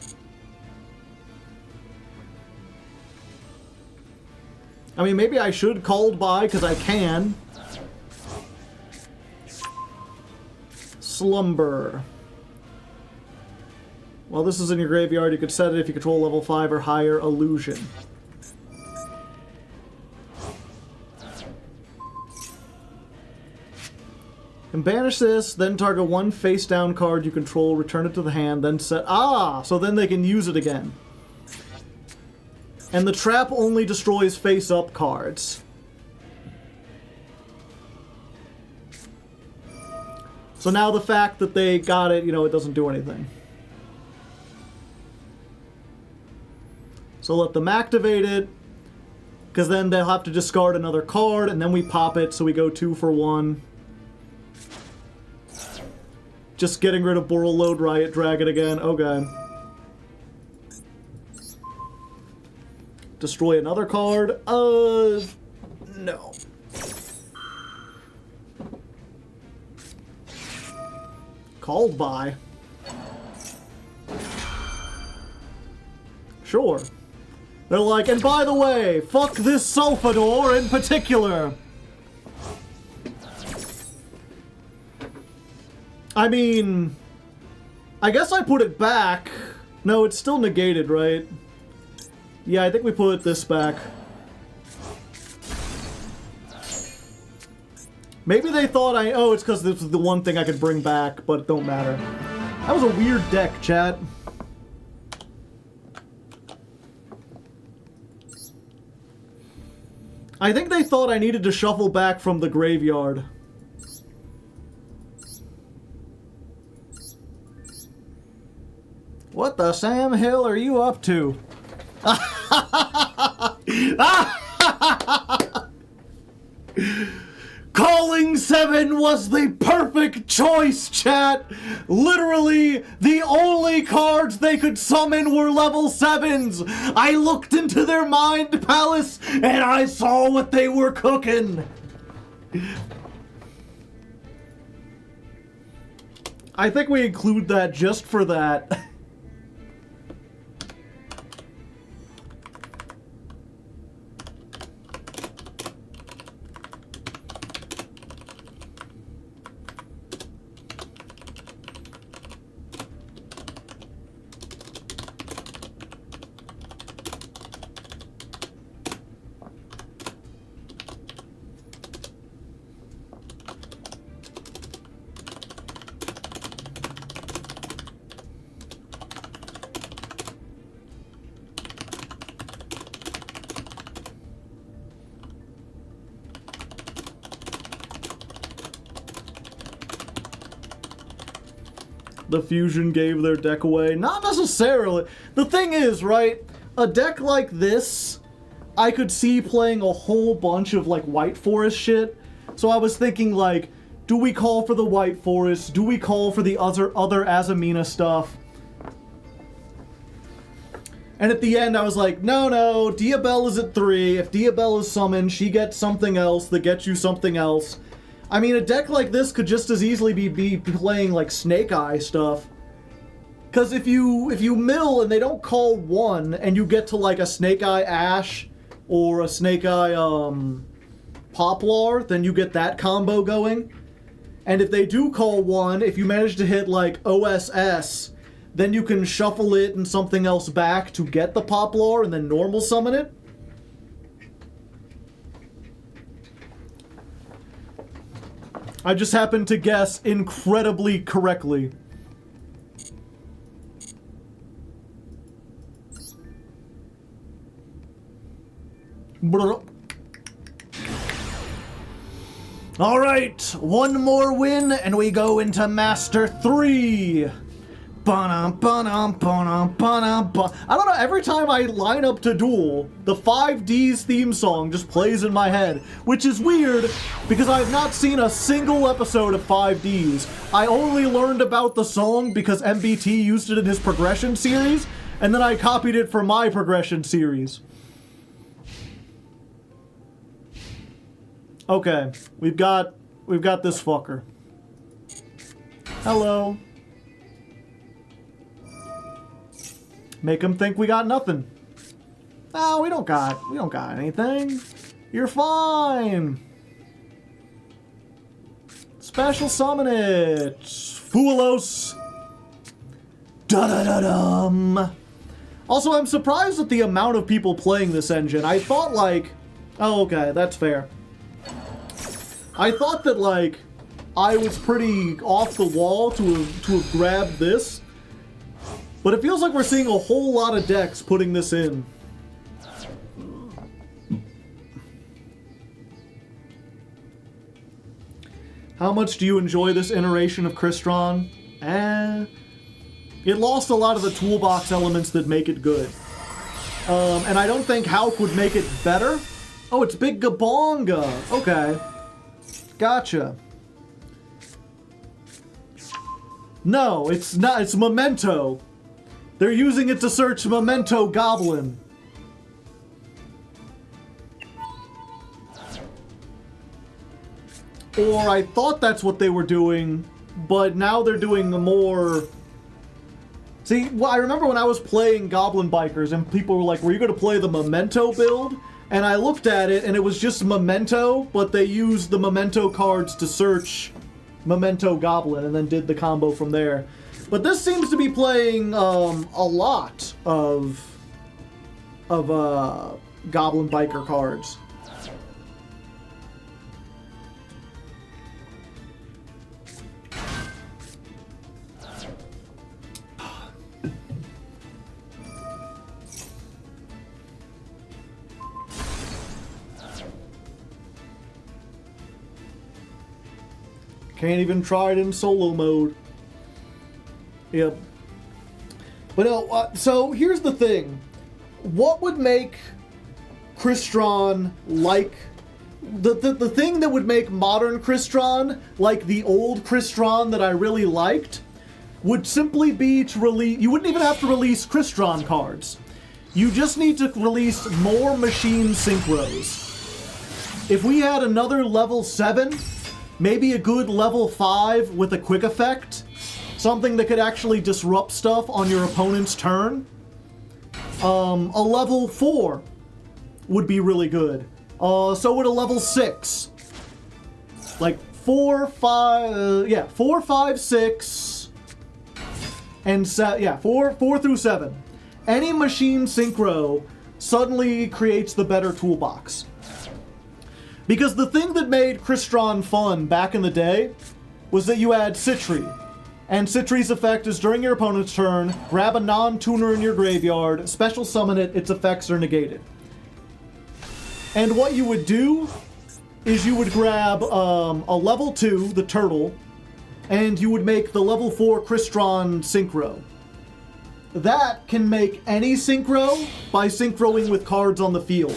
I mean, maybe I should called by, because I can. Slumber. While this is in your graveyard, you could set it if you control level 5 or higher illusion. And banish this, then target one face-down card you control, return it to the hand, then set... Ah! So then they can use it again. And the trap only destroys face-up cards. So now the fact that they got it, it doesn't do anything. So let them activate it, because then they'll have to discard another card, and then we pop it, so we go 2 for 1. Just getting rid of Borreload Riot Dragon again. Okay. Destroy another card? No. Called by. Sure. They're like, and by the way, fuck this Sulfador in particular. I mean, I guess I put it back. No, it's still negated, right? Yeah, I think we put this back. Maybe they thought oh, it's because this was the one thing I could bring back, but it don't matter. That was a weird deck, chat. I think they thought I needed to shuffle back from the graveyard. What the Sam Hill are you up to? Calling 7 was the perfect choice, chat! Literally, the only cards they could summon were level 7s! I looked into their mind palace, and I saw what they were cooking! I think we include that just for that. The Fusion gave their deck away. Not necessarily. The thing is, right, a deck like this, I could see playing a whole bunch of, like, White Forest shit. So I was thinking, like, do we call for the White Forest? Do we call for the other Azamina stuff? And at the end, I was like, no, Diabelle is at 3. If Diabelle is summoned, she gets something else that gets you something else. I mean, a deck like this could just as easily be playing, like, Snake Eye stuff. Because if you mill and they don't call 1, and you get to, like, a Snake Eye Ash, or a Snake Eye, Poplar, then you get that combo going. And if they do call 1, if you manage to hit, like, OSS, then you can shuffle it and something else back to get the Poplar, and then normal summon it. I just happened to guess incredibly correctly. Alright, one more win and we go into Master 3. I don't know, every time I line up to duel, the 5Ds theme song just plays in my head, which is weird because I've not seen a single episode of 5Ds. I only learned about the song because MBT used it in his progression series, and then I copied it for my progression series. Okay, we've got this fucker. Hello. Make them think we got nothing. No, we don't got anything. You're fine. Special summon it. Foolos. Da-da-da-dum. Also, I'm surprised at the amount of people playing this engine. I thought, like... Oh, okay, that's fair. I thought that, like, I was pretty off the wall to have grabbed this. But it feels like we're seeing a whole lot of decks putting this in. How much do you enjoy this iteration of Crystron? It lost a lot of the toolbox elements that make it good. And I don't think Hauk would make it better. Oh, it's Big Gabonga. Okay. Gotcha. No, it's not. It's Memento. They're using it to search Memento Goblin. Or I thought that's what they were doing, but now they're doing a more... See, well, I remember when I was playing Goblin Bikers and people were like, were you going to play the Memento build? And I looked at it and it was just Memento, but they used the Memento cards to search Memento Goblin and then did the combo from there. But this seems to be playing a lot of Goblin Biker cards. Can't even try it in solo mode. Yep. But no, so here's the thing. What would make Crystron like... The thing that would make modern Crystron like the old Crystron that I really liked would simply be to release... You wouldn't even have to release Crystron cards. You just need to release more machine synchros. If we had another level 7, maybe a good level 5 with a quick effect, something that could actually disrupt stuff on your opponent's turn, a level 4 would be really good. So would a level 6. Like 4, 5, 6, and 4 through 7. Any machine synchro suddenly creates the better toolbox. Because the thing that made Crystron fun back in the day was that you had Citri. And Citri's effect is during your opponent's turn, grab a non-tuner in your graveyard, special summon it, its effects are negated. And what you would do is you would grab a level 2, the turtle, and you would make the level 4 Crystron synchro. That can make any synchro by synchroing with cards on the field.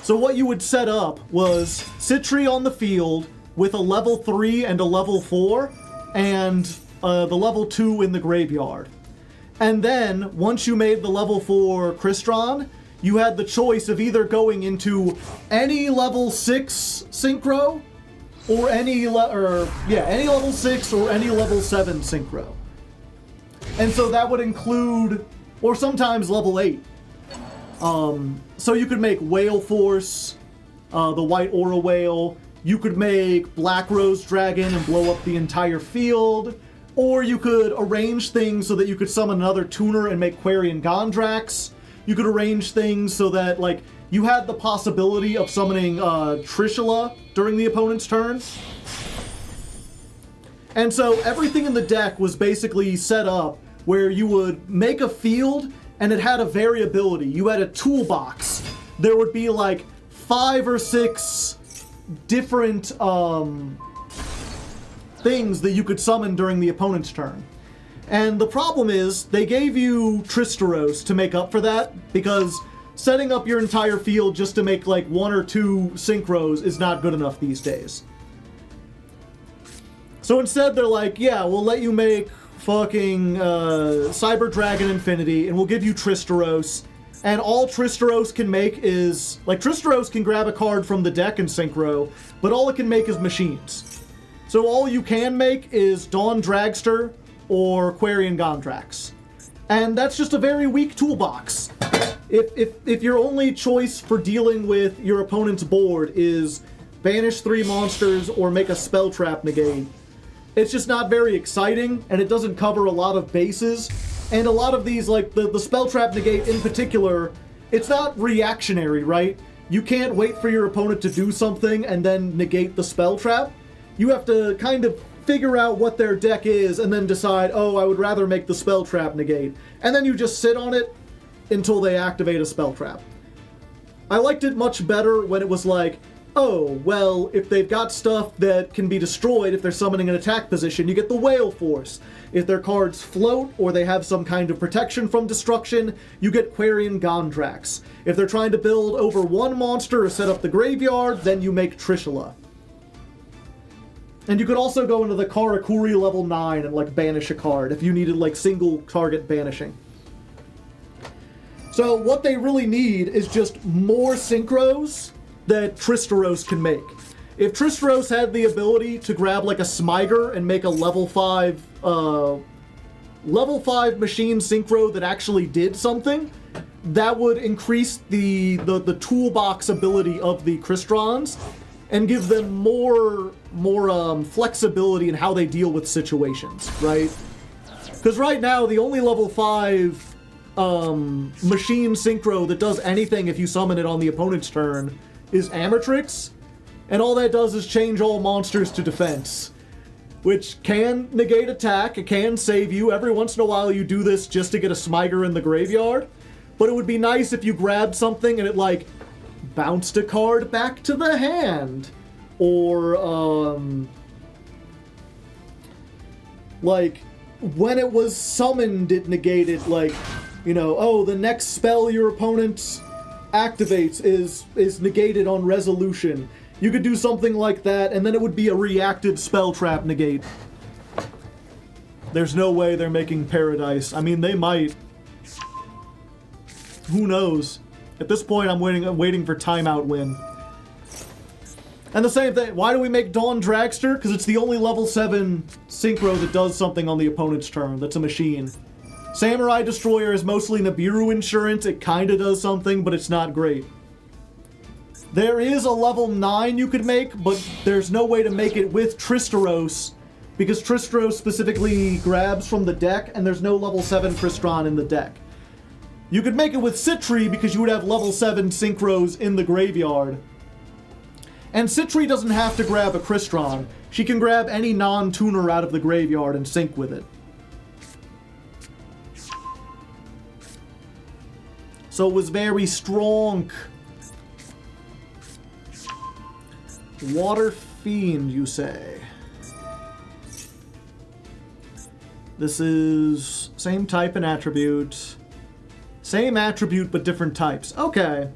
So what you would set up was Citri on the field with a level 3 and a level 4, and the level 2 in the graveyard. And then, once you made the level 4 Crystron, you had the choice of either going into any level 6 synchro, or any level 6 or any level 7 synchro. And so that would include, or sometimes level 8. So you could make Whale Force, the White Aura Whale. You could make Black Rose Dragon and blow up the entire field. Or you could arrange things so that you could summon another tuner and make Quarian Gondrax. You could arrange things so that, like, you had the possibility of summoning Trishula during the opponent's turn. And so everything in the deck was basically set up where you would make a field and it had a variability. You had a toolbox. There would be like 5 or 6 different things that you could summon during the opponent's turn. And the problem is, they gave you Tristeros to make up for that, because setting up your entire field just to make like 1 or 2 synchros is not good enough these days. So instead they're like, yeah, we'll let you make fucking Cyber Dragon Infinity, and we'll give you Tristeros. And all Tristeros can make is... Like, Tristeros can grab a card from the deck and synchro, but all it can make is machines. So all you can make is Dawn Dragster or Quarian Gondrax. And that's just a very weak toolbox. If your only choice for dealing with your opponent's board is banish 3 monsters or make a spell trap negate, it's just not very exciting, and it doesn't cover a lot of bases. And a lot of these, like the spell trap negate in particular, it's not reactionary, right? You can't wait for your opponent to do something and then negate the spell trap. You have to kind of figure out what their deck is and then decide, oh, I would rather make the spell trap negate. And then you just sit on it until they activate a spell trap. I liked it much better when it was like, oh, well, if they've got stuff that can be destroyed if they're summoning an attack position, you get the Whale Force. If their cards float or they have some kind of protection from destruction, you get Quarian Gondrax. If they're trying to build over 1 monster or set up the graveyard, then you make Trishula. And you could also go into the Karakuri level 9 and, like, banish a card if you needed, like, single target banishing. So what they really need is just more synchros that Tristeros can make. If Tristeros had the ability to grab, like, a Smiger and make a level 5 machine synchro that actually did something, that would increase the toolbox ability of the Crystrons and give them more flexibility in how they deal with situations, right? Because right now, the only level 5 machine synchro that does anything if you summon it on the opponent's turn is Amatrix, and all that does is change all monsters to defense, which can negate attack, it can save you. Every once in a while you do this just to get a Smiger in the graveyard, but it would be nice if you grabbed something and it, like, bounced a card back to the hand, or, like, when it was summoned, it negated, like, you know, oh, the next spell your opponent activates is negated on resolution. You could do something like that, and then it would be a reactive spell trap negate. There's no way they're making Paradise. I mean, they might. Who knows? At this point, I'm waiting for timeout win. And the same thing, why do we make Dawn Dragster? Because it's the only level 7 synchro that does something on the opponent's turn. That's a machine. Samurai Destroyer is mostly Nibiru insurance. It kinda does something, but it's not great. There is a level 9 you could make, but there's no way to make it with Tristeros, because Tristeros specifically grabs from the deck, and there's no level 7 Crystron in the deck. You could make it with Citri, because you would have level 7 synchros in the graveyard. And Citri doesn't have to grab a Crystron. She can grab any non-tuner out of the graveyard and sync with it. So it was very strong. Water Fiend, you say? This is same type and attribute. Same attribute, but different types. Okay.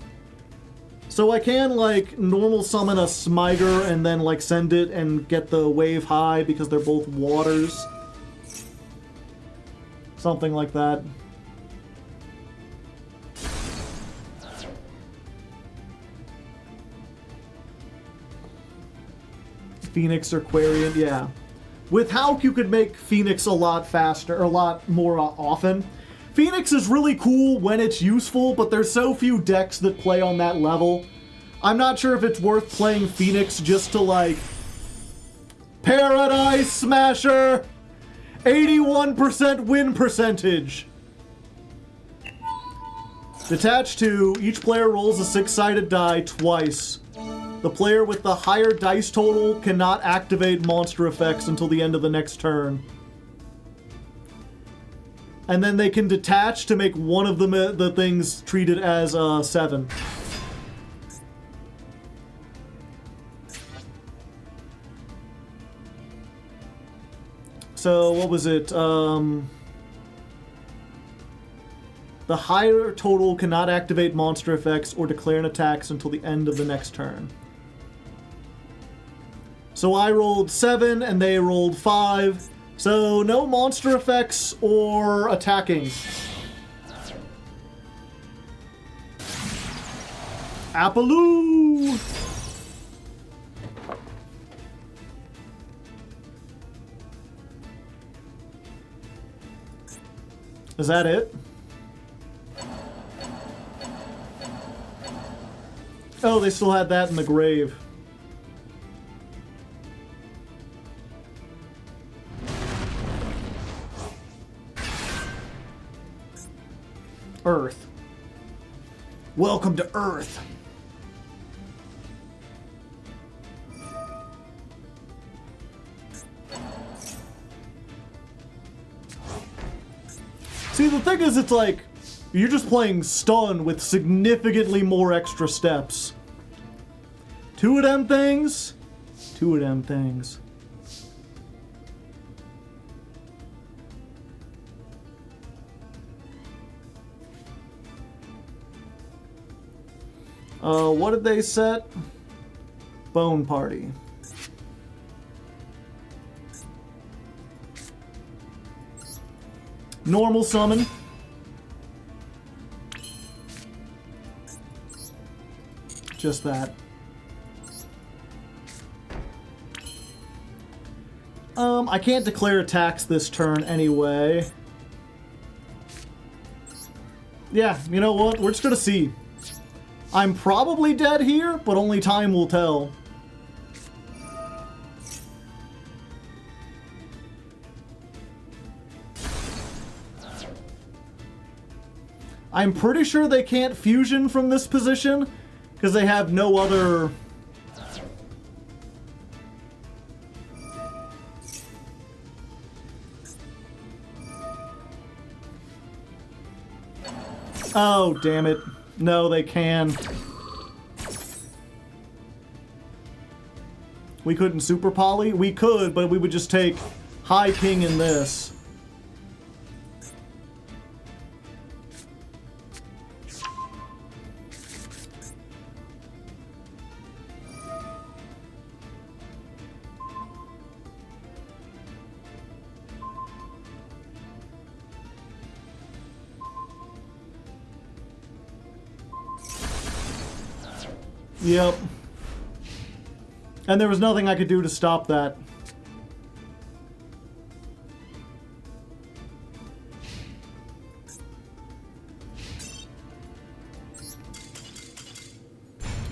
So I can, like, normal summon a Smiter and then, like, send it and get the wave high because they're both waters. Something like that. Phoenix or Quarian, yeah. With Hauk, you could make Phoenix a lot faster, or a lot more often. Phoenix is really cool when it's useful, but there's so few decks that play on that level. I'm not sure if it's worth playing Phoenix just to, like... Paradise Smasher! 81% win percentage! Detach 2, each player rolls a 6-sided die twice. The player with the higher dice total cannot activate monster effects until the end of the next turn. And then they can detach to make one of the things treated as 7. So, what was it? The higher total cannot activate monster effects or declare an attacks until the end of the next turn. So I rolled 7 and they rolled 5. So no monster effects or attacking. Appaloo! Is that it? Oh, they still had that in the grave. Earth. Welcome to Earth. See, the thing is, it's like, you're just playing stun with significantly more extra steps. 2 of them things. 2 of them things. What did they set? Bone Party. Normal summon. Just that. I can't declare attacks this turn anyway. Yeah, you know what? We're just gonna see. I'm probably dead here, but only time will tell. I'm pretty sure they can't fusion from this position, because they have no other... Oh, damn it. No, they can. We couldn't super poly? We could, but we would just take High King in this. Yep. And there was nothing I could do to stop that.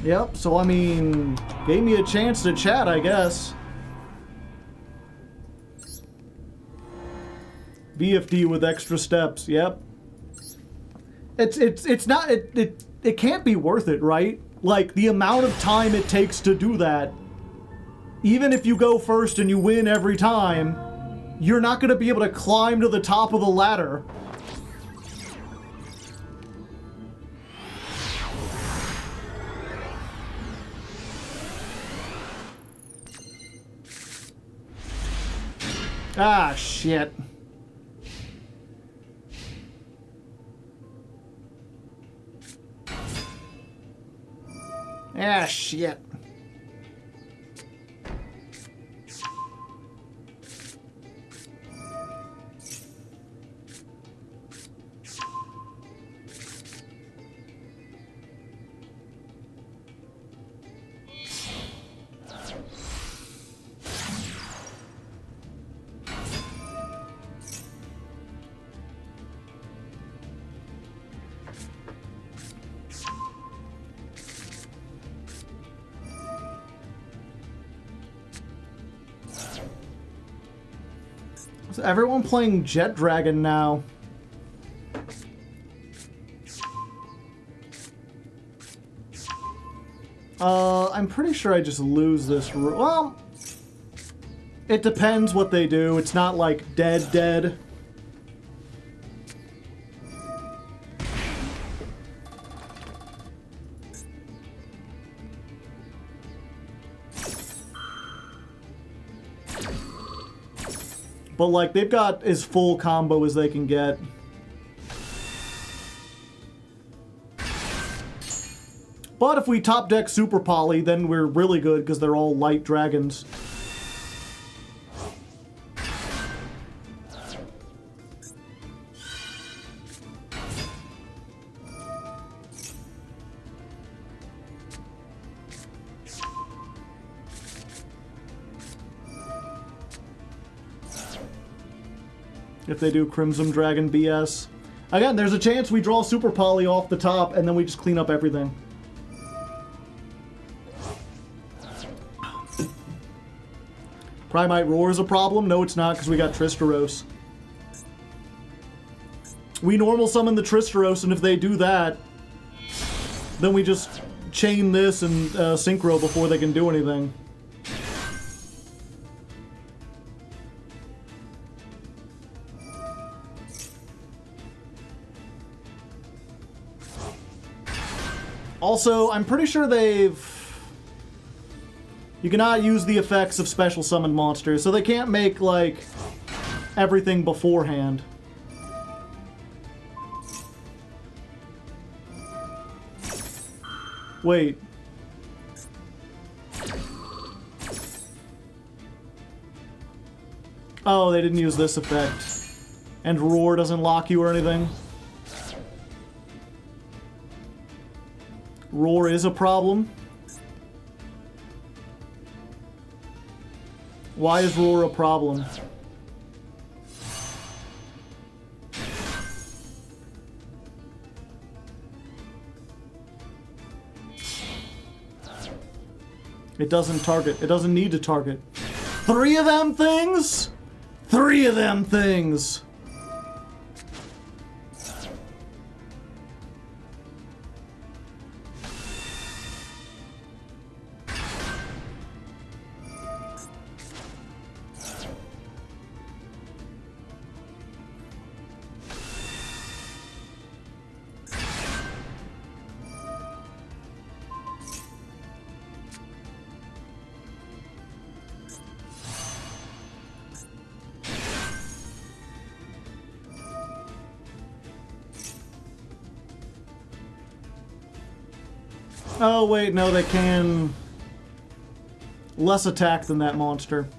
Yep, so I mean, gave me a chance to chat, I guess. VFD with extra steps, yep. It's not, it can't be worth it, right? Like, the amount of time it takes to do that, even if you go first and you win every time, you're not going to be able to climb to the top of the ladder. Ah, shit. Ah, shit. Is everyone playing Jet Dragon now? I'm pretty sure I just lose this. Well, it depends what they do. It's not like dead. But, like, they've got as full combo as they can get. But if we top deck Super Poly, then we're really good because they're all light dragons. If they do Crimson Dragon BS. Again, there's a chance we draw Super Poly off the top, and then we just clean up everything. Primite Roar is a problem? No, it's not, because we got Tristeros. We normal summon the Tristeros, and if they do that, then we just chain this and Synchro before they can do anything. Also, I'm pretty sure you cannot use the effects of special summoned monsters, so they can't make, like, everything beforehand. Wait. Oh, they didn't use this effect. And Roar doesn't lock you or anything. Roar is a problem. Why is Roar a problem? It doesn't target. It doesn't need to target. 3 of them things? 3 of them things! Oh, wait, no, they can... less attack than that monster.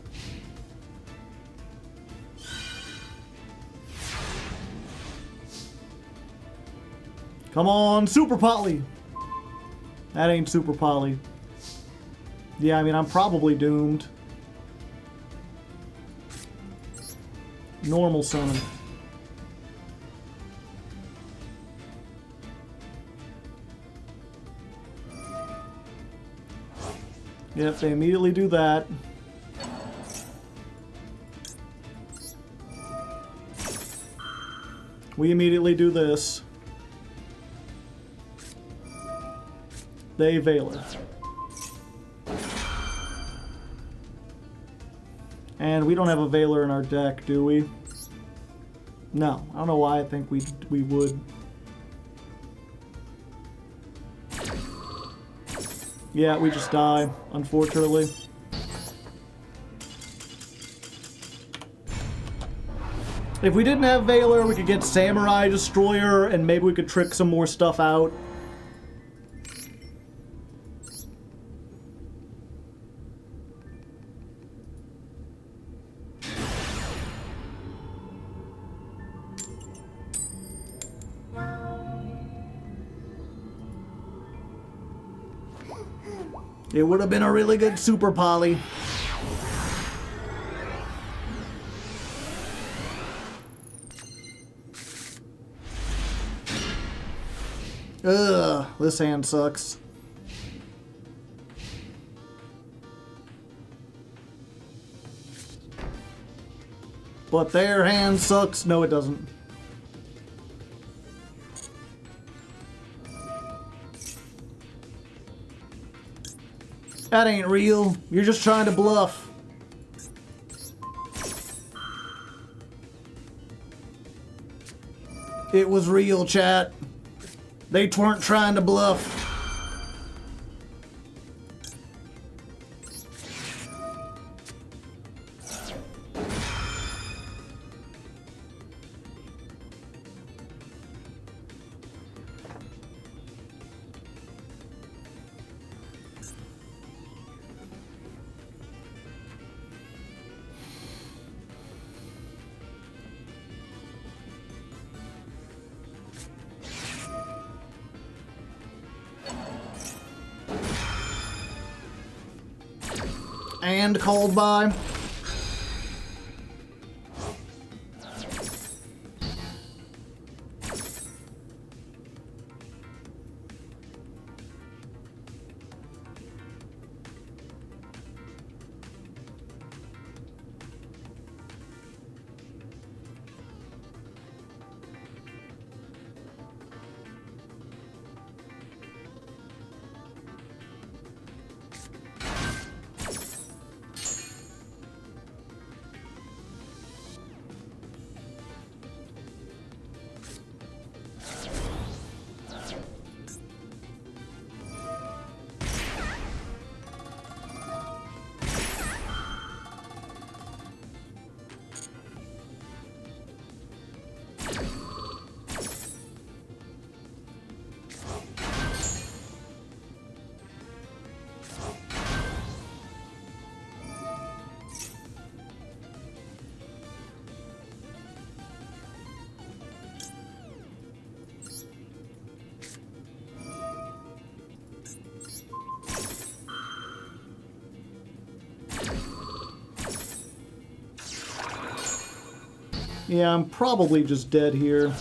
Come on, Super Poly! That ain't super poly. Yeah, I mean, I'm probably doomed. Normal summon. Yep, they immediately do that. We immediately do this. They Veiler. And we don't have a Veiler in our deck, do we? No. I don't know why I think we would. Yeah, we just die, unfortunately. If we didn't have Veiler, we could get Samurai Destroyer, and maybe we could trick some more stuff out. It would have been a really good super poly. Ugh, this hand sucks. But their hand sucks. No, it doesn't. That ain't real. You're just trying to bluff. It was real, chat. They weren't trying to bluff. And called by. Yeah, I'm probably just dead here.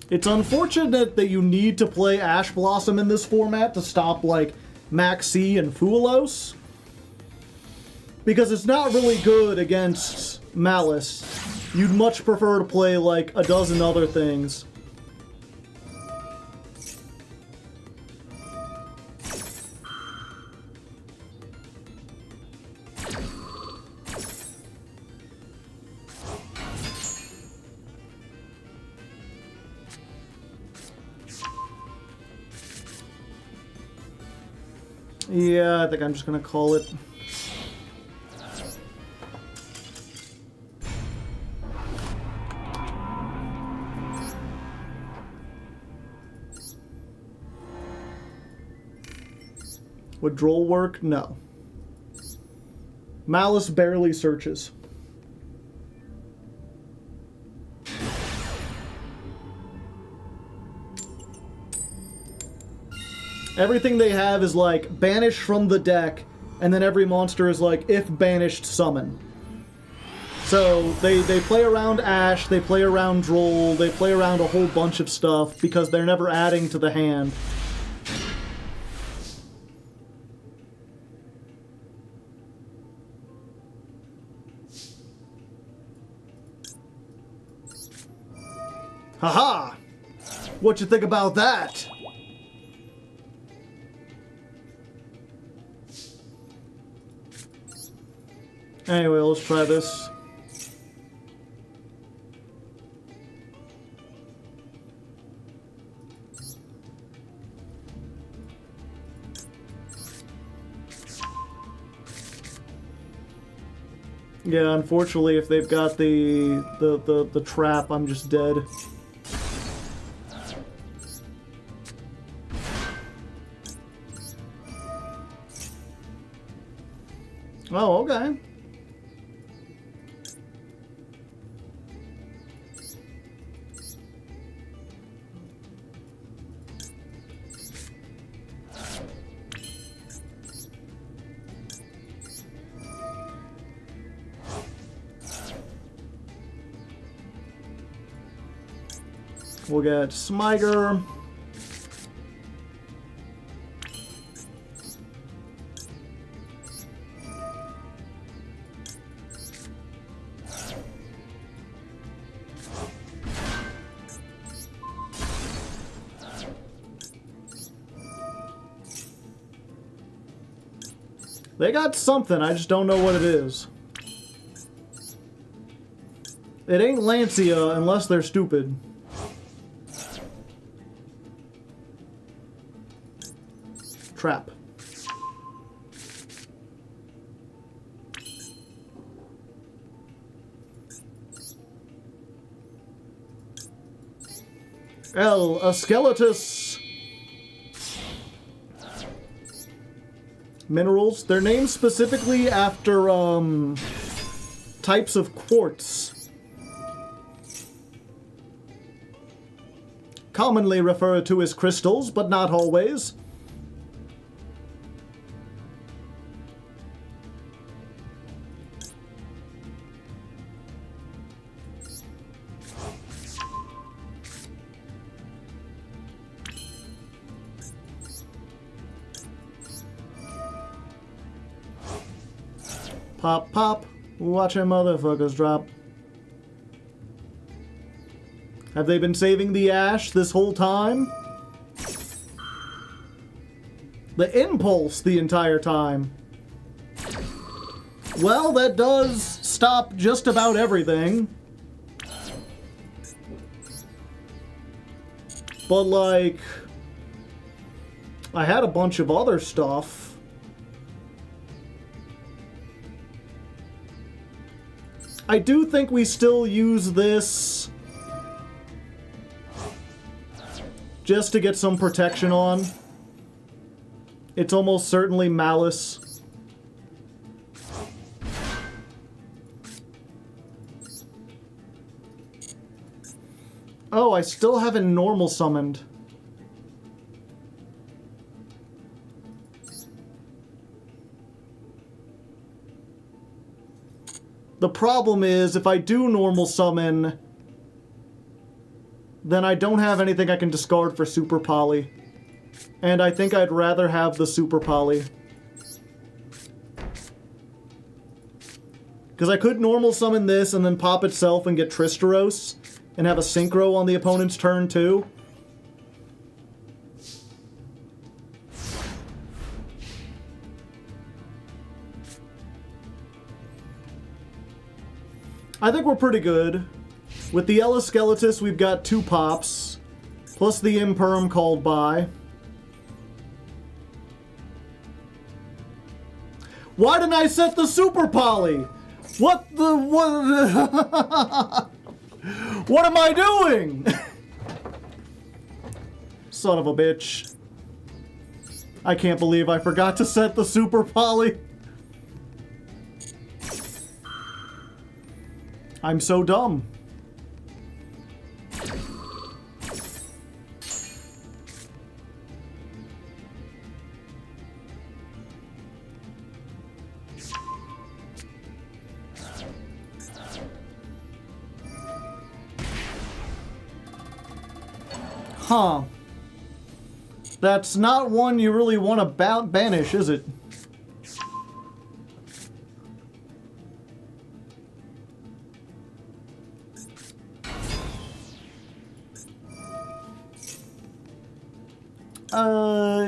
It's unfortunate that you need to play Ash Blossom in this format to stop, like, Maxi and Fuelos, because it's not really good against Malice. You'd much prefer to play, like, a dozen other things. Yeah, I think I'm just gonna call it. Would Droll work? No. Malice barely searches. Everything they have is like banish from the deck, and then every monster is like if banished, summon. So they play around Ash, they play around Droll, they play around a whole bunch of stuff because they're never adding to the hand. Haha! What you think about that? Anyway, let's try this. Yeah, unfortunately, if they've got the trap, I'm just dead. Oh, okay. We'll get Smiter. They got something, I just don't know what it is. It ain't Lancia unless they're stupid. Trap. A Skeletus. Minerals. They're named specifically after, types of quartz. Commonly referred to as crystals, but not always. Pop, pop. Watching motherfuckers drop. Have they been saving the Ash this whole time? The Impulse the entire time. Well, that does stop just about everything. But, like, I had a bunch of other stuff. I do think we still use this just to get some protection on. It's almost certainly Malice. Oh, I still haven't normal summoned. The problem is, if I do normal summon, then I don't have anything I can discard for Super Poly. And I think I'd rather have the Super Poly. Because I could normal summon this and then pop itself and get Tristeros, and have a Synchro on the opponent's turn too. I think we're pretty good. With the Skeletus, we've got 2 pops, plus the Imperm called by. Why didn't I set the Super Poly? What the... What... What am I doing? Son of a bitch. I can't believe I forgot to set the super poly. I'm so dumb. Huh. That's not one you really want to banish, is it?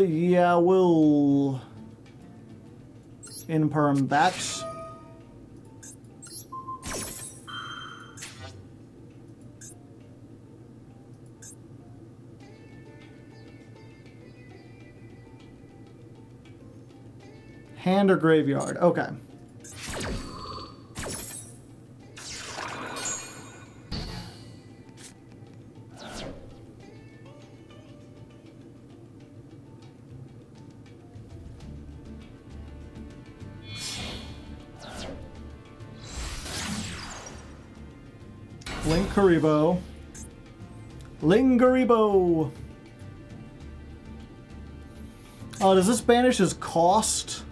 Yeah, we'll imperm that. Hand or graveyard? Okay. Linkaribo. Lingaribo. Oh, does this banish his cost?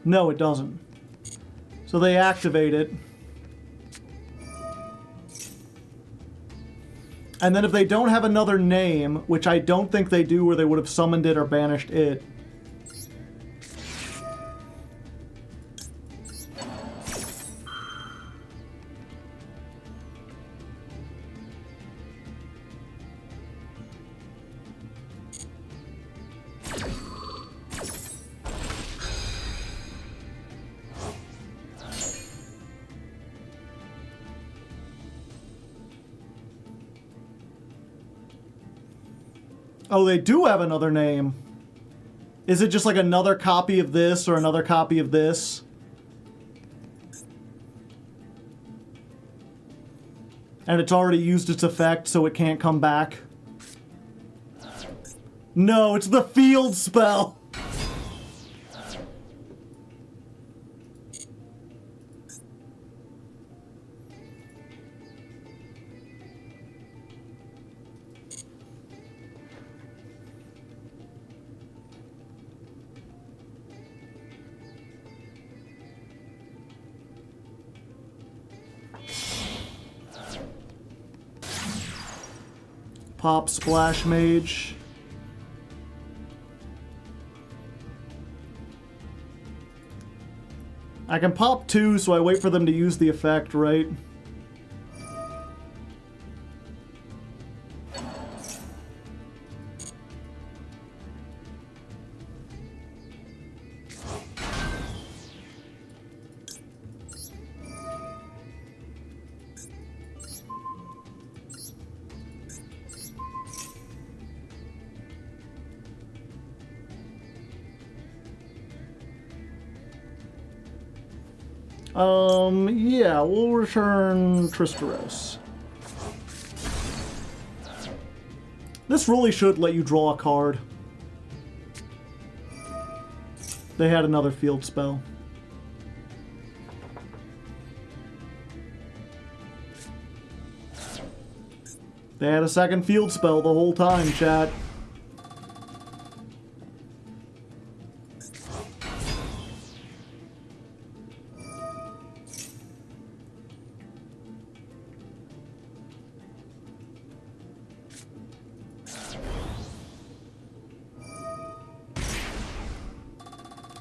No, it doesn't. So they activate it. And then if they don't have another name, which I don't think they do, or they would have summoned it or banished it. Oh, they do have another name. Is it just like another copy of this or another copy of this? And it's already used its effect, so it can't come back? No, it's the field spell! Pop Splash Mage. I can pop 2, so I wait for them to use the effect, right? Yeah, we'll return Tristeros. This really should let you draw a card. They had another field spell. They had a second field spell the whole time, chat.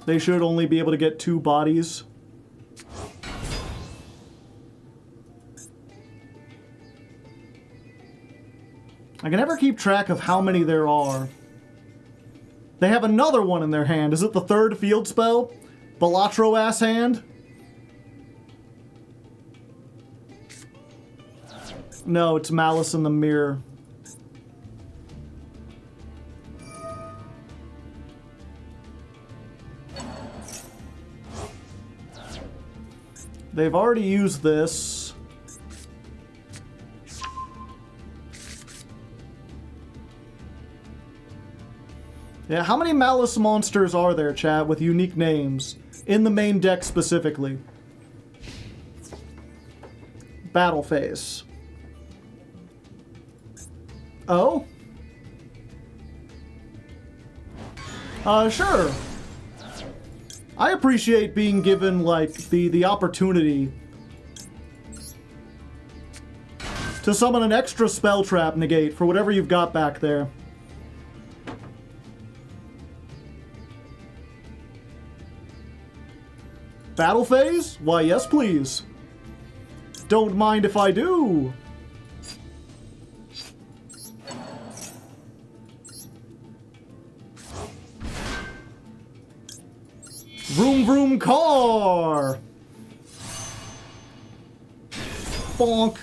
They should only be able to get 2 bodies. I can never keep track of how many there are. They have another one in their hand. Is it the 3rd field spell? Balatro ass hand? No, it's Malice in the Mirror. They've already used this. Yeah, how many Malice monsters are there, chat, with unique names? In the main deck specifically. Battle phase. Oh? Sure. I appreciate being given, like, the opportunity to summon an extra spell trap negate for whatever you've got back there. Battle phase? Why, yes, please. Don't mind if I do. Vroom vroom car! Bonk.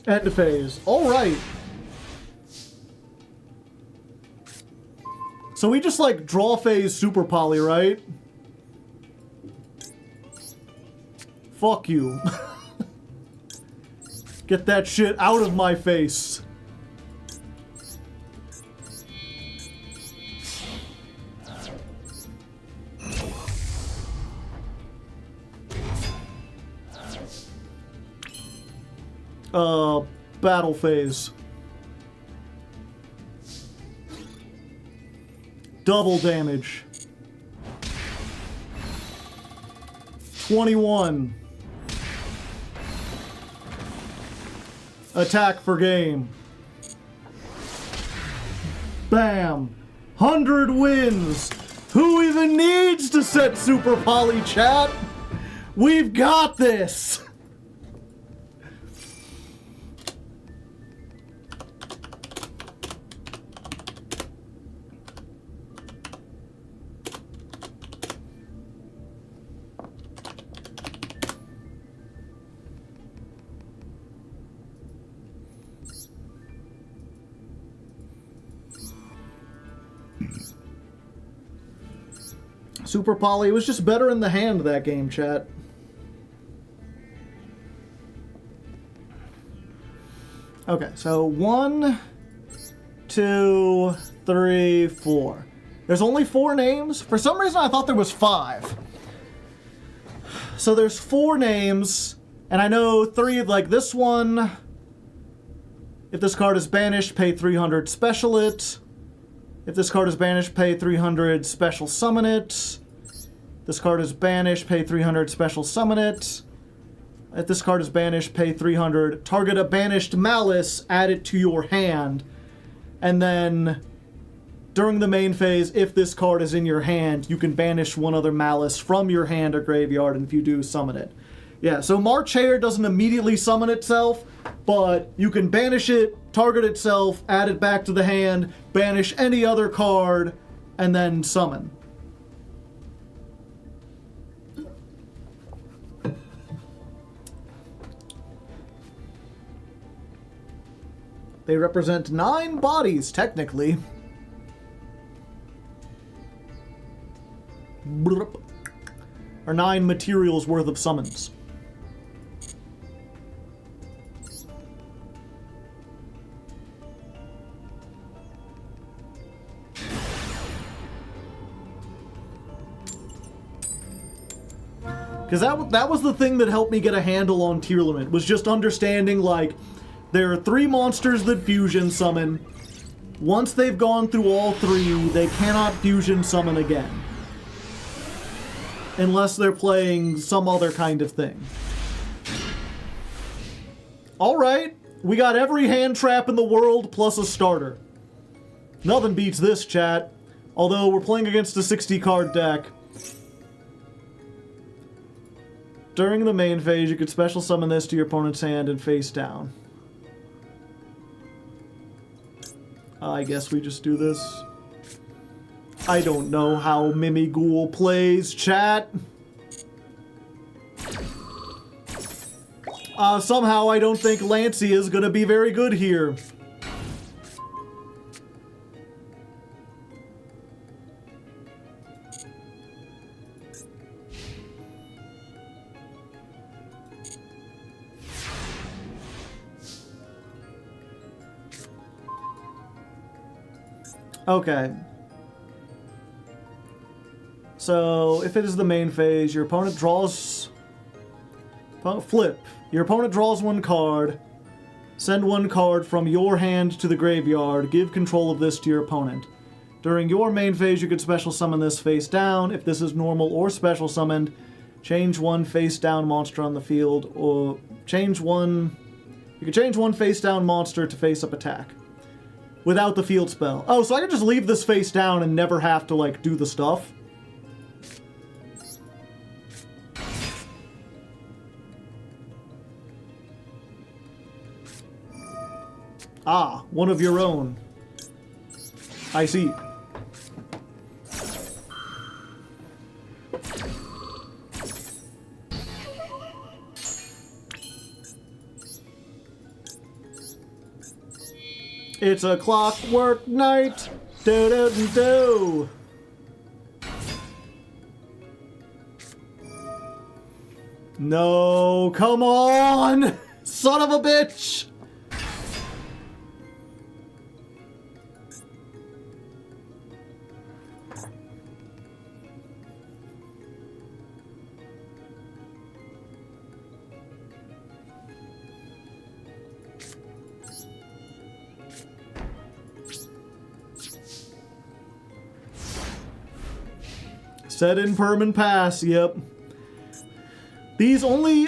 End phase. Alright. So we just, like, draw phase super poly, right? Fuck you. Get that shit out of my face. Battle phase. Double damage. 21. Attack for game. Bam. 100 wins. Who even needs to set Super Poly, chat? We've got this. Super Poly was just better in the hand that game, chat. Okay, so 1, 2, 3, 4. There's only 4 names? For some reason I thought there was 5. So there's 4 names, and I know 3, like this one. If this card is banished, pay 300, special it. If this card is banished, pay 300, special summon it. This card is banished, pay 300, special summon it. If this card is banished, pay 300, target a banished Malice, add it to your hand. And then, during the main phase, if this card is in your hand, you can banish one other Malice from your hand or graveyard, and if you do, summon it. Yeah, so March Hare doesn't immediately summon itself, but you can banish it, target itself, add it back to the hand, banish any other card, and then summon. They represent 9 bodies, technically. Or 9 materials worth of summons. Because that was the thing that helped me get a handle on tier limit, was just understanding, like, there are 3 monsters that fusion summon. Once they've gone through all 3, they cannot fusion summon again. Unless they're playing some other kind of thing. Alright, we got every hand trap in the world plus a starter. Nothing beats this, chat. Although we're playing against a 60 card deck. During the main phase, you could special summon this to your opponent's hand and face down. I guess we just do this. I don't know how Mimighoul plays, chat. Somehow I don't think Lancey is gonna be very good here. Okay. So, if it is the main phase, your opponent draws... Flip. Your opponent draws one card. Send one card from your hand to the graveyard. Give control of this to your opponent. During your main phase, you could special summon this face down. If this is normal or special summoned, change one face down monster on the field, or change one... You can change one face down monster to face up attack. Without the field spell. Oh, so I can just leave this face down and never have to, like, do the stuff? Ah, one of your own. I see. It's a clockwork night. Do do do do. No, come on, son of a bitch. Set in permanent pass, yep. These only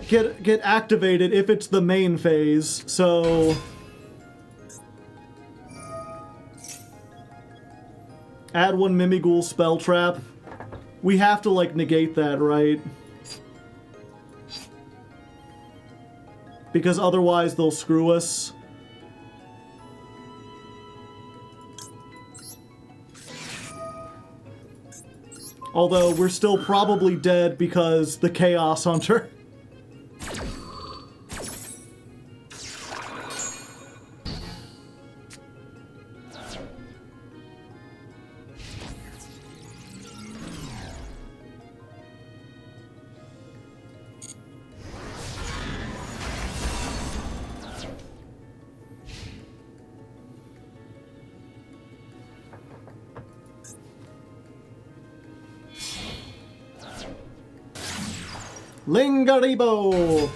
get activated if it's the main phase, so... Add one Mimighoul spell trap. We have to, like, negate that, right? Because otherwise they'll screw us. Although, we're still probably dead because the Chaos Hunter. Lingaribo!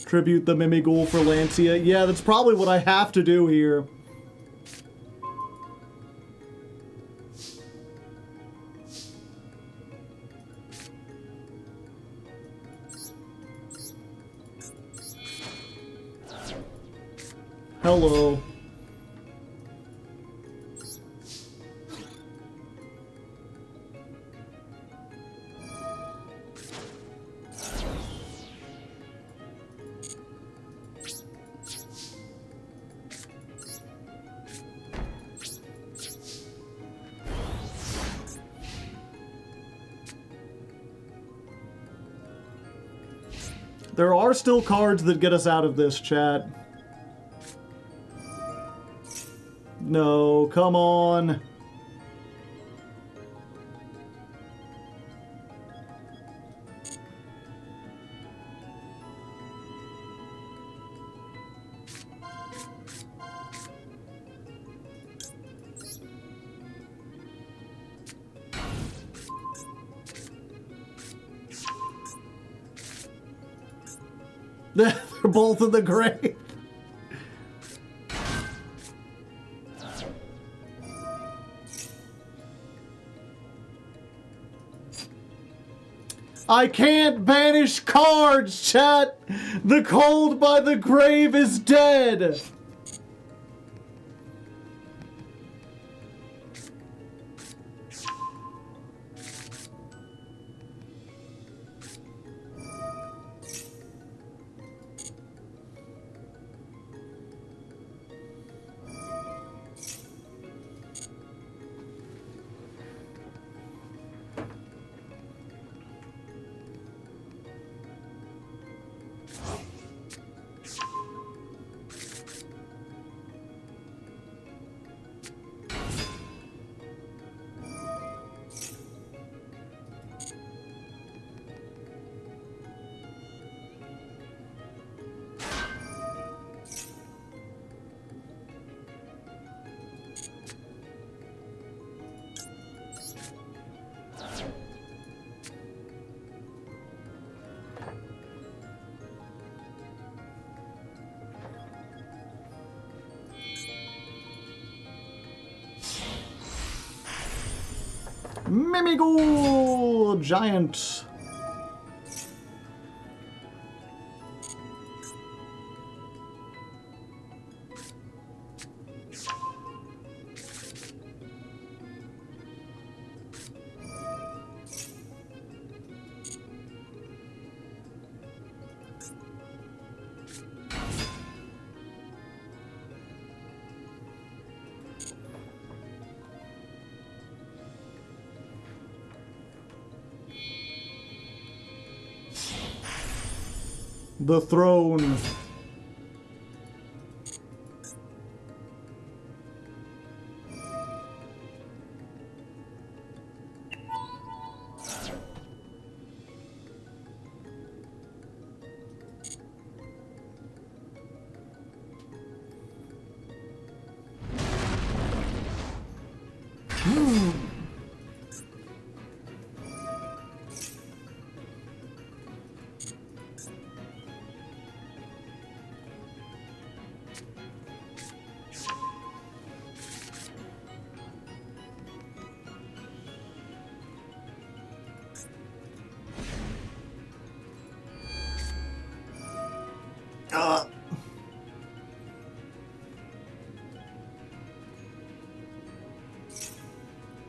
Tribute the Mimighoul for Lancia. Yeah, that's probably what I have to do here. Hello. There are still cards that get us out of this, chat. No, come on. They're both in the grave. I can't banish cards, chat! The cold by the grave is dead! Mimighoul! Giant. The throne.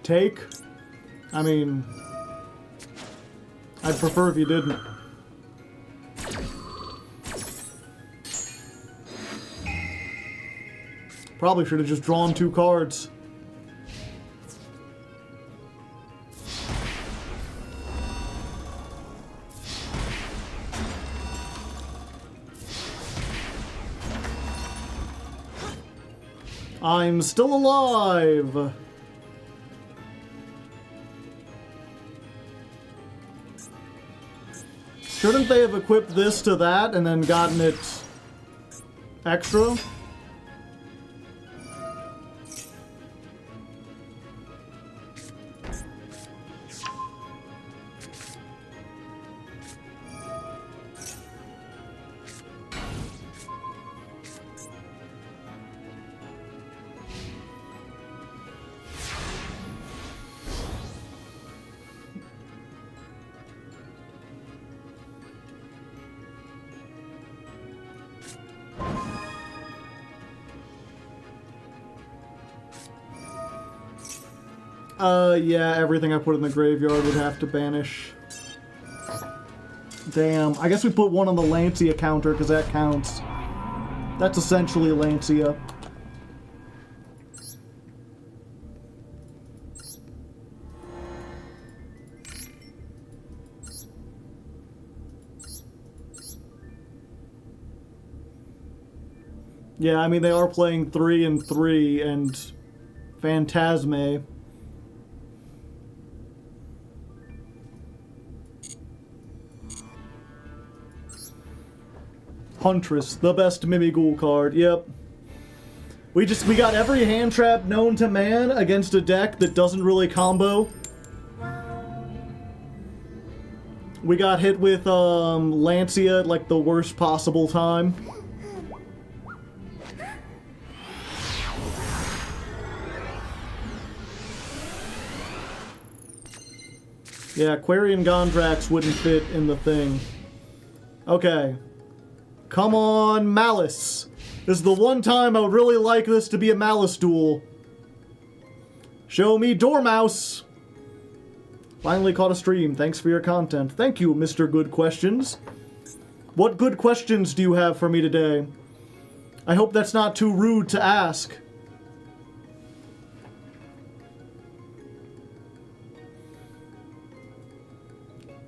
Take? I mean, I'd prefer if you didn't. Probably should have just drawn 2 cards. I'm still alive! Shouldn't they have equipped this to that and then gotten it extra? Yeah, everything I put in the graveyard would have to banish. Damn, I guess we put one on the Lancia counter, because that counts. That's essentially Lancia. Yeah, I mean, they are playing 3 and 3, and Phantasme. Huntress, the best Mimighoul card, yep. We got every hand trap known to man against a deck that doesn't really combo. We got hit with Lancia at like the worst possible time. Yeah, Quarian Gondrax wouldn't fit in the thing. Okay. Come on, Malice. This is the one time I would really like this to be a Malice duel. Show me Dormouse. Finally caught a stream. Thanks for your content. Thank you, Mr. Good Questions. What good questions do you have for me today? I hope that's not too rude to ask.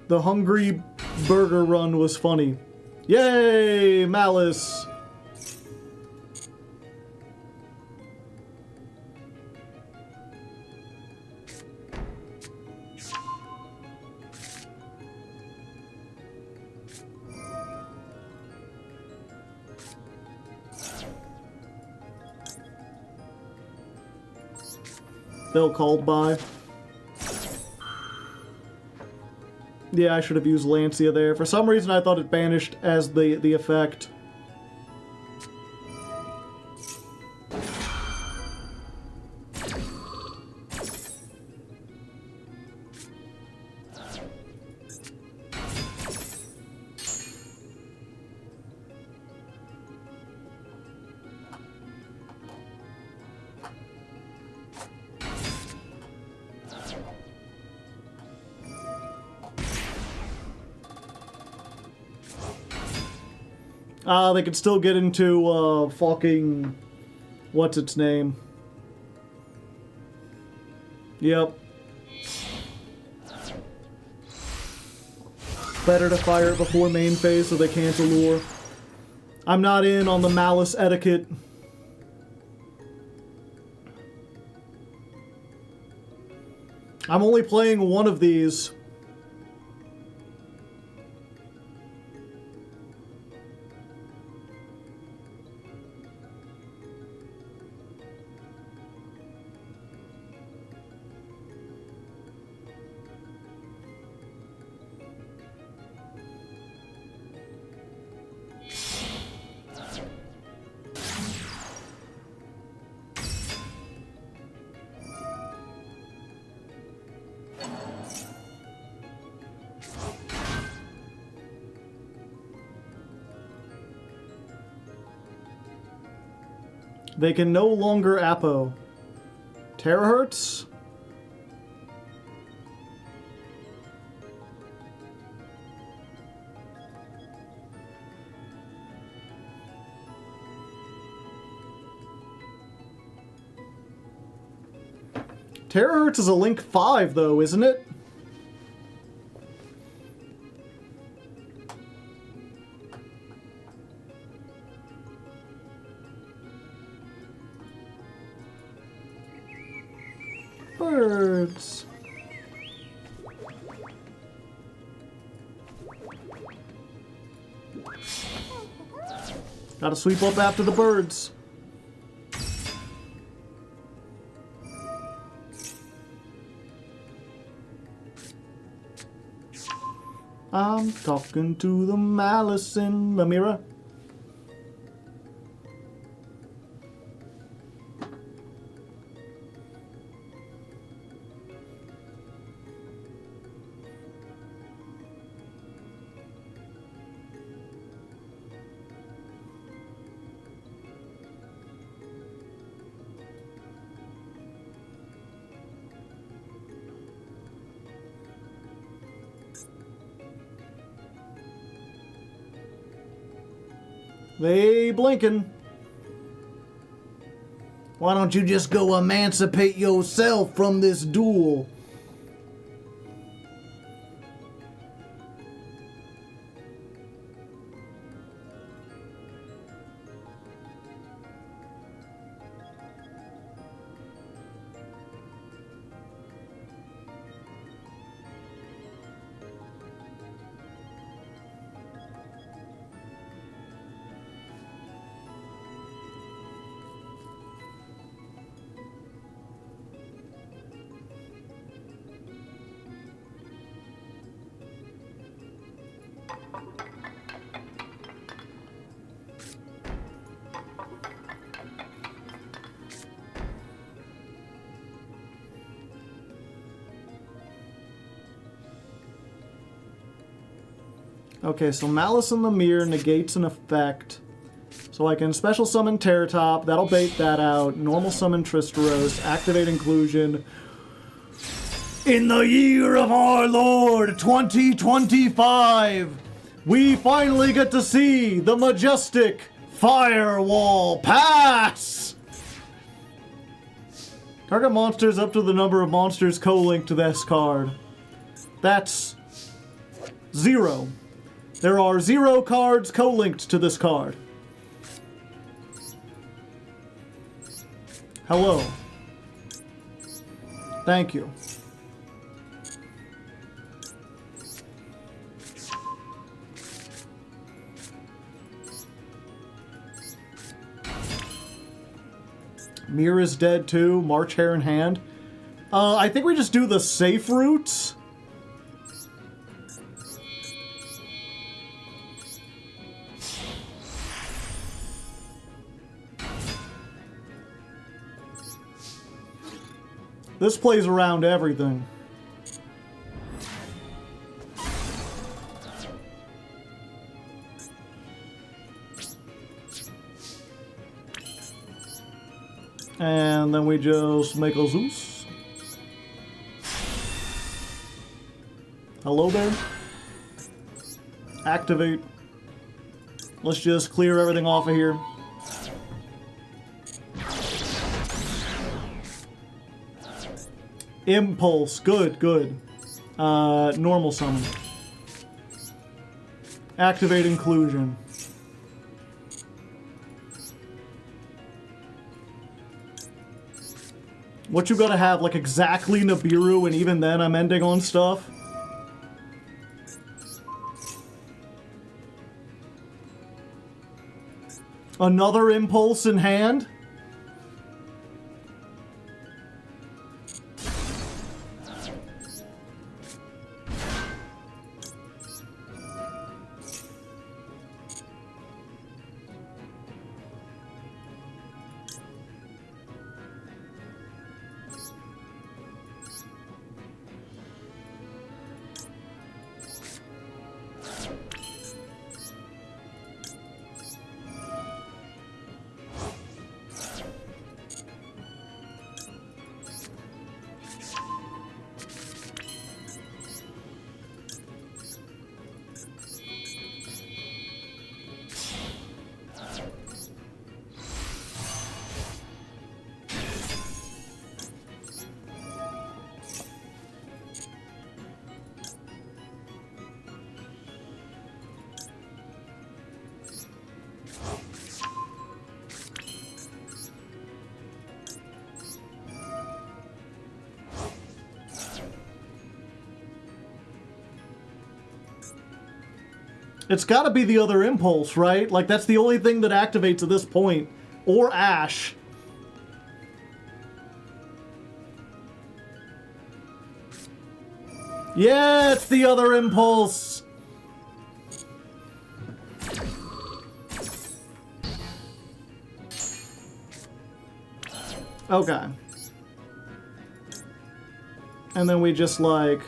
The Hungry Burger Run was funny. Yay, Malice! Bill called by. Yeah, I should have used Lancia there. For some reason, I thought it banished as the effect. They could still get into, fucking... What's its name? Yep. Better to fire it before main phase so they can't allure. I'm not in on the Malice etiquette. I'm only playing one of these. They can no longer Apo. Terahertz? Terahertz is a Link 5, though, isn't it? Birds. Gotta sweep up after the birds. I'm talking to the malice in the mirror. They blinking. Why don't you just go emancipate yourself from this duel? Okay, so Malice in the Mirror negates an effect. So I can special summon Terratop, that'll bait that out. Normal summon Tristros, activate Inclusion. In the year of our Lord, 2025, we finally get to see the majestic Firewall Pass! Target monsters up to the number of monsters co-linked to this card. That's 0. There are 0 cards co-linked to this card. Hello. Thank you. Mirror is dead too. March Hare in hand. I think we just do the safe routes. This plays around everything. And then we just make a Zeus. Hello there. Activate. Let's just clear everything off of here. Impulse. Good, good. Normal summon. Activate inclusion. What you gotta have, like exactly Nibiru, and even then I'm ending on stuff? Another impulse in hand? It's gotta be the other impulse, right? Like, that's the only thing that activates at this point. Or Ash. Yeah, it's the other impulse! Okay. And then we just, like...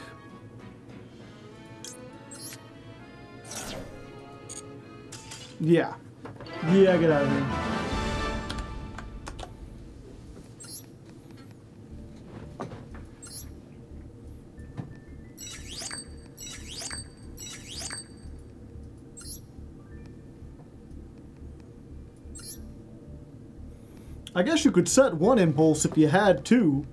Yeah. Yeah, get out of here. I guess you could set one impulse if you had two.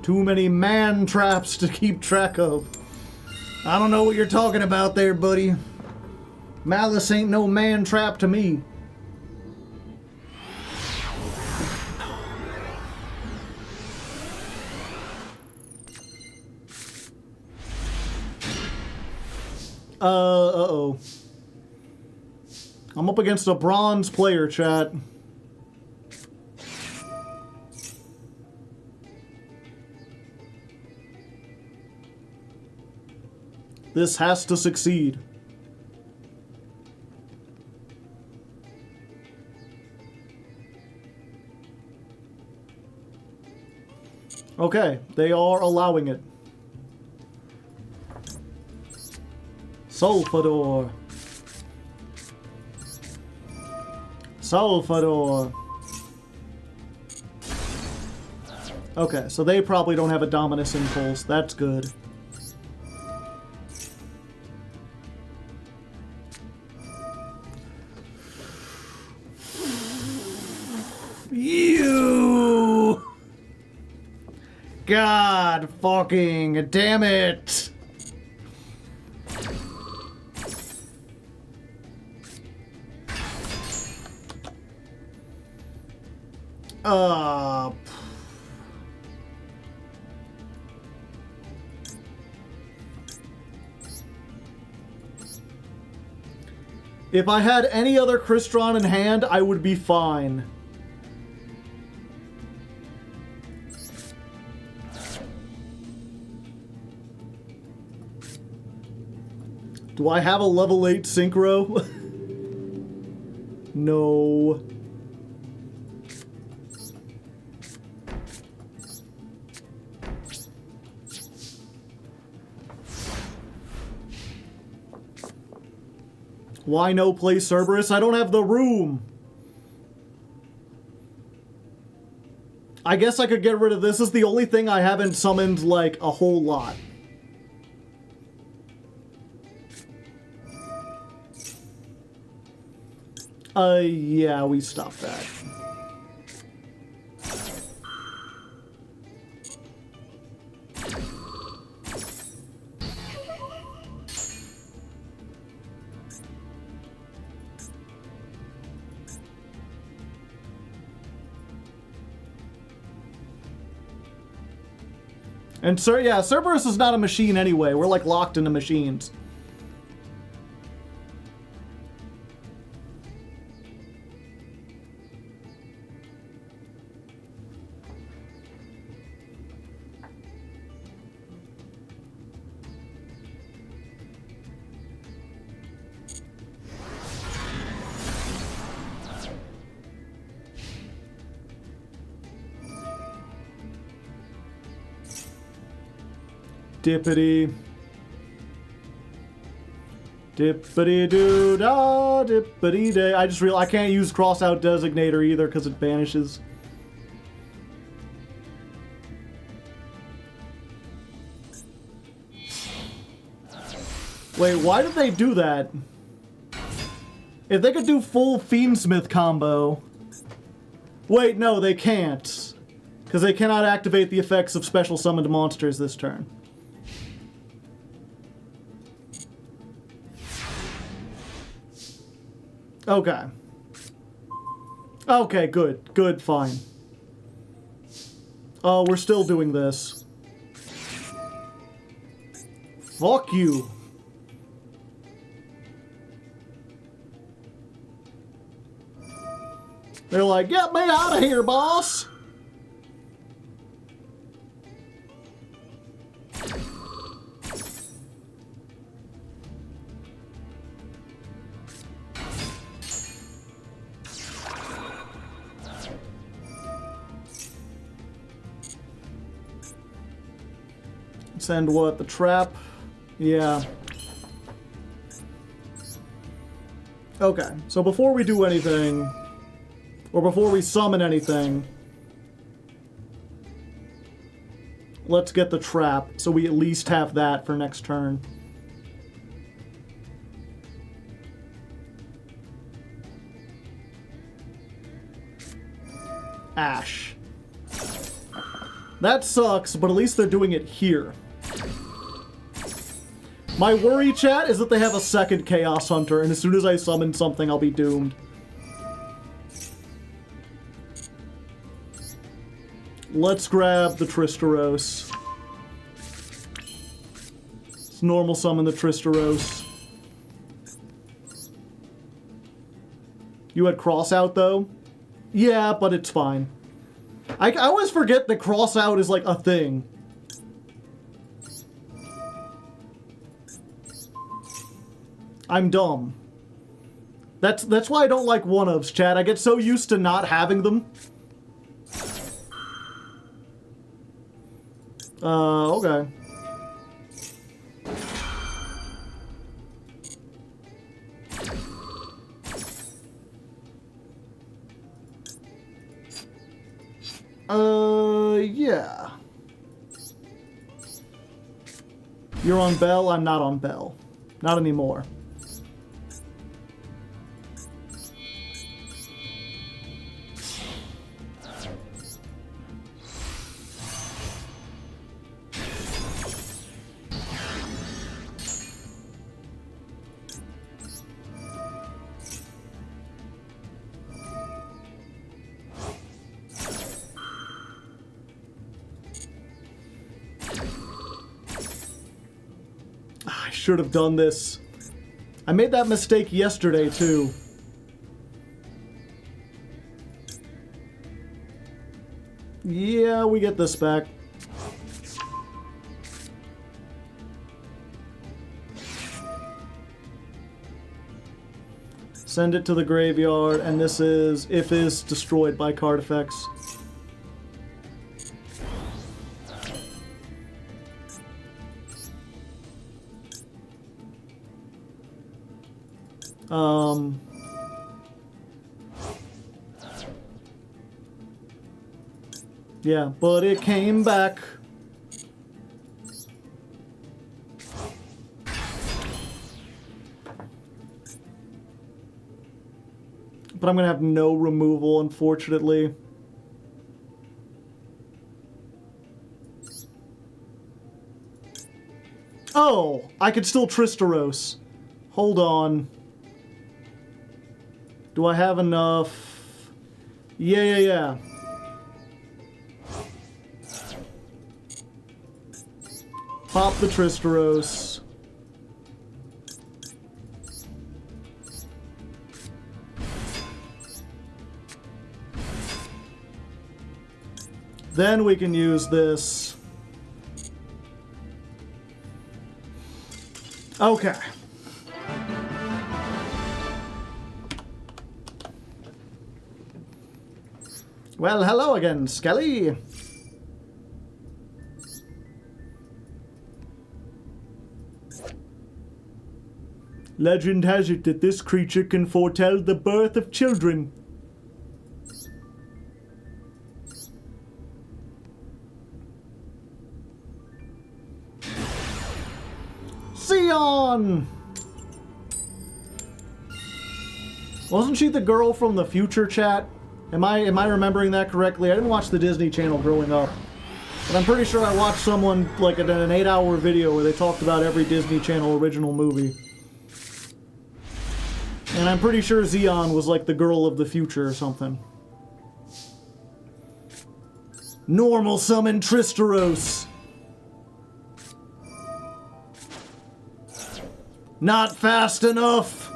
Too many man traps to keep track of. I don't know what you're talking about there, buddy. Malice ain't no man trap to me. Uh-oh. I'm up against a bronze player, chat. This has to succeed. Okay, they are allowing it. Sulfador. Sulfador. Okay, so they probably don't have a Dominus Impulse. That's good. You! God fucking damn it! If I had any other Crystron in hand, I would be fine. Do I have a level 8 Synchro? No. Why no play Cerberus? I don't have the room. I guess I could get rid of this. This is the only thing I haven't summoned, like, a whole lot. Yeah, we stopped that. And yeah, Cerberus is not a machine anyway. We're like locked into machines. Dippity. Dippity doo da, dippity day. I can't use cross out designator either because it banishes. Wait, why did they do that? If they could do full Fiendsmith combo. Wait, no, they can't. Because they cannot activate the effects of special summoned monsters this turn. Okay. Okay, good. Good, fine. Oh, we're still doing this. Fuck you. They're like, get me out of here, boss! Send what? The trap? Yeah. Okay, so before we do anything, or before we summon anything, let's get the trap, so we at least have that for next turn. Ash. That sucks, but at least they're doing it here. My worry, chat, is that they have a second Chaos Hunter, and as soon as I summon something, I'll be doomed. Let's grab the Tristeros. Let's normal summon the Tristeros. You had cross out, though? Yeah, but it's fine. I always forget that cross out is like a thing. I'm dumb. That's why I don't like one-ofs, chat. I get so used to not having them. Okay. Yeah. You're on Bell, I'm not on Bell. Not anymore. Should have done this. I made that mistake yesterday, too. Yeah, we get this back. Send it to the graveyard, and this is if is destroyed by card effects. Yeah, but it came back. But I'm going to have no removal, unfortunately. Oh, I could still Tristeros. Hold on. Do I have enough? Yeah. Pop the Tristeros. Then we can use this. Okay. Well, hello again, Skelly. Legend has it that this creature can foretell the birth of children. Sion! Wasn't she the girl from the future, chat? Am I remembering that correctly? I didn't watch the Disney Channel growing up. But I'm pretty sure I watched someone, like, in an 8-hour video where they talked about every Disney Channel original movie. And I'm pretty sure Xion was, like, the girl of the future or something. Normal summon Tristeros! Not fast enough!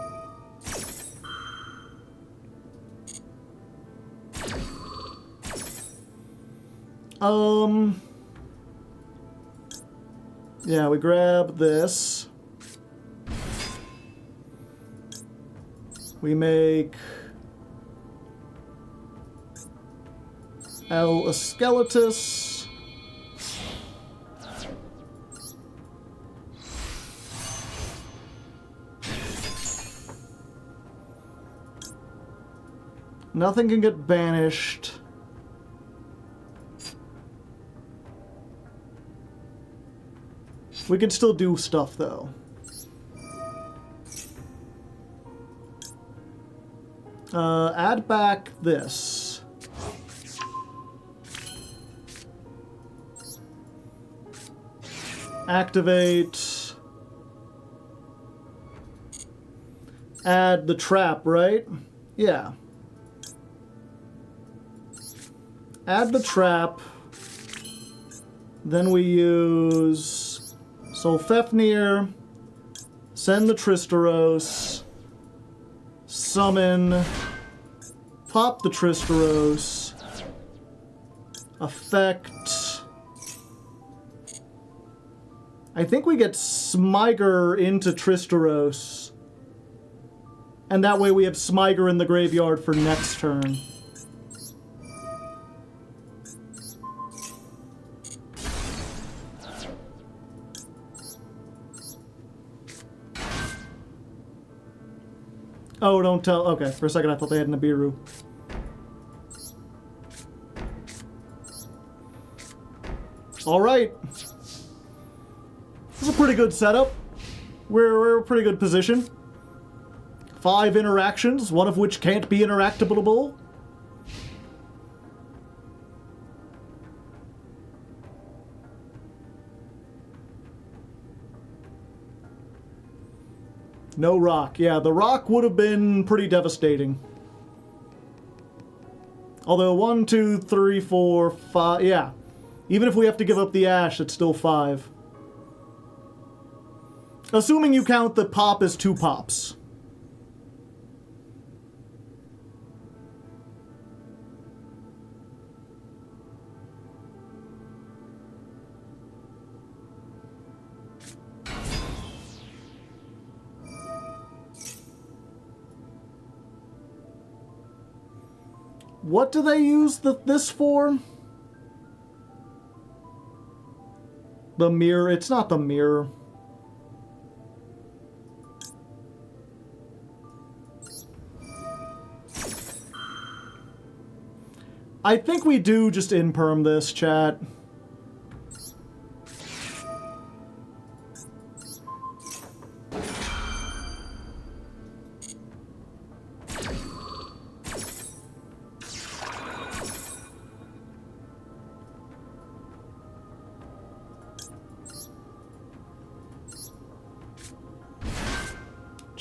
Yeah, we grab this. We make L a Skeletus. Nothing can get banished. We can still do stuff, though. Add back this. Activate. Add the trap, right? Yeah. Add the trap. Then we use Solfefnir. Send the Tristeros. Summon. Pop the Tristeros. Effect. I think we get Smyger into Tristeros. And that way we have Smyger in the graveyard for next turn. Oh, don't tell. Okay, for a second I thought they had Nibiru. Alright. This is a pretty good setup. We're in a pretty good position. 5 interactions, one of which can't be interactable. No rock. Yeah, the rock would have been pretty devastating. Although 1, 2, 3, 4, 5... Yeah. Even if we have to give up the ash, it's still 5. Assuming you count the pop as 2 pops. What do they use this for? The mirror. It's not the mirror. I think we do just imperm this, chat.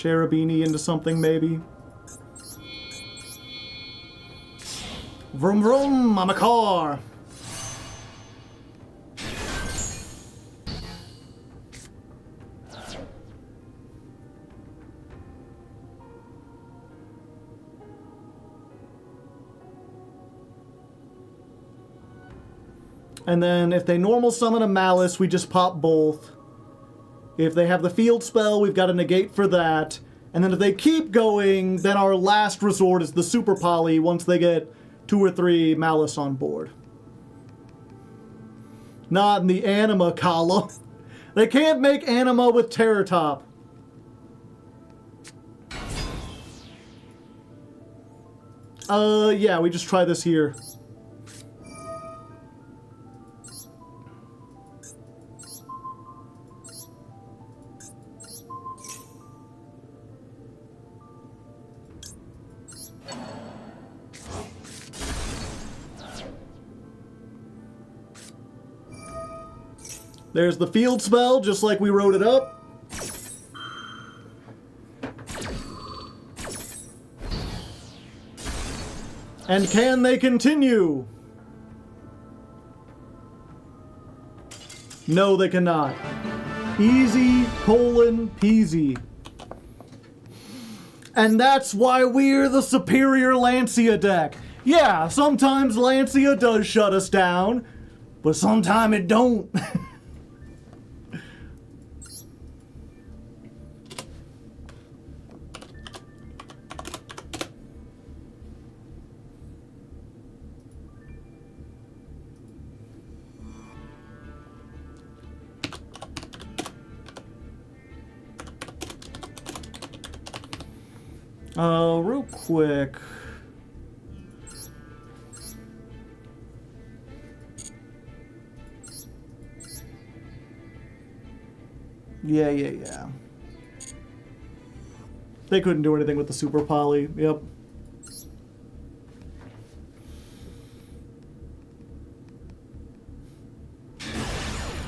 Cherubini into something, maybe. Vroom vroom, I'm a car. And then if they normal summon a Malice, we just pop both. If they have the field spell, we've got a negate for that. And then if they keep going, then our last resort is the Super Poly once they get 2 or 3 Malice on board. Not in the Anima column. They can't make Anima with Terror Top. Yeah, we just try this here. There's the field spell, just like we wrote it up. And can they continue? No, they cannot. Easy, peasy. And that's why we're the superior Lancia deck. Yeah, sometimes Lancia does shut us down, but sometimes it don't. Real quick. Yeah. They couldn't do anything with the Super Poly. Yep.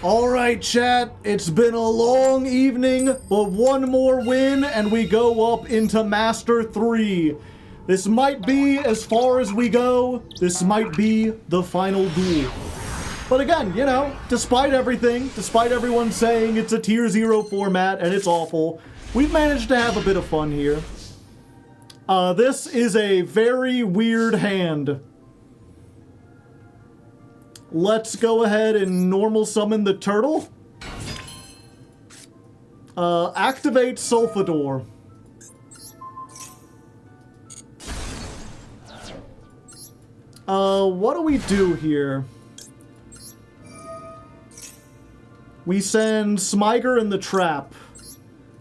Alright, chat, it's been a long evening, but one more win and we go up into Master 3. This might be as far as we go. This might be the final duel. But again, you know, despite everything, despite everyone saying it's a Tier 0 format and it's awful, we've managed to have a bit of fun here. This is a very weird hand. Let's go ahead and normal summon the turtle. Activate Sulfador. What do we do here? We send Smyger in the trap.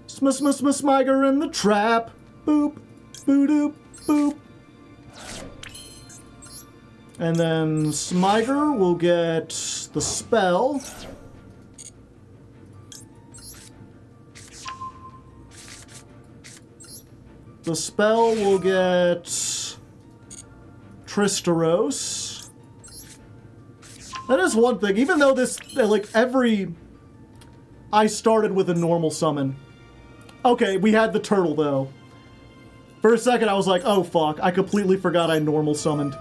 Smyger in the trap. Boop, boo-doop, boop. And then Smyger will get the spell. The spell will get Tristeros. That is one thing, even though this, like, I started with a normal summon. Okay, we had the turtle, though. For a second, I was like, oh fuck, I completely forgot I normal summoned.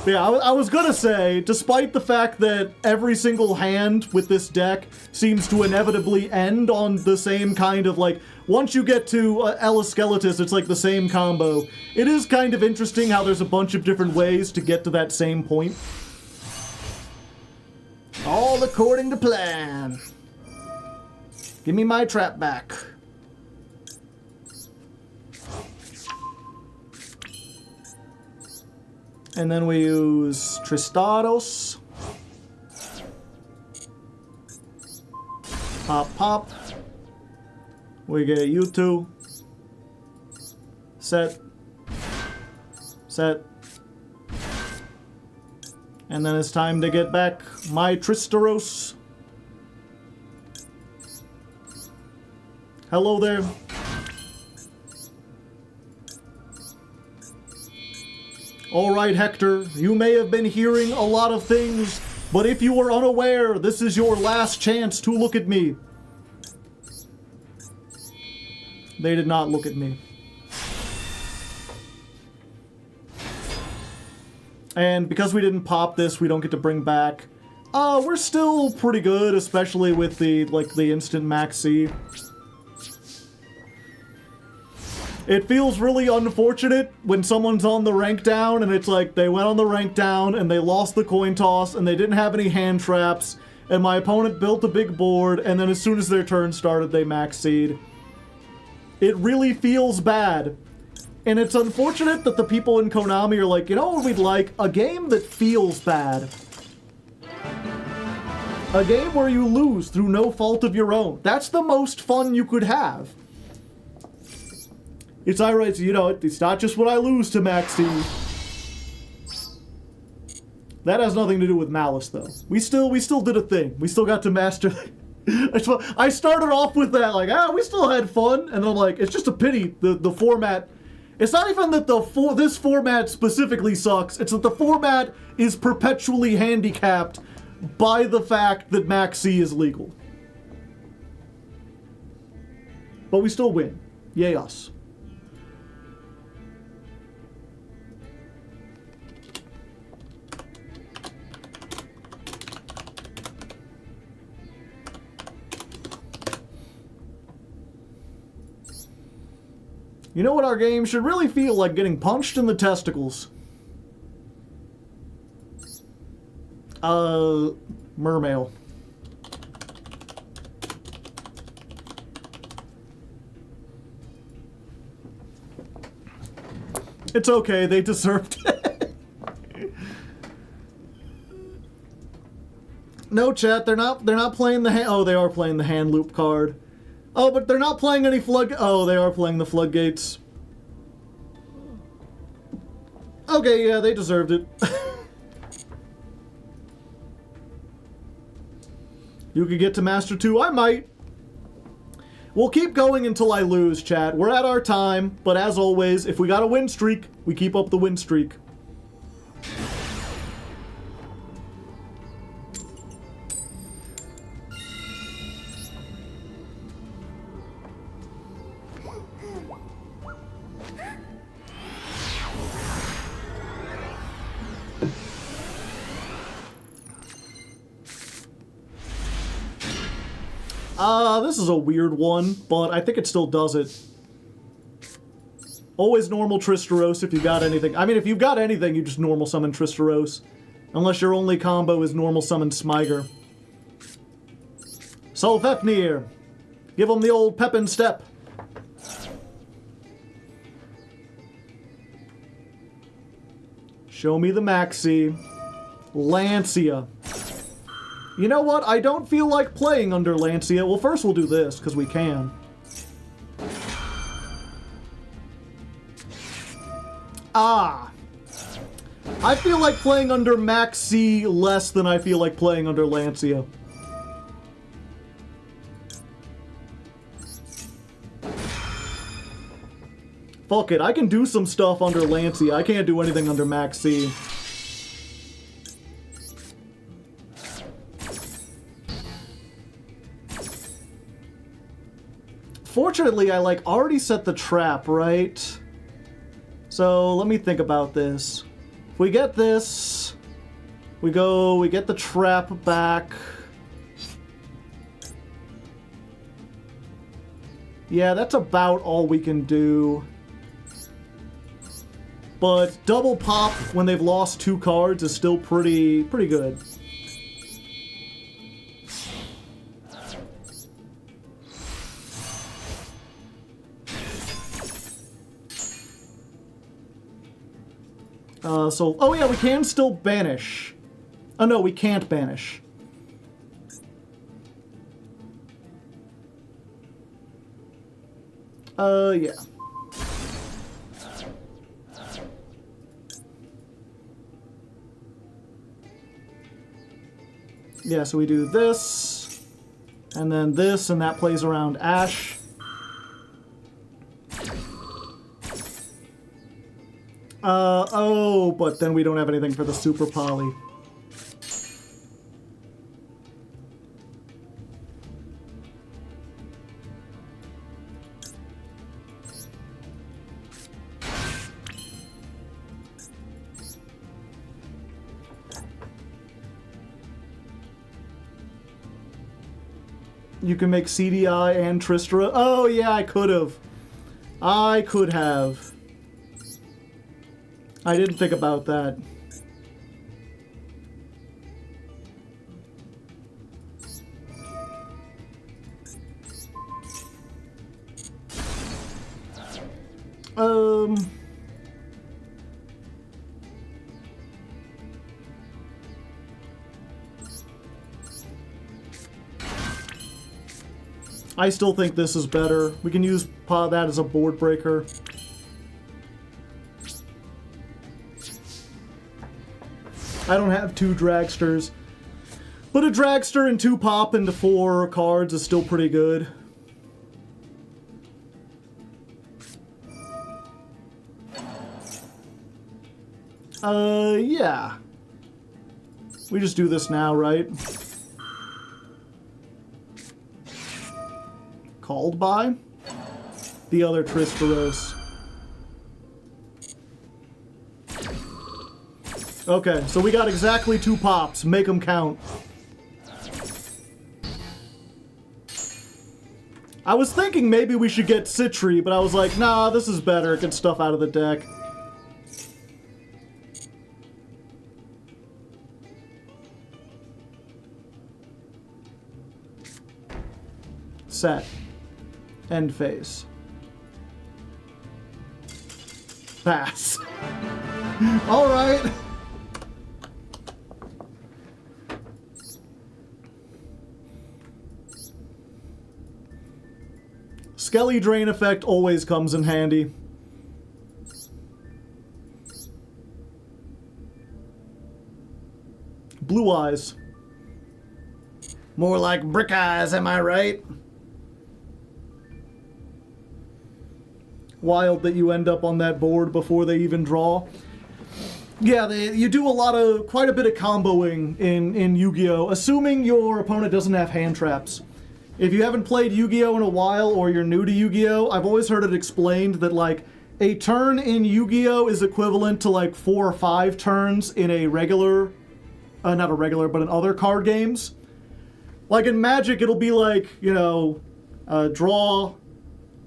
Yeah, I was gonna say, despite the fact that every single hand with this deck seems to inevitably end on the same kind of, like, once you get to Elasceletus, it's like the same combo. It is kind of interesting how there's a bunch of different ways to get to that same point. All according to plan. Give me my trap back. And then we use Tristados. Pop, pop. We get you two. Set. Set. And then it's time to get back my Tristeros. Hello there. Alright, Hector, you may have been hearing a lot of things, but if you were unaware, this is your last chance to look at me. They did not look at me. And because we didn't pop this, we don't get to bring back... we're still pretty good, especially with the, like, the instant Max C. It feels really unfortunate when someone's on the rank down, and it's like, they went on the rank down, and they lost the coin toss, and they didn't have any hand traps, and my opponent built a big board, and then as soon as their turn started, they Max C'd. It really feels bad. And it's unfortunate that the people in Konami are like, you know what we'd like? A game that feels bad. A game where you lose through no fault of your own. That's the most fun you could have. It's alright, so you know, it's not just when I lose to Max C. That has nothing to do with malice, though. We still did a thing. We still got to master... I started off with that, like, we still had fun, and then I'm like, it's just a pity the format... It's not even that this format specifically sucks, it's that the format is perpetually handicapped by the fact that Max C is legal. But we still win. Yay us. You know what our game should really feel like? Getting punched in the testicles. Mermail. It's okay, they deserved it. No, chat, they're not playing the hand... Oh, they are playing the hand loop card. Oh, but they're not playing any flood... Oh, they are playing the floodgates. Okay, yeah, they deserved it. You could get to Master 2. I might. We'll keep going until I lose, chat. We're at our time, but as always, if we got a win streak, we keep up the win streak. This is a weird one, but I think it still does it. Always normal Tristeros if you got anything. I mean, if you've got anything, you just normal summon Tristeros. Unless your only combo is normal summon Smiger. Solfefnir! Give him the old pep and step. Show me the Maxi. Lancia. You know what? I don't feel like playing under Lancia. Well, first we'll do this, because we can. I feel like playing under Max C less than I feel like playing under Lancia. Fuck it, I can do some stuff under Lancia. I can't do anything under Max C. Fortunately, I already set the trap, right? So let me think about this. If we get this, we get the trap back. Yeah, that's about all we can do. But double pop when they've lost 2 cards is still pretty good. Oh yeah, we can still banish. Oh no, we can't banish. Yeah. Yeah, so we do this, and then this, and that plays around Ash. Oh, but then we don't have anything for the Super Poly. You can make CDI and Tristram. Oh, yeah, I could have. I could have. I didn't think about that. I still think this is better. We can use that as a board breaker. I don't have 2 dragsters. But a dragster and 2 pop into 4 cards is still pretty good. Yeah. We just do this now, right? Called by the other Crystrons. Okay, so we got exactly 2 pops. Make them count. I was thinking maybe we should get Citri, but I was like, nah, this is better. Get stuff out of the deck. Set. End phase. Pass. Alright. Skelly Drain effect always comes in handy. Blue eyes. More like brick eyes, am I right? Wild that you end up on that board before they even draw. Yeah, you do quite a bit of comboing in Yu-Gi-Oh! Assuming your opponent doesn't have hand traps. If you haven't played Yu-Gi-Oh! In a while, or you're new to Yu-Gi-Oh!, I've always heard it explained that, like, a turn in Yu-Gi-Oh! Is equivalent to, like, 4 or 5 turns in a regular... not a regular, but in other card games. Like, in Magic, it'll be like, you know, draw,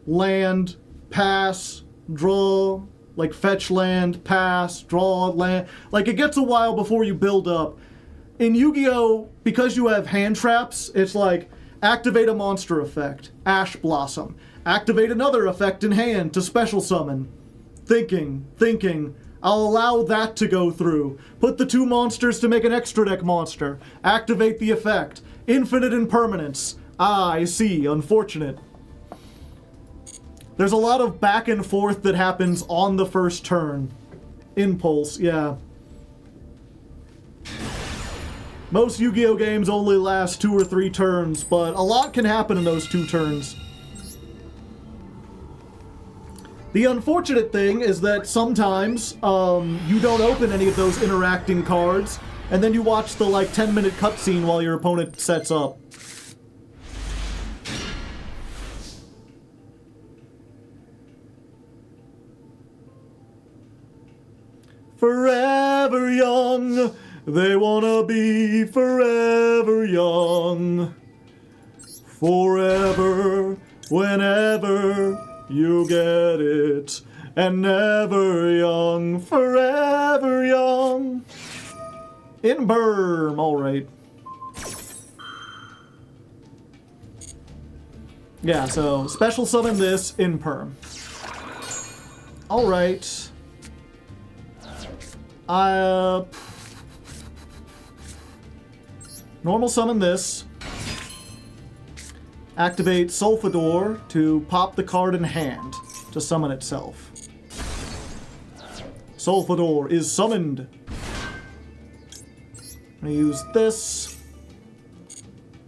land, pass, draw, like fetch land, pass, draw, land. Like, it gets a while before you build up. In Yu-Gi-Oh!, because you have hand traps, it's like, activate a monster effect, Ash Blossom. Activate another effect in hand to special summon. Thinking. I'll allow that to go through. Put the 2 monsters to make an extra deck monster. Activate the effect. Infinite impermanence. Ah, I see. Unfortunate. There's a lot of back and forth that happens on the first turn. Impulse, yeah. Most Yu-Gi-Oh! Games only last 2 or 3 turns, but a lot can happen in those 2 turns. The unfortunate thing is that sometimes you don't open any of those interacting cards, and then you watch the, like, 10-minute cutscene while your opponent sets up. Forever young, they wanna be forever young. Forever, whenever you get it, and never young, forever young. In Berm, alright. Yeah, so special summon this in Perm. Alright. Normal summon this. Activate Sulfador to pop the card in hand to summon itself. Sulfador is summoned. I'm gonna use this.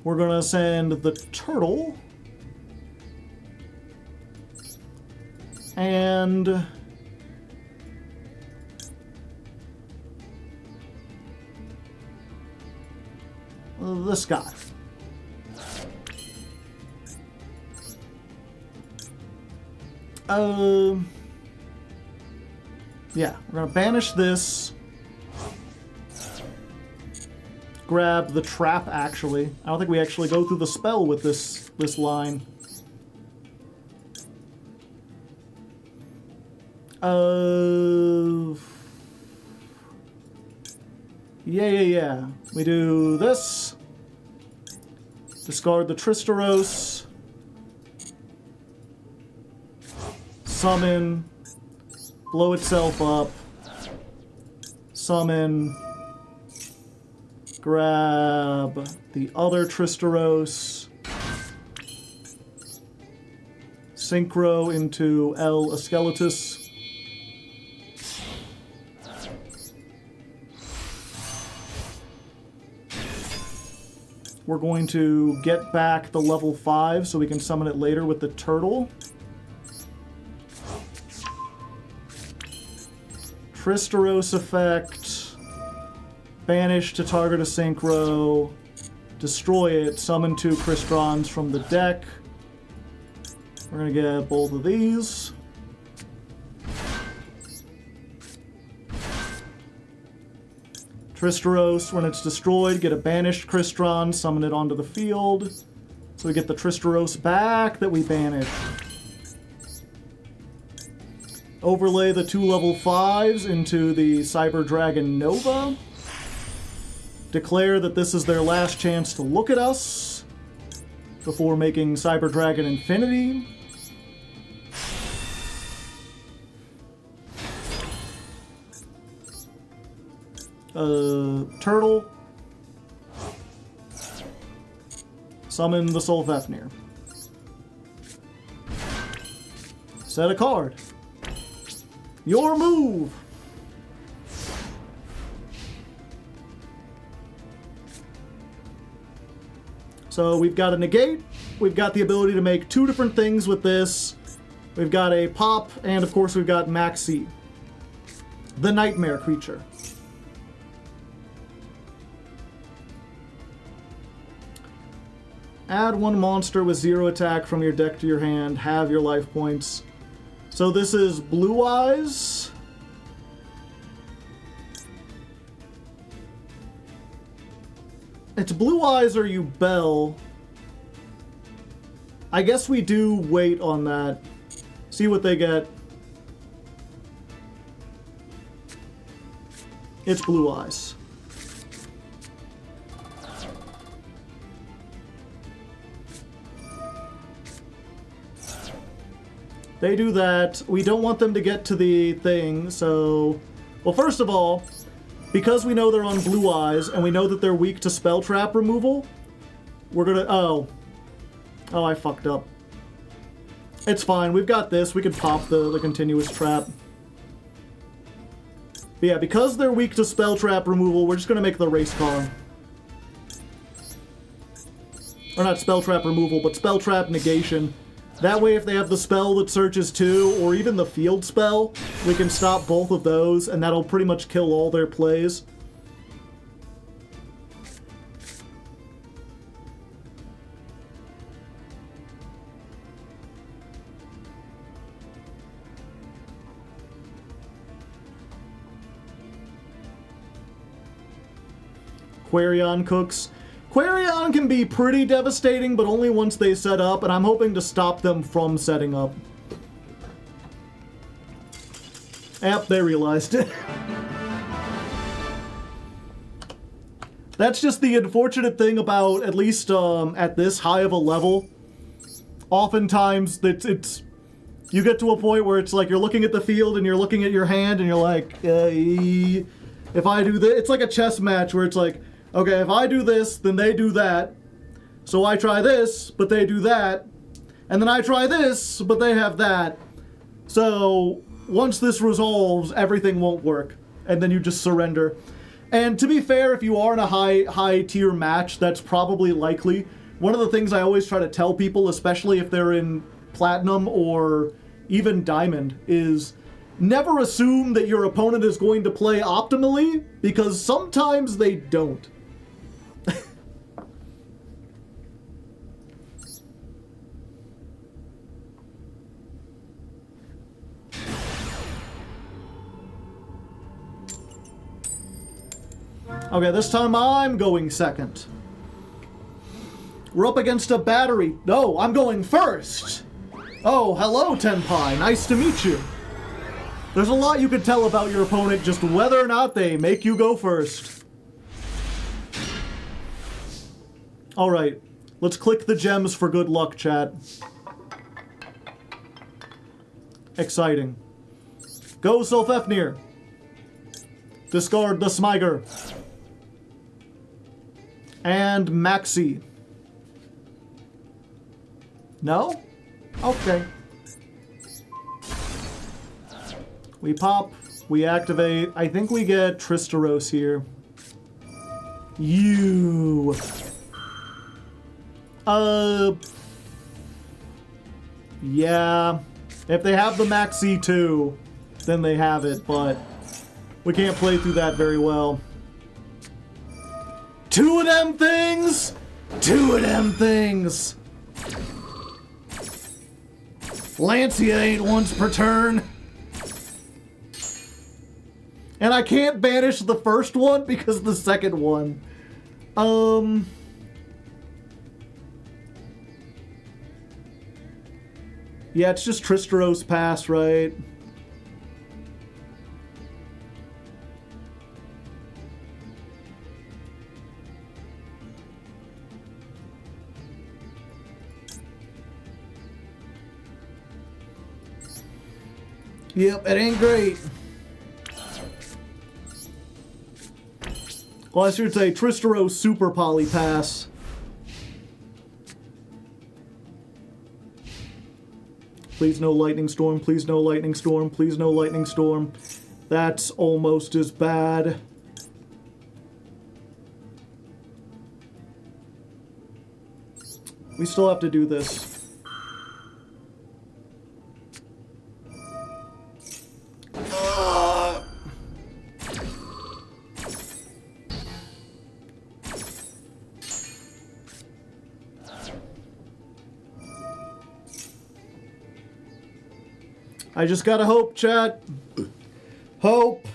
We're gonna send the turtle. And this guy. Yeah, we're gonna banish this. grab the trap, actually. I don't think we actually go through the spell with this line. Yeah. We do this. Discard the Tristeros. Summon. Blow itself up. Summon. Grab the other Tristeros. Synchro into L. Askeletus. We're going to get back the level 5 so we can summon it later with the turtle. Tristeros effect. Banish to target a synchro. Destroy it. Summon 2 Crystrons from the deck. We're going to get both of these. Tristeros, when it's destroyed, get a banished Crystron, summon it onto the field. So we get the Tristeros back that we banished. Overlay the 2 level 5s into the Cyber Dragon Nova. Declare that this is their last chance to look at us before making Cyber Dragon Infinity. Turtle. Summon the Soul Fafnir. Set a card. Your move! So we've got a negate. We've got the ability to make 2 different things with this. We've got a pop, and of course we've got Maxi, the nightmare creature. Add 1 monster with 0 attack from your deck to your hand. Have your life points. So this is Blue Eyes. It's Blue Eyes or you Bell. I guess we do wait on that. See what they get. It's Blue Eyes. They do that. We don't want them to get to the thing, so... Well, first of all, because we know they're on Blue Eyes, and we know that they're weak to spell trap removal, we're gonna... Oh, I fucked up. It's fine. We've got this. We can pop the continuous trap. But yeah, because they're weak to spell trap removal, we're just gonna make the race car. Or not spell trap removal, but spell trap negation. That way, if they have the spell that searches 2, or even the field spell, we can stop both of those, and that'll pretty much kill all their plays. Quarion cooks. Quarion can be pretty devastating, but only once they set up, and I'm hoping to stop them from setting up. Yep, they realized it. That's just the unfortunate thing about, at least at this high of a level, oftentimes it's you get to a point where it's like you're looking at the field and you're looking at your hand and you're like, if I do this, it's like a chess match where it's like, okay, if I do this, then they do that. So I try this, but they do that. And then I try this, but they have that. So once this resolves, everything won't work. And then you just surrender. And to be fair, if you are in a high tier match, that's probably likely. One of the things I always try to tell people, especially if they're in Platinum or even Diamond, is never assume that your opponent is going to play optimally, because sometimes they don't. Okay, this time I'm going second. We're up against a battery. No, I'm going first. Oh, hello, Tenpai. Nice to meet you. There's a lot you can tell about your opponent, just whether or not they make you go first. Alright, let's click the gems for good luck, chat. Exciting. Go, Sylphefnir. Discard the Smiger. And Maxi. No? Okay. We pop, we activate. I think we get Tristeros here. You. Yeah. If they have the Maxi too, then they have it, but we can't play through that very well. Two of them things! Two of them things! Lancia ain't once per turn. And I can't banish the first one because the second one. Yeah, it's just Tristeros pass, right? Yep, it ain't great. Well, I should say Tristeros Super Poly Pass. Please no lightning storm, please no lightning storm, please no lightning storm. That's almost as bad. We still have to do this. I just gotta hope, chat. Hope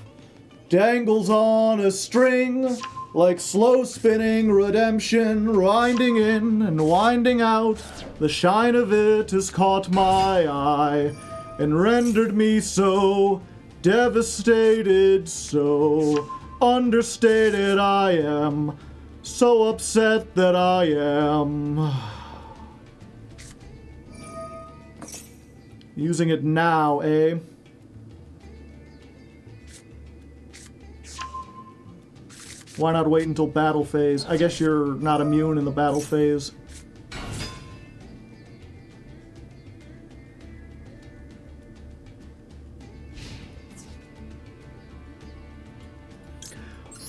dangles on a string like slow spinning redemption, winding in and winding out. The shine of it has caught my eye and rendered me so devastated, so understated I am, so upset that I am. Using it now, eh? Why not wait until battle phase? I guess you're not immune in the battle phase.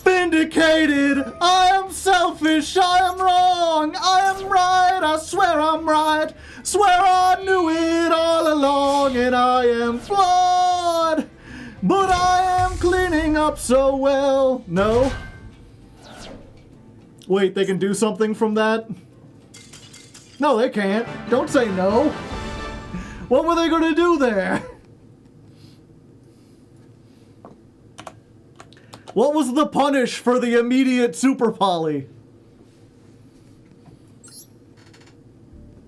Vindicated! I am selfish, I am wrong, I am right, I swear I'm right. Swear I knew it all along and I am flawed. But I am cleaning up so well. No? Wait, they can do something from that? No, they can't. Don't say no. What were they gonna do there? What was the punish for the immediate super poly?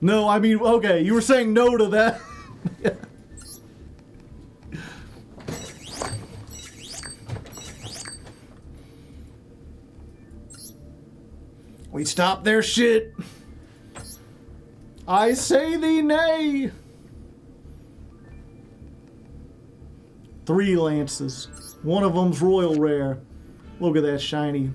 No, I mean, okay, you were saying no to that. We stop their shit. I say thee nay. 3 lances. One of them's royal rare. Look at that shiny.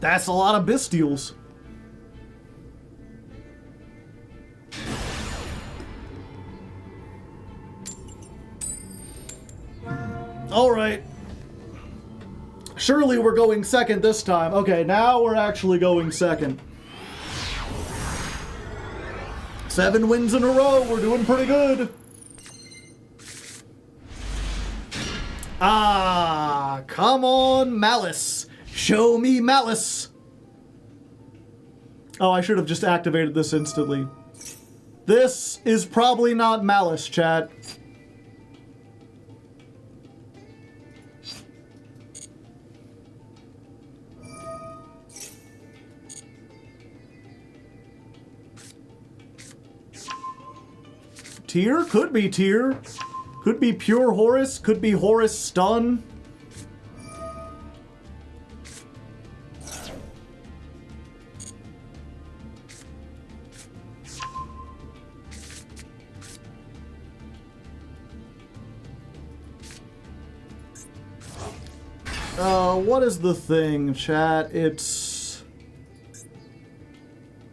That's a lot of bestials. Alright. Surely we're going second this time. Okay, now we're actually going second. 7 wins in a row. We're doing pretty good. Ah, come on, Malice. Show me Malice. Oh, I should have just activated this instantly. This is probably not Malice, chat. Tear? Could be Tear. Could be pure Horus. Could be Horus Stun. What is the thing, chat? It's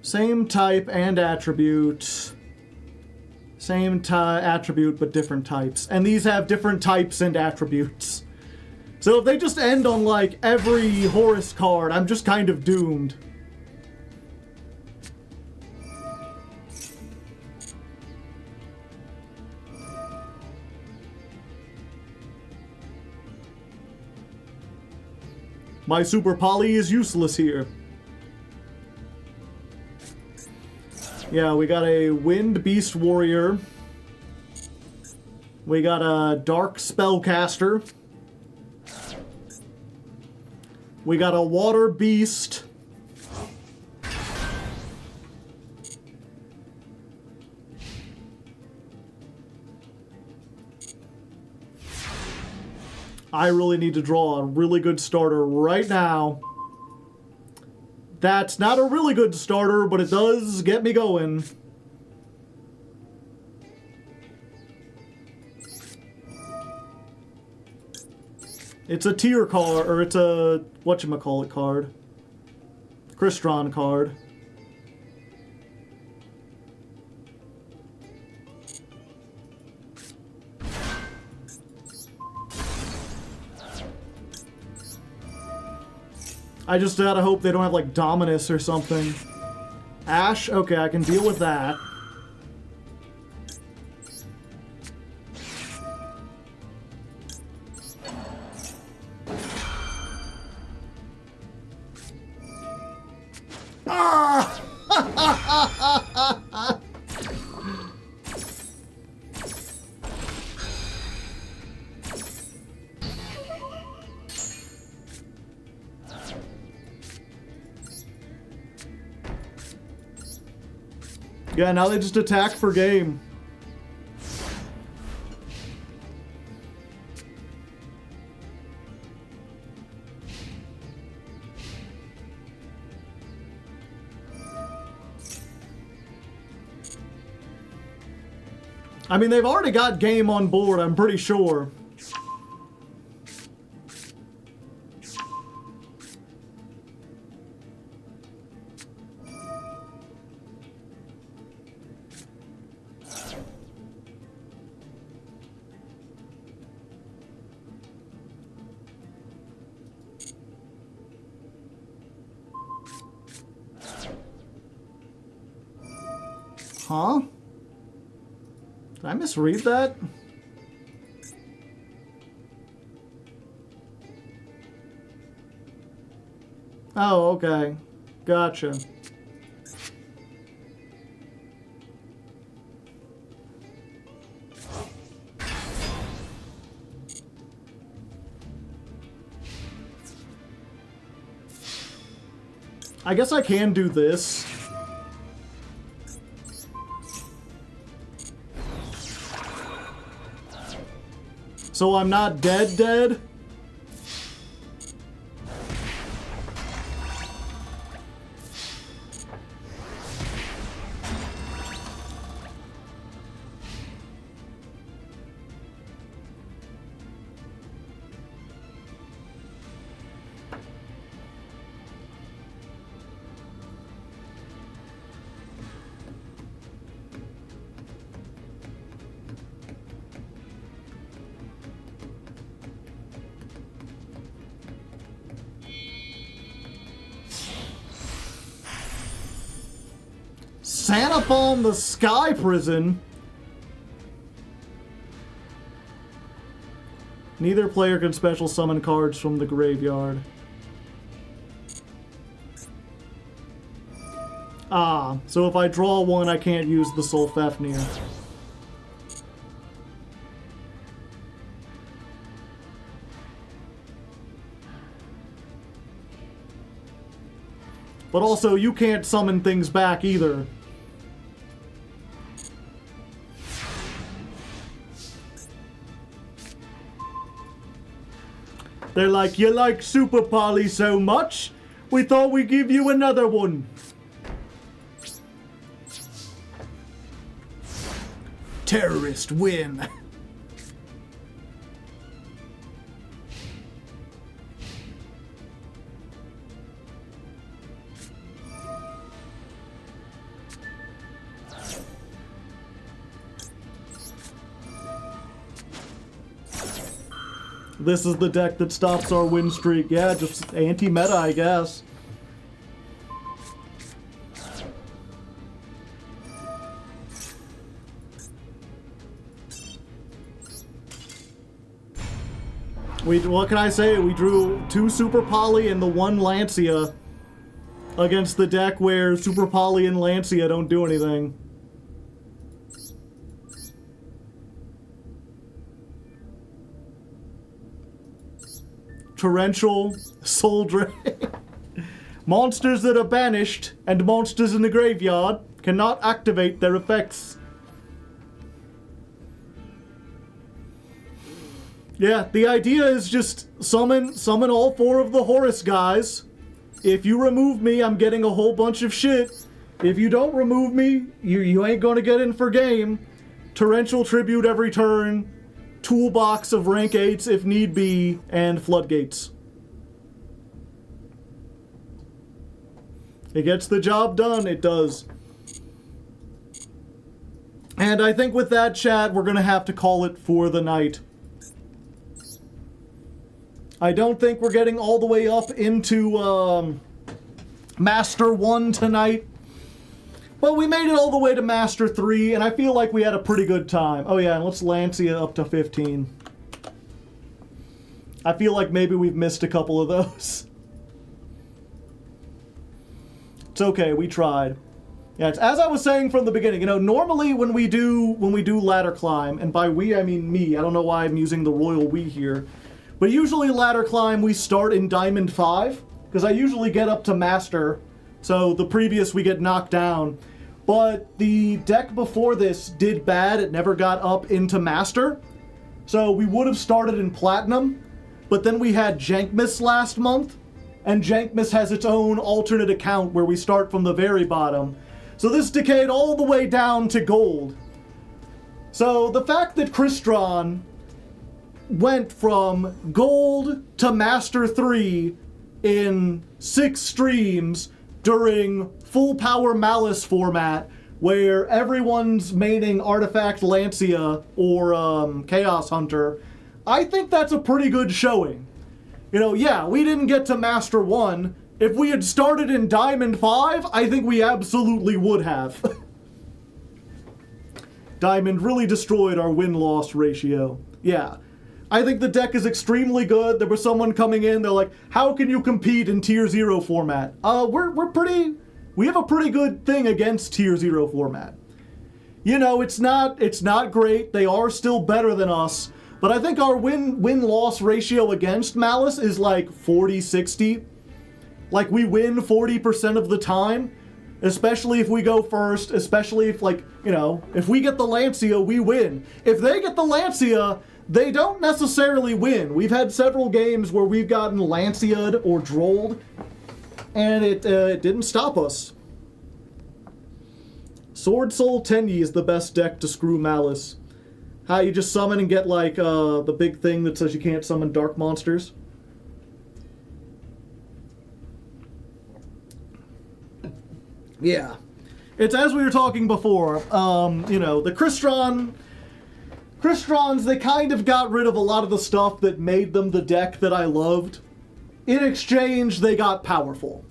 same type and attribute. Same attribute, but different types. And these have different types and attributes. So if they just end on, like, every Horus card, I'm just kind of doomed. My Super Poly is useless here. Yeah, we got a Wind Beast Warrior. We got a Dark Spellcaster. We got a Water Beast. I really need to draw a really good starter right now. That's not a really good starter, but it does get me going. It's a tier card, or it's a whatchamacallit card. Crystron card. I just gotta hope they don't have, like, Dominus or something. Ash? Okay, I can deal with that. Ah! Yeah, now they just attack for game. I mean, they've already got game on board, I'm pretty sure. Huh? Did I misread that? Oh, okay. Gotcha. I guess I can do this. So I'm not dead? Sanabon the Sky Prison? Neither player can special summon cards from the graveyard. Ah, so if I draw one, I can't use the Solfafnir. But also, you can't summon things back either. They're like, you like Super Poly so much, we thought we'd give you another one. Terrorist win. This is the deck that stops our win streak. Yeah, just anti-meta, I guess. What can I say? We drew 2 Super Poly and the 1 Lancia against the deck where Super Poly and Lancia don't do anything. Torrential, Soul Drain. Monsters that are banished and monsters in the graveyard cannot activate their effects. Yeah, the idea is just summon all 4 of the Horus guys. If you remove me, I'm getting a whole bunch of shit. If you don't remove me, you ain't gonna get in for game. Torrential Tribute every turn. Toolbox of rank 8s if need be, and Floodgates. It gets the job done, it does. And I think with that, chat, we're gonna have to call it for the night. I don't think we're getting all the way up into Master 1 tonight. But we made it all the way to Master 3, and I feel like we had a pretty good time. Oh yeah, and let's Lancia up to 15. I feel like maybe we've missed a couple of those. It's okay, we tried. Yeah, it's, as I was saying from the beginning, you know, normally when we do ladder climb, and by we I mean me, I don't know why I'm using the royal we here, but usually ladder climb we start in Diamond 5, because I usually get up to Master, so the previous we get knocked down. But the deck before this did bad, it never got up into Master. So we would have started in Platinum, but then we had Jankmas last month, and Jankmas has its own alternate account where we start from the very bottom. So this decayed all the way down to Gold. So the fact that Crystron went from Gold to Master 3 in 6 streams during full power Malice format, where everyone's maining Artifact Lancia or Chaos Hunter, I think that's a pretty good showing. You know, yeah, we didn't get to Master 1. If we had started in Diamond 5, I think we absolutely would have. Diamond really destroyed our win-loss ratio. Yeah. I think the deck is extremely good. There was someone coming in, they're like, how can you compete in Tier 0 format? We have a pretty good thing against Tier 0 format. You know, it's not great. They are still better than us. But I think our win-loss ratio against Malice is like 40-60. Like, we win 40% of the time. Especially if we go first. Especially if, like, you know, if we get the Lancia, we win. If they get the Lancia, they don't necessarily win. We've had several games where we've gotten Lancia'd or Drolled, and it didn't stop us. Sword Soul Tenyi is the best deck to screw Malice. How you just summon and get, like, the big thing that says you can't summon dark monsters. Yeah. It's as we were talking before, you know, the Crystron... Crystrons, they kind of got rid of a lot of the stuff that made them the deck that I loved. In exchange, they got powerful.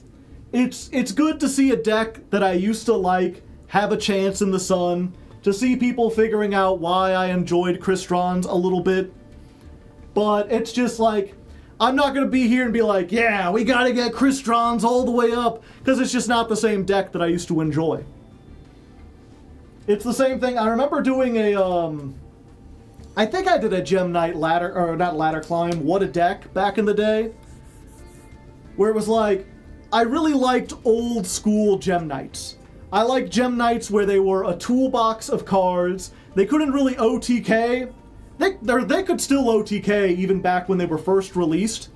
It's good to see a deck that I used to like have a chance in the sun, to see people figuring out why I enjoyed Crystrons a little bit. But it's just like, I'm not going to be here and be like, yeah, we got to get Crystrons all the way up, because it's just not the same deck that I used to enjoy. It's the same thing. I remember doing a, I think I did a Gem Knight ladder, or not ladder climb, what a deck back in the day, where it was like, I really liked old school Gem Knights. I liked Gem Knights where they were a toolbox of cards. They couldn't really OTK, They could still OTK even back when they were first released,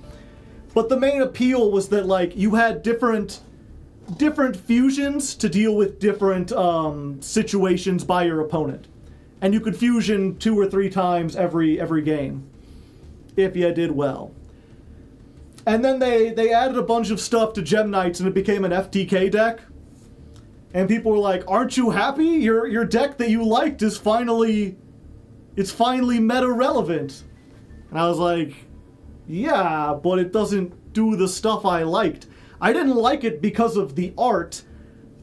but the main appeal was that like you had different fusions to deal with different situations by your opponent, and you could fusion 2 or 3 times every game if you did well. And then they added a bunch of stuff to Gem Knights, and it became an FTK deck. And people were like, "Aren't you happy? Your deck that you liked is finally meta relevant." And I was like, "Yeah, but it doesn't do the stuff I liked. I didn't like it because of the art.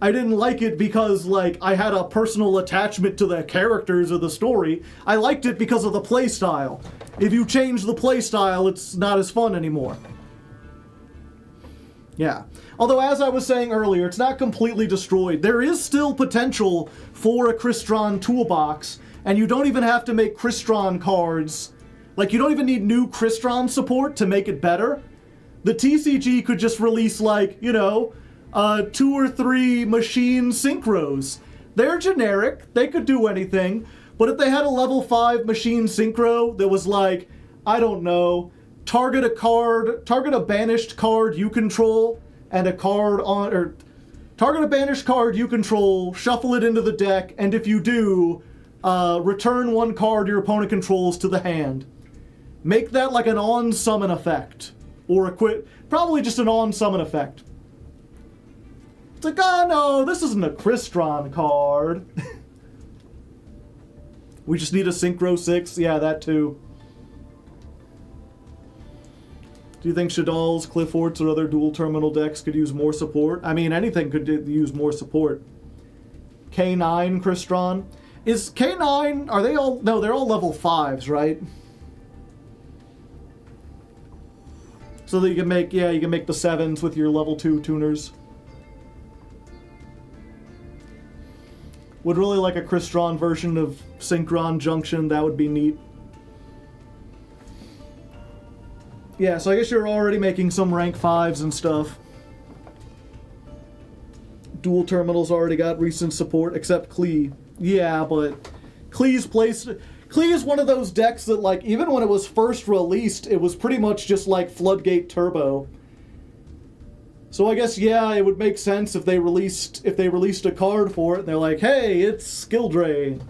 I didn't like it because like I had a personal attachment to the characters or the story. I liked it because of the playstyle. If you change the playstyle, it's not as fun anymore." Yeah. Although, as I was saying earlier, it's not completely destroyed. There is still potential for a Crystron toolbox, and you don't even have to make Crystron cards. Like, you don't even need new Crystron support to make it better. The TCG could just release, like, 2 or 3 machine synchros. They're generic. They could do anything. But if they had a level 5 machine synchro that was like, I don't know, target a banished card you control, and a card on, or target a banished card you control, shuffle it into the deck, and if you do, return 1 card your opponent controls to the hand. Make that like an on-summon effect. Or probably just an on-summon effect. It's like, oh no, this isn't a Crystron card. We just need a Synchro 6, yeah, that too. Do you think Shadal's, Cliffort's, or other dual terminal decks could use more support? I mean, anything could use more support. K9 Crystron. Is K9, are they all, no, they're all level 5s, right? So that you can make, yeah, you can make the 7s with your level 2 tuners. Would really like a Crystron version of Synchron Junction, that would be neat. Yeah, so I guess you're already making some rank 5s and stuff. Dual terminals already got recent support, except Klee. Yeah, but Klee's is one of those decks that, like, even when it was first released, it was pretty much just like Floodgate Turbo. So I guess, yeah, it would make sense if they released a card for it, and they're like, hey, it's Skill Drain.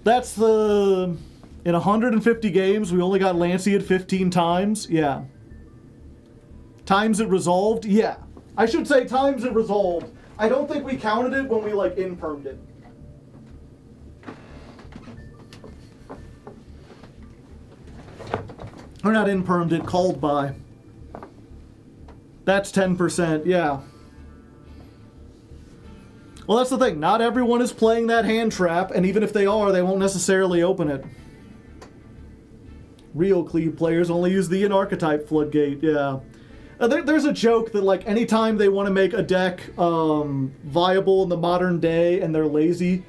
That's the... In 150 games, we only got Lancey 15 times? Yeah. Times it resolved? Yeah. I should say times it resolved. I don't think we counted it when we, like, in-permed it. Or not in-permed it, called by. That's 10%, yeah. Well, that's the thing. Not everyone is playing that hand trap, and even if they are, they won't necessarily open it. Real Cleve players only use the Archetype Floodgate, yeah. There's a joke that, like, anytime they want to make a deck viable in the modern day and they're lazy,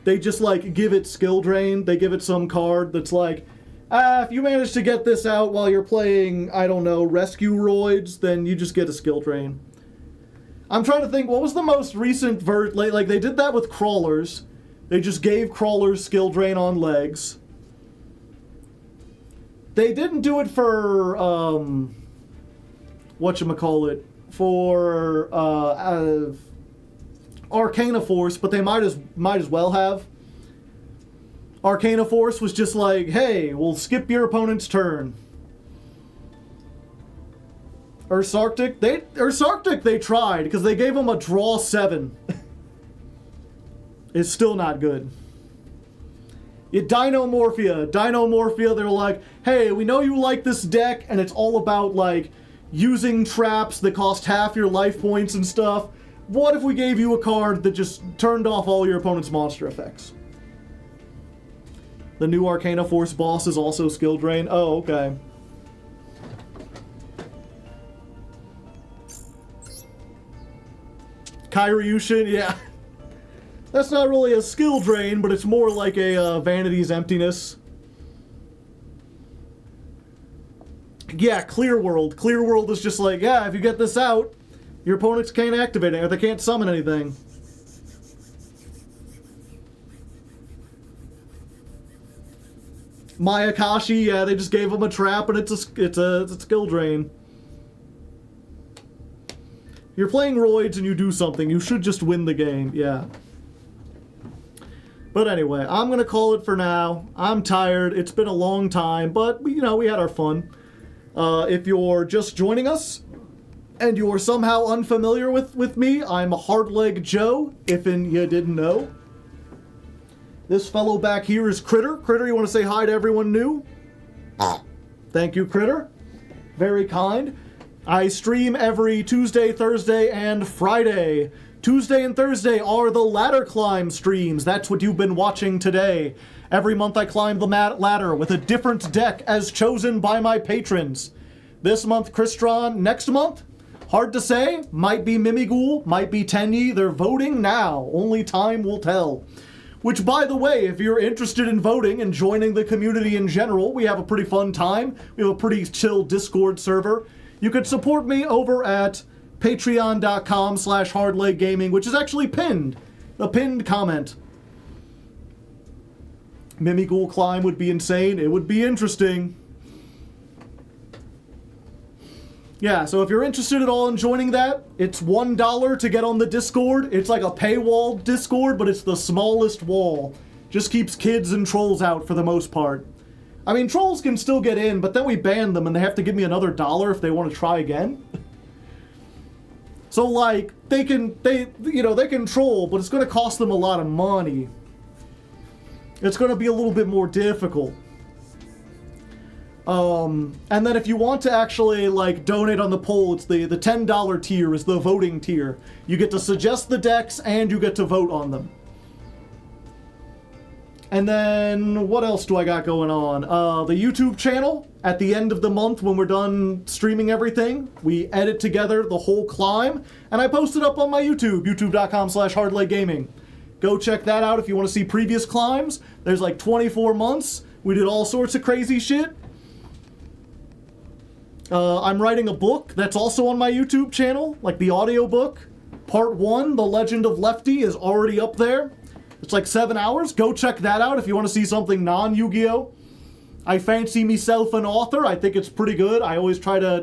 they just, like, give it Skill Drain. They give it some card that's like, if you manage to get this out while you're playing, I don't know, Rescue Roids, then you just get a Skill Drain. I'm trying to think, what was the most recent like, they did that with Crawlers. They just gave Crawlers Skill Drain on legs. They didn't do it for, whatchamacallit, for Arcana Force, but they might as well have. Arcana Force was just like, hey, we'll skip your opponent's turn. Arctic they tried, because they gave them a draw 7. It's still not good. Dinomorphia, they're like, hey, we know you like this deck, and it's all about, like, using traps that cost half your life points and stuff. What if we gave you a card that just turned off all your opponent's monster effects? The new Arcana Force boss is also Skill Drain. Oh, okay. Kyriushin, yeah. That's not really a Skill Drain, but it's more like a Vanity's Emptiness. Yeah, Clear World. Clear World is just like, yeah, if you get this out, your opponents can't activate it, or they can't summon anything. Mayakashi, yeah, they just gave him a trap, and it's a skill drain. You're playing Roids and you do something, you should just win the game, yeah. But anyway, I'm gonna call it for now. I'm tired, it's been a long time, but, you know, we had our fun. If you're just joining us, and you're somehow unfamiliar with me, I'm Hardleg Joe, if you didn't know. This fellow back here is Critter. Critter, you want to say hi to everyone new? Thank you, Critter. Very kind. I stream every Tuesday, Thursday, and Friday. Tuesday and Thursday are the ladder climb streams. That's what you've been watching today. Every month I climb the ladder with a different deck as chosen by my patrons. This month, Crystron. Next month, hard to say. Might be Mimighoul, might be Tenyi. They're voting now. Only time will tell. Which, by the way, if you're interested in voting and joining the community in general, we have a pretty fun time. We have a pretty chill Discord server. You could support me over at patreon.com/hardleggaming, which is actually pinned. A pinned comment. Mimighoul climb would be insane. It would be interesting. Yeah, so if you're interested at all in joining that, it's $1 to get on the Discord. It's like a paywall Discord, but it's the smallest wall. Just keeps kids and trolls out for the most part. I mean, trolls can still get in, but then we ban them and they have to give me another $1 if they want to try again. So, like, they can troll, but it's going to cost them a lot of money. It's going to be a little bit more difficult. And then if you want to actually, like, donate on the poll, it's the $10 tier is the voting tier. You get to suggest the decks, and you get to vote on them. And then, what else do I got going on? The YouTube channel, at the end of the month when we're done streaming everything, we edit together the whole climb, and I post it up on my YouTube, youtube.com/hardleggaming. Go check that out if you want to see previous climbs. There's like 24 months. We did all sorts of crazy shit. I'm writing a book that's also on my YouTube channel, like the audiobook. Part 1, The Legend of Lefty, is already up there. It's like 7 hours. Go check that out if you want to see something non-Yu-Gi-Oh! I fancy myself an author. I think it's pretty good. I always try to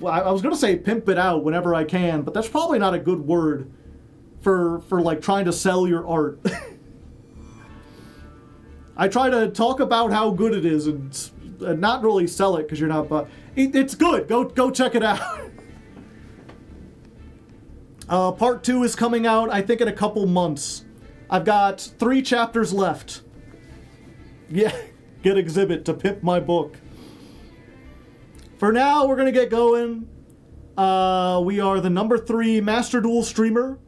I was gonna say pimp it out whenever I can, but that's probably not a good word for like trying to sell your art. I try to talk about how good it is and not really sell it because you're not, but it's good. Go check it out. Part 2 is coming out, I think, in a couple months. I've got 3 chapters left. Yeah, get Exhibit to pimp my book. For now, we're gonna get going. We are the number 3 Master Duel streamer